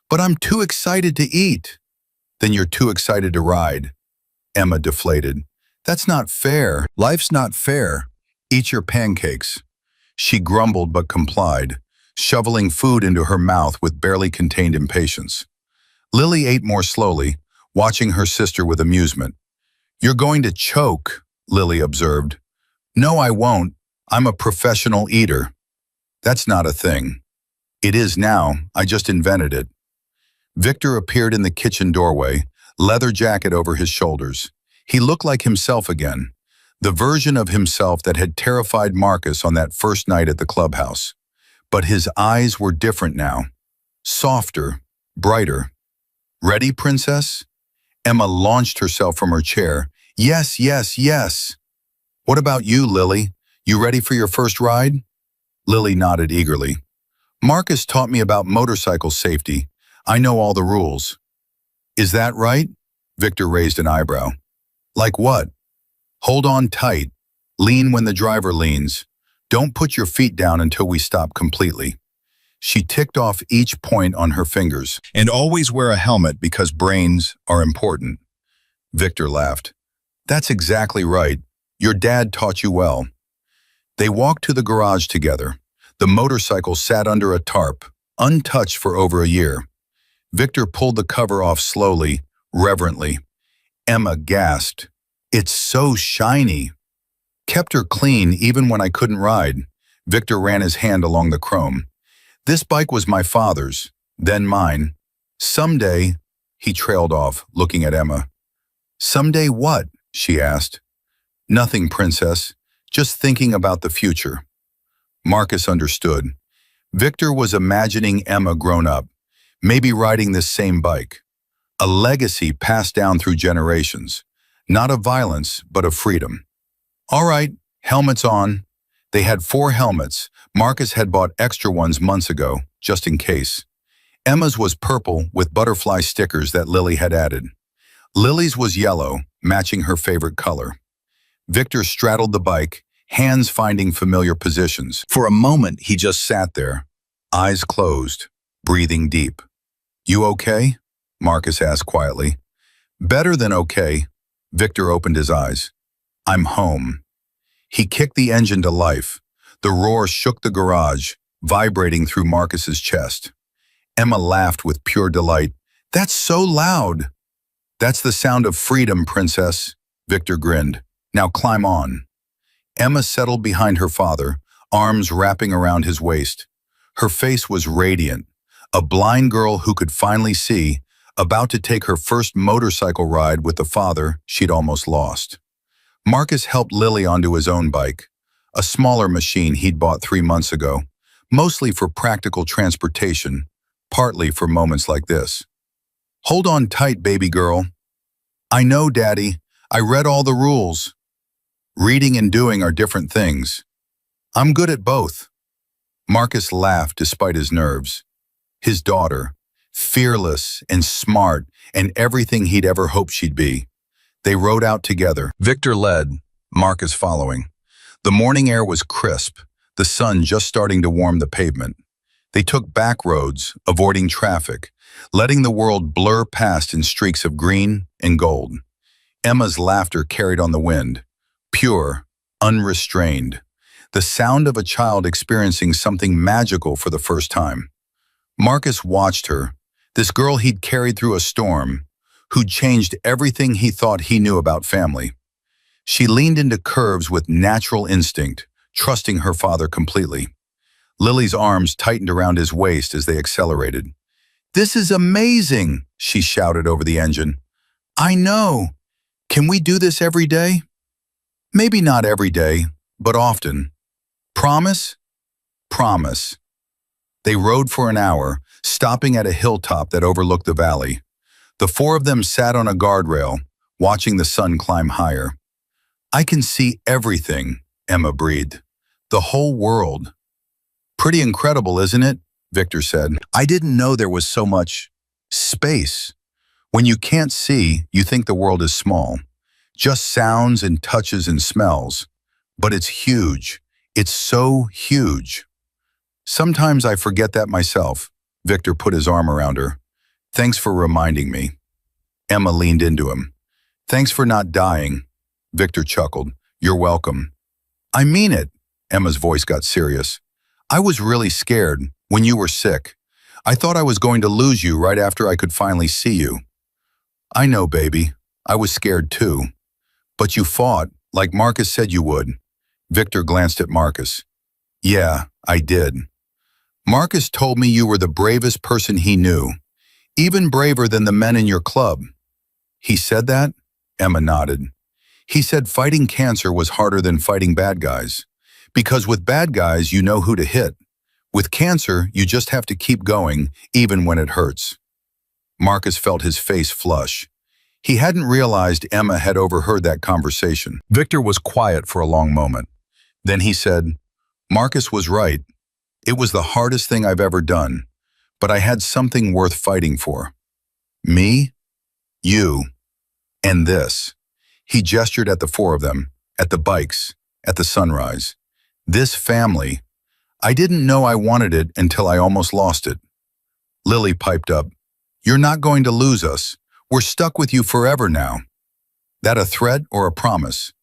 But I'm too excited to eat. Then you're too excited to ride. Emma deflated. That's not fair. Life's not fair. Eat your pancakes. She grumbled but complied, shoveling food into her mouth with barely contained impatience. Lily ate more slowly, watching her sister with amusement. You're going to choke, Lily observed. No, I won't. I'm a professional eater. That's not a thing. It is now. I just invented it. Victor appeared in the kitchen doorway, leather jacket over his shoulders. He looked like himself again, the version of himself that had terrified Marcus on that first night at the clubhouse. But his eyes were different now. Softer, brighter. Ready, princess? Emma launched herself from her chair. Yes, yes, yes. What about you, Lily? You ready for your first ride? Lily nodded eagerly. Marcus taught me about motorcycle safety. I know all the rules. Is that right? Victor raised an eyebrow. Like what? Hold on tight. Lean when the driver leans. Don't put your feet down until we stop completely. She ticked off each point on her fingers. And always wear a helmet because brains are important. Victor laughed. That's exactly right. Your dad taught you well. They walked to the garage together. The motorcycle sat under a tarp, untouched for over a year. Victor pulled the cover off slowly, reverently. Emma gasped. It's so shiny. Kept her clean even when I couldn't ride. Victor ran his hand along the chrome. This bike was my father's, then mine. Someday, he trailed off, looking at Emma. Someday what? She asked. Nothing, princess. Just thinking about the future. Marcus understood. Victor was imagining Emma grown up, maybe riding this same bike. A legacy passed down through generations, not of violence, but of freedom. All right, helmets on. They had 4 helmets. Marcus had bought extra ones months ago, just in case. Emma's was purple with butterfly stickers that Lily had added. Lily's was yellow, matching her favorite color. Victor straddled the bike, hands finding familiar positions. For a moment, he just sat there, eyes closed, breathing deep. You okay? Marcus asked quietly. Better than okay. Victor opened his eyes. I'm home. He kicked the engine to life. The roar shook the garage, vibrating through Marcus's chest. Emma laughed with pure delight. That's so loud. That's the sound of freedom, princess. Victor grinned. Now climb on. Emma settled behind her father, arms wrapping around his waist. Her face was radiant, a blind girl who could finally see, about to take her first motorcycle ride with the father she'd almost lost. Marcus helped Lily onto his own bike, a smaller machine he'd bought 3 months ago, mostly for practical transportation, partly for moments like this. Hold on tight, baby girl. I know, Daddy. I read all the rules. Reading and doing are different things. I'm good at both. Marcus laughed despite his nerves. His daughter, fearless and smart and everything he'd ever hoped she'd be. They rode out together. Victor led, Marcus following. The morning air was crisp, the sun just starting to warm the pavement. They took back roads, avoiding traffic, letting the world blur past in streaks of green and gold. Emma's laughter carried on the wind, pure, unrestrained, the sound of a child experiencing something magical for the first time. Marcus watched her, this girl he'd carried through a storm, who'd changed everything he thought he knew about family. She leaned into curves with natural instinct, trusting her father completely. Lily's arms tightened around his waist as they accelerated. "This is amazing," she shouted over the engine. "I know. Can we do this every day?" "Maybe not every day, but often. Promise?" "Promise." They rode for an hour, stopping at a hilltop that overlooked the valley. The four of them sat on a guardrail, watching the sun climb higher. "I can see everything," Emma breathed. "The whole world." "Pretty incredible, isn't it?" Victor said. "I didn't know there was so much space. When you can't see, you think the world is small. Just sounds and touches and smells. But it's huge. It's so huge." "Sometimes I forget that myself." Victor put his arm around her. "Thanks for reminding me." Emma leaned into him. "Thanks for not dying." Victor chuckled. "You're welcome." "I mean it." Emma's voice got serious. "I was really scared when you were sick. I thought I was going to lose you right after I could finally see you." "I know, baby. I was scared too. But you fought, like Marcus said you would." Victor glanced at Marcus. "Yeah, I did. Marcus told me you were the bravest person he knew, even braver than the men in your club." "He said that?" Emma nodded. "He said fighting cancer was harder than fighting bad guys. Because with bad guys, you know who to hit. With cancer, you just have to keep going, even when it hurts." Marcus felt his face flush. He hadn't realized Emma had overheard that conversation. Victor was quiet for a long moment. Then he said, "Marcus was right. It was the hardest thing I've ever done, but I had something worth fighting for. Me, you, and this." He gestured at the four of them, at the bikes, at the sunrise. "This family. I didn't know I wanted it until I almost lost it." Lily piped up, "You're not going to lose us. We're stuck with you forever now." "That a threat or a promise?"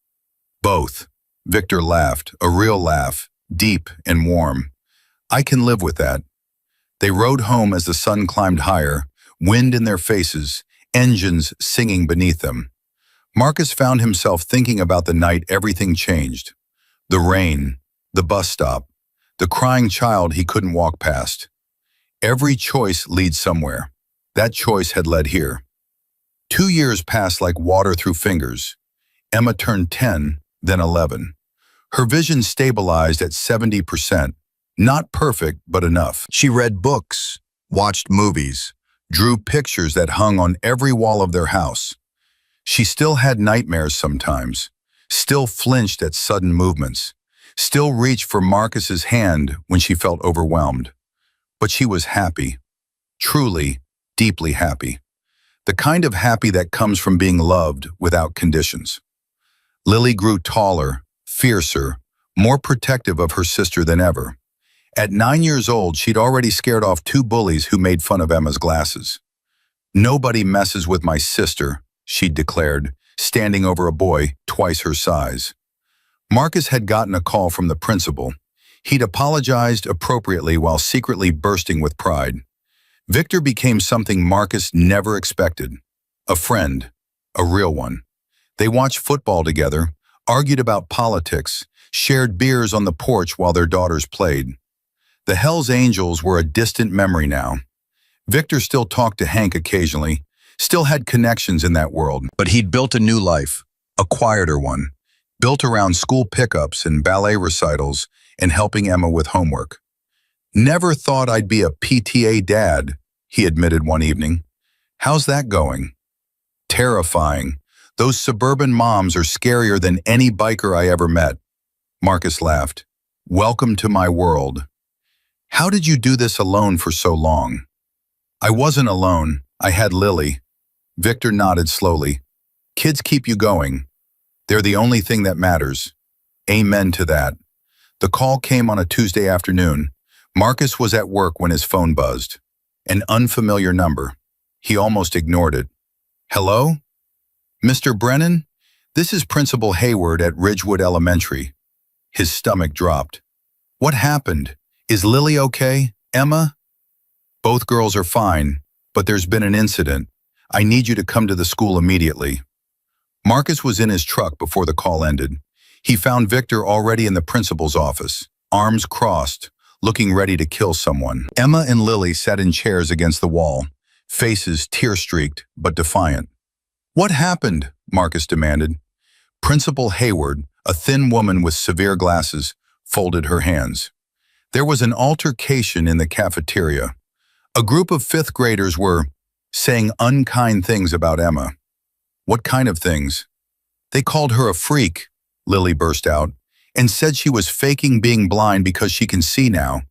"Both." Victor laughed, a real laugh, deep and warm. "I can live with that." They rode home as the sun climbed higher, wind in their faces, engines singing beneath them. Marcus found himself thinking about the night everything changed. The rain, the bus stop, the crying child he couldn't walk past. Every choice leads somewhere. That choice had led here. 2 years passed like water through fingers. Emma turned 10, then 11. Her vision stabilized at 70%. Not perfect, but enough. She read books, watched movies, drew pictures that hung on every wall of their house. She still had nightmares sometimes, still flinched at sudden movements, still reached for Marcus's hand when she felt overwhelmed. But she was happy, truly, deeply happy. The kind of happy that comes from being loved without conditions. Lily grew taller, fiercer, more protective of her sister than ever. At 9 years old, she'd already scared off 2 bullies who made fun of Emma's glasses. "Nobody messes with my sister," she'd declared, standing over a boy twice her size. Marcus had gotten a call from the principal. He'd apologized appropriately while secretly bursting with pride. Victor became something Marcus never expected. A friend, a real one. They watched football together, argued about politics, shared beers on the porch while their daughters played. The Hells Angels were a distant memory now. Victor still talked to Hank occasionally, still had connections in that world. But he'd built a new life, a quieter one, built around school pickups and ballet recitals and helping Emma with homework. "Never thought I'd be a PTA dad," he admitted one evening. "How's that going?" "Terrifying. Those suburban moms are scarier than any biker I ever met." Marcus laughed. "Welcome to my world." "How did you do this alone for so long?" "I wasn't alone. I had Lily." Victor nodded slowly. "Kids keep you going. They're the only thing that matters." Amen to that. The call came on a Tuesday afternoon. Marcus was at work when his phone buzzed. An unfamiliar number. He almost ignored it. "Hello? Mr. Brennan? This is Principal Hayward at Ridgewood Elementary." His stomach dropped. "What happened? Is Lily okay? Emma?" "Both girls are fine, but there's been an incident. I need you to come to the school immediately." Marcus was in his truck before the call ended. He found Victor already in the principal's office, arms crossed, looking ready to kill someone. Emma and Lily sat in chairs against the wall, faces tear-streaked but defiant. "What happened?" Marcus demanded. Principal Hayward, a thin woman with severe glasses, folded her hands. There was an altercation in the cafeteria. A group of fifth graders were saying unkind things about Emma. "What kind of things?" "They called her a freak," Lily burst out, "and said she was faking being blind because she can see now.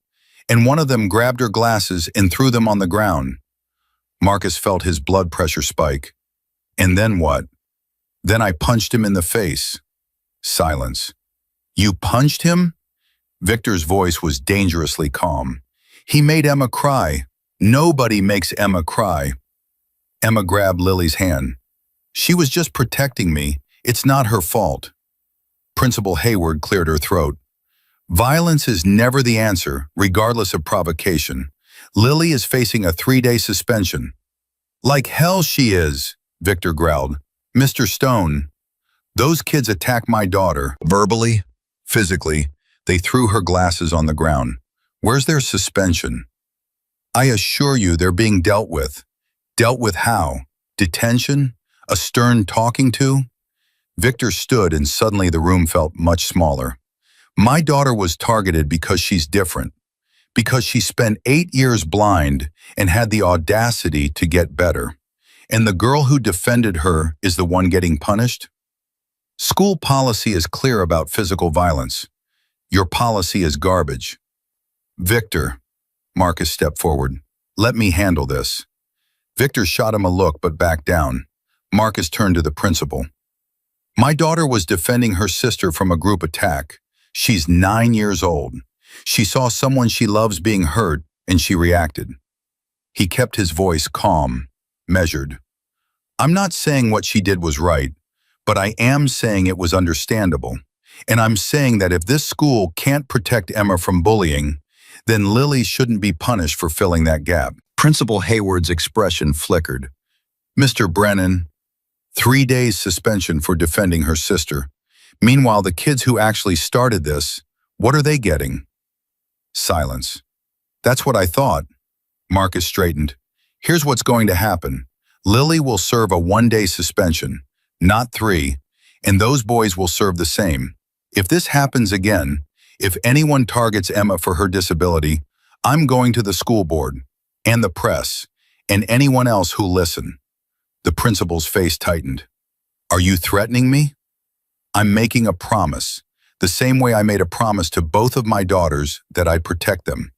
And one of them grabbed her glasses and threw them on the ground." Marcus felt his blood pressure spike. "And then what?" "Then I punched him in the face." Silence. "You punched him?" Victor's voice was dangerously calm. "He made Emma cry. Nobody makes Emma cry." Emma grabbed Lily's hand. "She was just protecting me. It's not her fault." Principal Hayward cleared her throat. "Violence is never the answer, regardless of provocation. Lily is facing a 3-day suspension." "Like hell she is," Victor growled. "Mr. Stone, those kids attacked my daughter." Verbally, physically, they threw her glasses on the ground. "Where's their suspension?" "I assure you they're being dealt with." "Dealt with how? Detention? A stern talking to?" Victor stood and suddenly the room felt much smaller. "My daughter was targeted because she's different. Because she spent 8 years blind and had the audacity to get better. And the girl who defended her is the one getting punished? School policy is clear about physical violence. Your policy is garbage." "Victor," Marcus stepped forward, "let me handle this." Victor shot him a look but backed down. Marcus turned to the principal. "My daughter was defending her sister from a group attack. She's 9 years old. She saw someone she loves being hurt and she reacted." He kept his voice calm, measured. "I'm not saying what she did was right, but I am saying it was understandable. And I'm saying that if this school can't protect Emma from bullying, then Lily shouldn't be punished for filling that gap." Principal Hayward's expression flickered. "Mr. Brennan, 3 days suspension for defending her sister. Meanwhile, the kids who actually started this, what are they getting?" Silence. "That's what I thought." Marcus straightened. "Here's what's going to happen. Lily will serve a 1-day suspension, not 3, and those boys will serve the same. If this happens again, if anyone targets Emma for her disability, I'm going to the school board, and the press, and anyone else who'll listen." The principal's face tightened. "Are you threatening me?" "I'm making a promise, the same way I made a promise to both of my daughters that I'd protect them."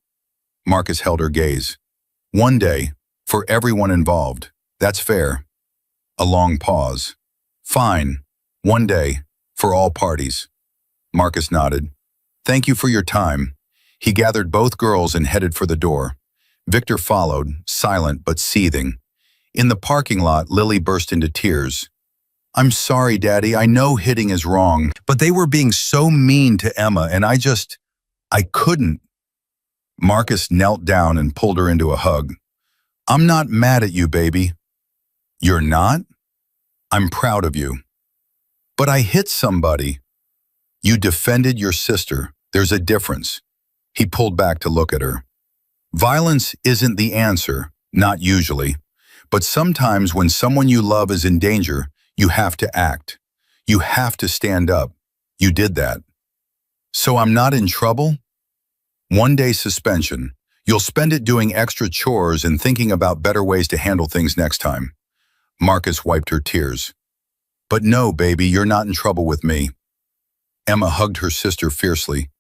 Marcus held her gaze. "1 day, for everyone involved. That's fair." A long pause. "Fine. 1 day, for all parties." Marcus nodded. "Thank you for your time." He gathered both girls and headed for the door. Victor followed, silent but seething. In the parking lot, Lily burst into tears. "I'm sorry, Daddy, I know hitting is wrong, but they were being so mean to Emma and I couldn't." Marcus knelt down and pulled her into a hug. "I'm not mad at you, baby." "You're not?" "I'm proud of you." "But I hit somebody." "You defended your sister. There's a difference." He pulled back to look at her. "Violence isn't the answer, not usually. But sometimes when someone you love is in danger, you have to act. You have to stand up. You did that." "So I'm not in trouble?" 1-day suspension. You'll spend it doing extra chores and thinking about better ways to handle things next time." Marcus wiped her tears. "But no, baby, you're not in trouble with me." Emma hugged her sister fiercely.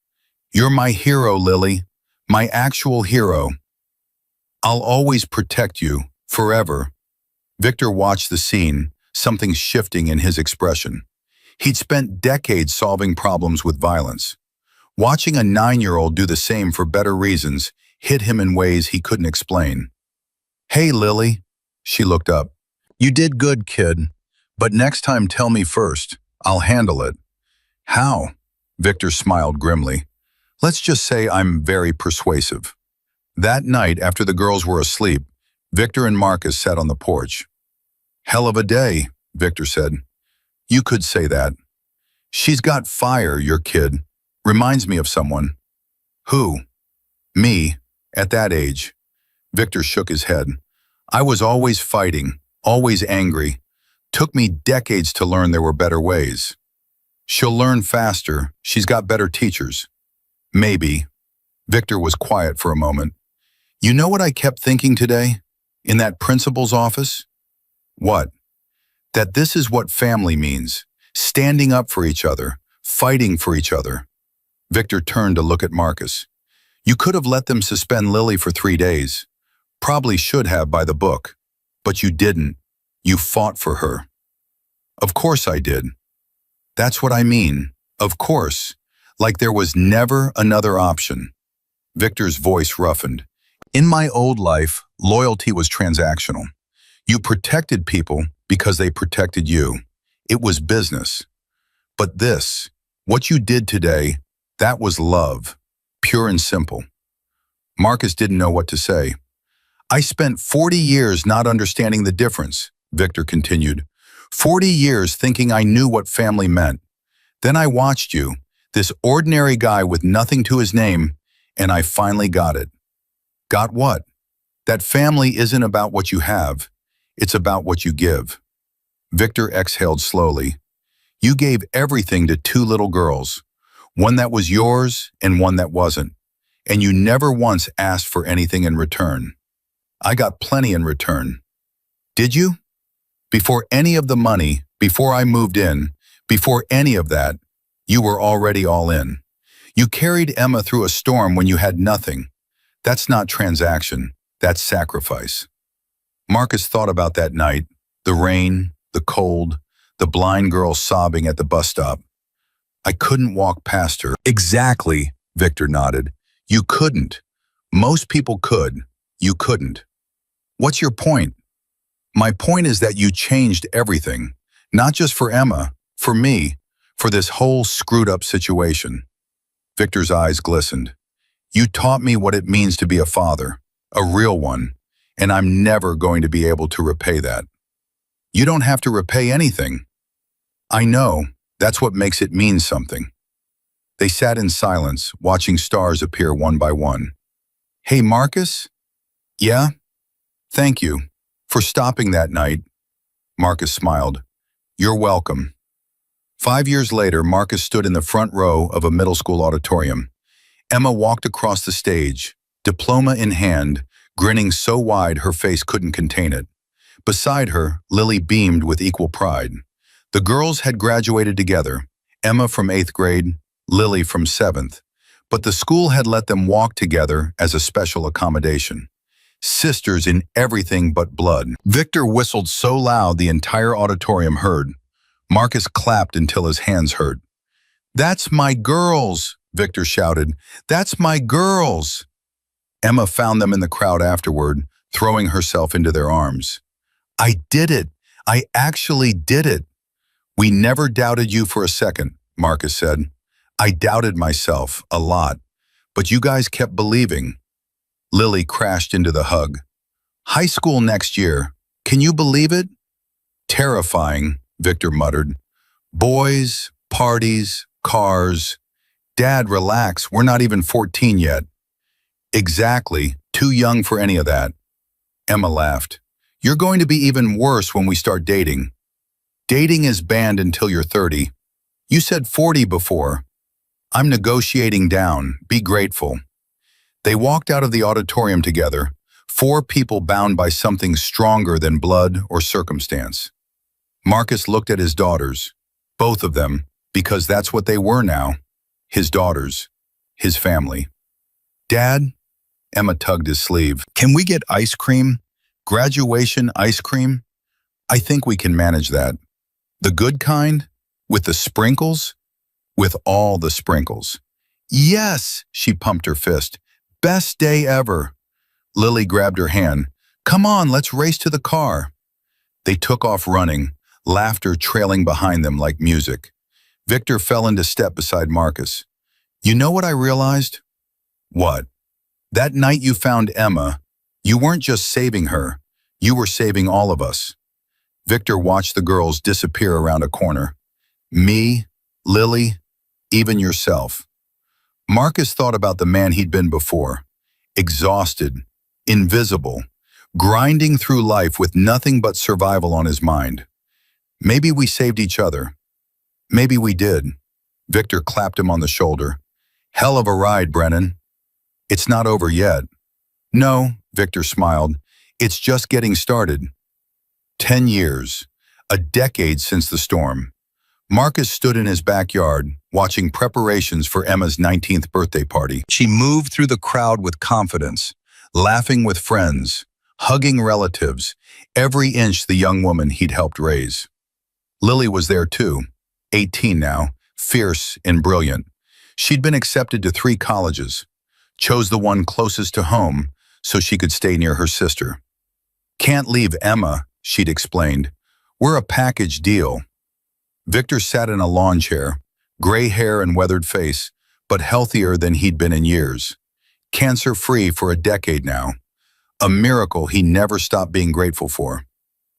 "You're my hero, Lily. My actual hero. I'll always protect you, forever." Victor watched the scene, something shifting in his expression. He'd spent decades solving problems with violence. Watching a 9-year-old do the same for better reasons hit him in ways he couldn't explain. "Hey, Lily." She looked up. "You did good, kid. But next time tell me first. I'll handle it." "How?" Victor smiled grimly. "Let's just say I'm very persuasive." That night, after the girls were asleep, Victor and Marcus sat on the porch. "Hell of a day," Victor said. "You could say that." "She's got fire, your kid. Reminds me of someone." "Who?" Me, at that age. Victor shook his head. I was always fighting, always angry. Took me decades to learn there were better ways. She'll learn faster. She's got better teachers. Maybe. Victor was quiet for a moment. You know what I kept thinking today? In that principal's office? What? That this is what family means. Standing up for each other. Fighting for each other. Victor turned to look at Marcus. You could have let them suspend Lily for 3 days. Probably should have by the book. But you didn't. You fought for her. Of course I did. That's what I mean. Of course. Like there was never another option. Victor's voice roughened. In my old life, loyalty was transactional. You protected people because they protected you. It was business. But this, what you did today, that was love, pure and simple. Marcus didn't know what to say. I spent 40 years not understanding the difference, Victor continued. 40 years thinking I knew what family meant. Then I watched you, this ordinary guy with nothing to his name, and I finally got it. Got what? That family isn't about what you have. It's about what you give. Victor exhaled slowly. You gave everything to 2 little girls, one that was yours and one that wasn't, and you never once asked for anything in return. I got plenty in return. Did you? Before any of the money, before I moved in, before any of that, you were already all in. You carried Emma through a storm when you had nothing. That's not transaction, that's sacrifice. Marcus thought about that night, the rain, the cold, the blind girl sobbing at the bus stop. I couldn't walk past her. Exactly, Victor nodded. You couldn't. Most people could. You couldn't. What's your point? My point is that you changed everything, not just for Emma, for me, for this whole screwed up situation. Victor's eyes glistened. You taught me what it means to be a father, a real one, and I'm never going to be able to repay that. You don't have to repay anything. I know, that's what makes it mean something. They sat in silence, watching stars appear one by one. Hey, Marcus? Yeah? Thank you. For stopping that night. Marcus smiled. You're welcome. 5 years later, Marcus stood in the front row of a middle school auditorium. Emma walked across the stage, diploma in hand, grinning so wide her face couldn't contain it. Beside her, Lily beamed with equal pride. The girls had graduated together, Emma from 8th grade, Lily from 7th, but the school had let them walk together as a special accommodation. Sisters in everything but blood. Victor whistled so loud the entire auditorium heard. Marcus clapped until his hands hurt. That's my girls, Victor shouted. That's my girls. Emma found them in the crowd afterward, throwing herself into their arms. I did it. I actually did it. We never doubted you for a second, Marcus said. I doubted myself a lot, but you guys kept believing. Lily crashed into the hug. High school next year. Can you believe it? Terrifying, Victor muttered. Boys, parties, cars. Dad, relax. We're not even 14 yet. Exactly. Too young for any of that. Emma laughed. You're going to be even worse when we start dating. Dating is banned until you're 30. You said 40 before. I'm negotiating down. Be grateful. They walked out of the auditorium together, 4 people bound by something stronger than blood or circumstance. Marcus looked at his daughters, both of them, because that's what they were now, his daughters, his family. Dad, Emma tugged his sleeve. Can we get ice cream? Graduation ice cream? I think we can manage that. The good kind? With the sprinkles? With all the sprinkles. Yes, she pumped her fist. Best day ever. Lily grabbed her hand. Come on, let's race to the car. They took off running, laughter trailing behind them like music. Victor fell into step beside Marcus. You know what I realized? What? That night you found Emma, you weren't just saving her, you were saving all of us. Victor watched the girls disappear around a corner. Me, Lily, even yourself. Marcus thought about the man he'd been before. exhausted, invisible, grinding through life with nothing but survival on his mind. Maybe we saved each other. Maybe we did. Victor clapped him on the shoulder. Hell of a ride, Brennan. It's not over yet. No, Victor smiled. It's just getting started. 10 years, a decade since the storm. Marcus stood in his backyard, watching preparations for Emma's 19th birthday party. She moved through the crowd with confidence, laughing with friends, hugging relatives, every inch the young woman he'd helped raise. Lily was there too, 18 now, fierce and brilliant. She'd been accepted to 3 colleges, chose the one closest to home so she could stay near her sister. Can't leave Emma, she'd explained. We're a package deal. Victor sat in a lawn chair, gray hair and weathered face, but healthier than he'd been in years. Cancer-free for a decade now. A miracle he never stopped being grateful for.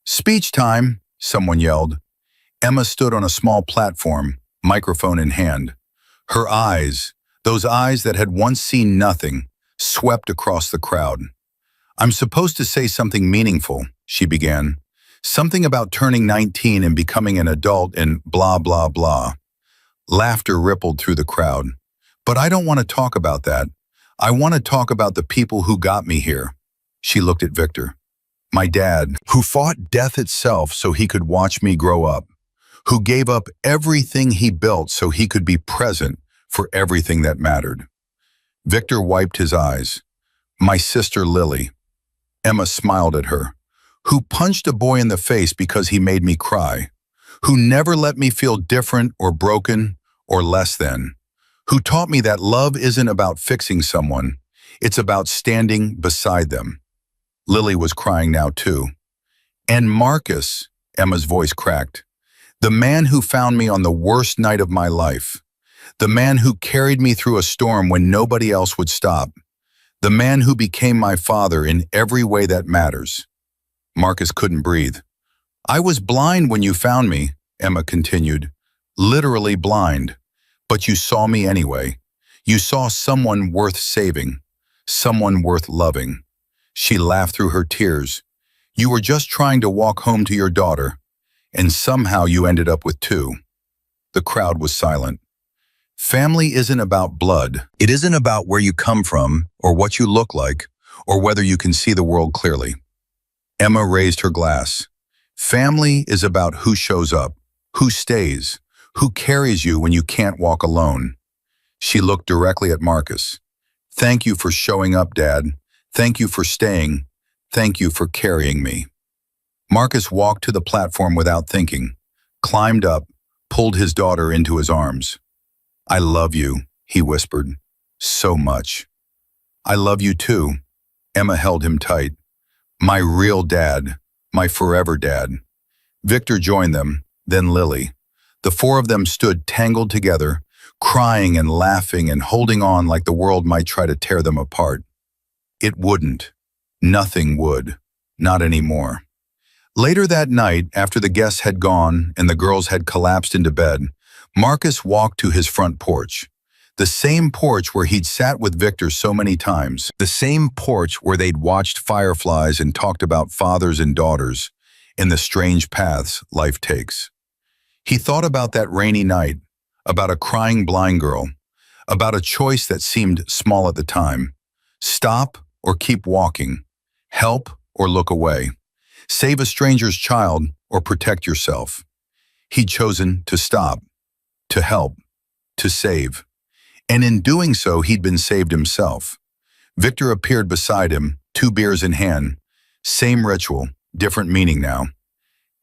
Speech time, someone yelled. Emma stood on a small platform, microphone in hand. Her eyes, those eyes that had once seen nothing, swept across the crowd. I'm supposed to say something meaningful, she began. Something about turning 19 and becoming an adult and blah, blah, blah. Laughter rippled through the crowd. But I don't want to talk about that. I want to talk about the people who got me here. She looked at Victor. My dad, who fought death itself so he could watch me grow up, who gave up everything he built so he could be present for everything that mattered. Victor wiped his eyes. My sister Lily. Emma smiled at her. Who punched a boy in the face because he made me cry, who never let me feel different or broken or less than, who taught me that love isn't about fixing someone, it's about standing beside them. Lily was crying now too. And Marcus, Emma's voice cracked, the man who found me on the worst night of my life, the man who carried me through a storm when nobody else would stop, the man who became my father in every way that matters. Marcus couldn't breathe. I was blind when you found me, Emma continued. Literally blind. But you saw me anyway. You saw someone worth saving. Someone worth loving. She laughed through her tears. You were just trying to walk home to your daughter, and somehow you ended up with 2. The crowd was silent. Family isn't about blood. It isn't about where you come from, or what you look like, or whether you can see the world clearly. Emma raised her glass. Family is about who shows up, who stays, who carries you when you can't walk alone. She looked directly at Marcus. Thank you for showing up, Dad. Thank you for staying. Thank you for carrying me. Marcus walked to the platform without thinking, climbed up, pulled his daughter into his arms. I love you, he whispered, so much. I love you too. Emma held him tight. My real dad, my forever dad. Victor joined them, then Lily. The 4 of them stood tangled together, crying and laughing and holding on like the world might try to tear them apart. It wouldn't. Nothing would. Not anymore. Later that night, after the guests had gone and the girls had collapsed into bed, Marcus walked to his front porch. The same porch where he'd sat with Victor so many times. The same porch where they'd watched fireflies and talked about fathers and daughters and the strange paths life takes. He thought about that rainy night, about a crying blind girl, about a choice that seemed small at the time. Stop or keep walking. Help or look away. Save a stranger's child or protect yourself. He'd chosen to stop, to help, to save. And in doing so, he'd been saved himself. Victor appeared beside him, 2 beers in hand. Same ritual, different meaning now.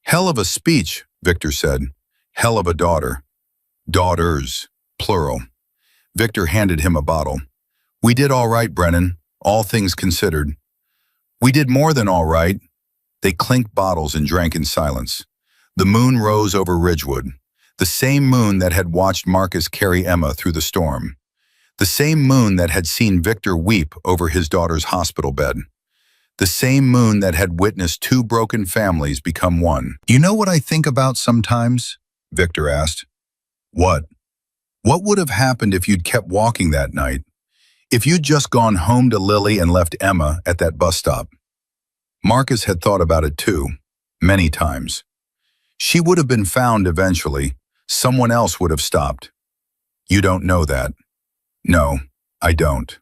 Hell of a speech, Victor said. Hell of a daughter. Daughters, plural. Victor handed him a bottle. We did all right, Brennan, all things considered. We did more than all right. They clinked bottles and drank in silence. The moon rose over Ridgewood. The same moon that had watched Marcus carry Emma through the storm. The same moon that had seen Victor weep over his daughter's hospital bed. The same moon that had witnessed 2 broken families become one. You know what I think about sometimes? Victor asked. What? What would have happened if you'd kept walking that night? If you'd just gone home to Lily and left Emma at that bus stop. Marcus had thought about it too, many times. She would have been found eventually. Someone else would have stopped. You don't know that. No, I don't.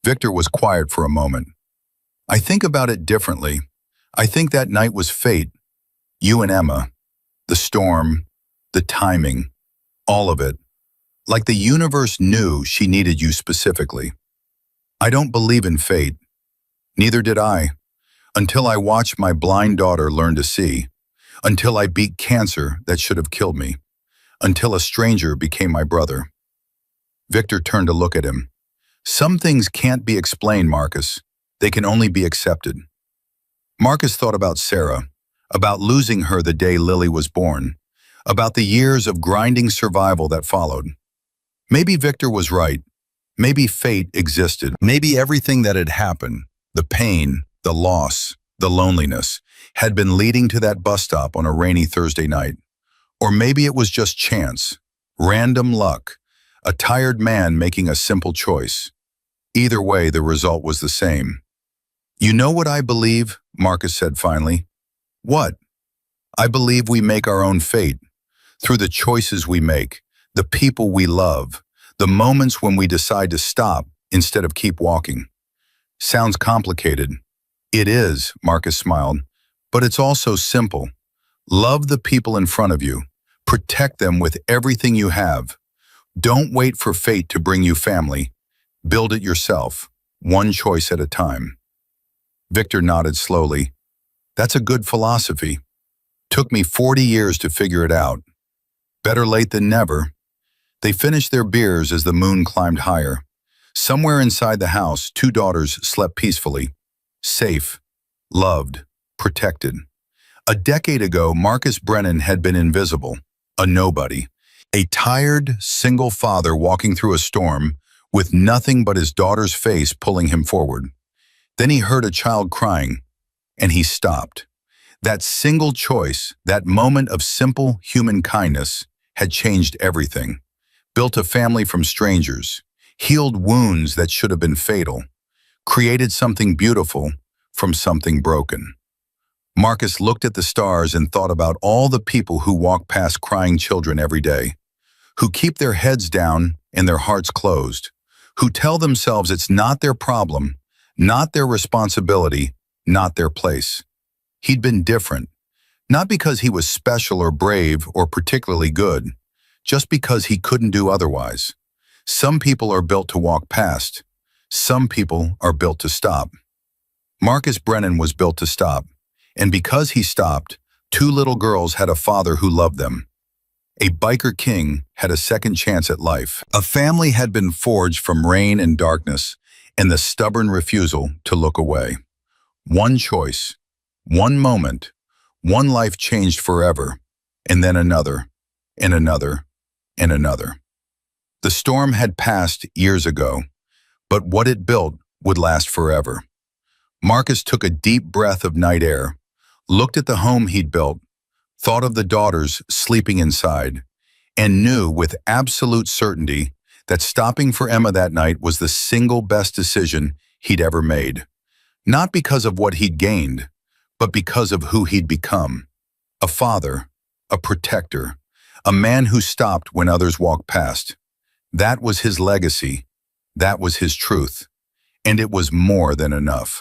Victor was quiet for a moment. I think about it differently. I think that night was fate. You and Emma. The storm, the timing, all of it. Like the universe knew she needed you specifically. I don't believe in fate. Neither did I. Until I watched my blind daughter learn to see. Until I beat cancer that should have killed me. Until a stranger became my brother. Victor turned to look at him. Some things can't be explained, Marcus. They can only be accepted. Marcus thought about Sarah, about losing her the day Lily was born, about the years of grinding survival that followed. Maybe Victor was right. Maybe fate existed. Maybe everything that had happened, the pain, the loss, the loneliness, had been leading to that bus stop on a rainy Thursday night. Or maybe it was just chance, random luck, a tired man making a simple choice. Either way, the result was the same. You know what I believe? Marcus said finally. What? I believe we make our own fate. Through the choices we make, the people we love, the moments when we decide to stop instead of keep walking. Sounds complicated. It is, Marcus smiled, but it's also simple. Love the people in front of you. Protect them with everything you have. Don't wait for fate to bring you family. Build it yourself, one choice at a time. Victor nodded slowly. That's a good philosophy. Took me 40 years to figure it out. Better late than never. They finished their beers as the moon climbed higher. Somewhere inside the house, two daughters slept peacefully. Safe, loved, protected. A decade ago, Marcus Brennan had been invisible, a nobody. A tired, single father walking through a storm with nothing but his daughter's face pulling him forward. Then he heard a child crying, and he stopped. That single choice, that moment of simple human kindness, had changed everything. Built a family from strangers, healed wounds that should have been fatal, created something beautiful from something broken. Marcus looked at the stars and thought about all the people who walk past crying children every day, who keep their heads down and their hearts closed, who tell themselves it's not their problem, not their responsibility, not their place. He'd been different, not because he was special or brave or particularly good, just because he couldn't do otherwise. Some people are built to walk past. Some people are built to stop. Marcus Brennan was built to stop, and because he stopped, two little girls had a father who loved them. A biker king had a second chance at life. A family had been forged from rain and darkness and the stubborn refusal to look away. One choice, one moment, one life changed forever, and then another, and another, and another. The storm had passed years ago, but what it built would last forever. Marcus took a deep breath of night air, looked at the home he'd built, thought of the daughters sleeping inside, and knew with absolute certainty that stopping for Emma that night was the single best decision he'd ever made. Not because of what he'd gained, but because of who he'd become. A father, a protector, a man who stopped when others walked past. That was his legacy. That was his truth. And it was more than enough.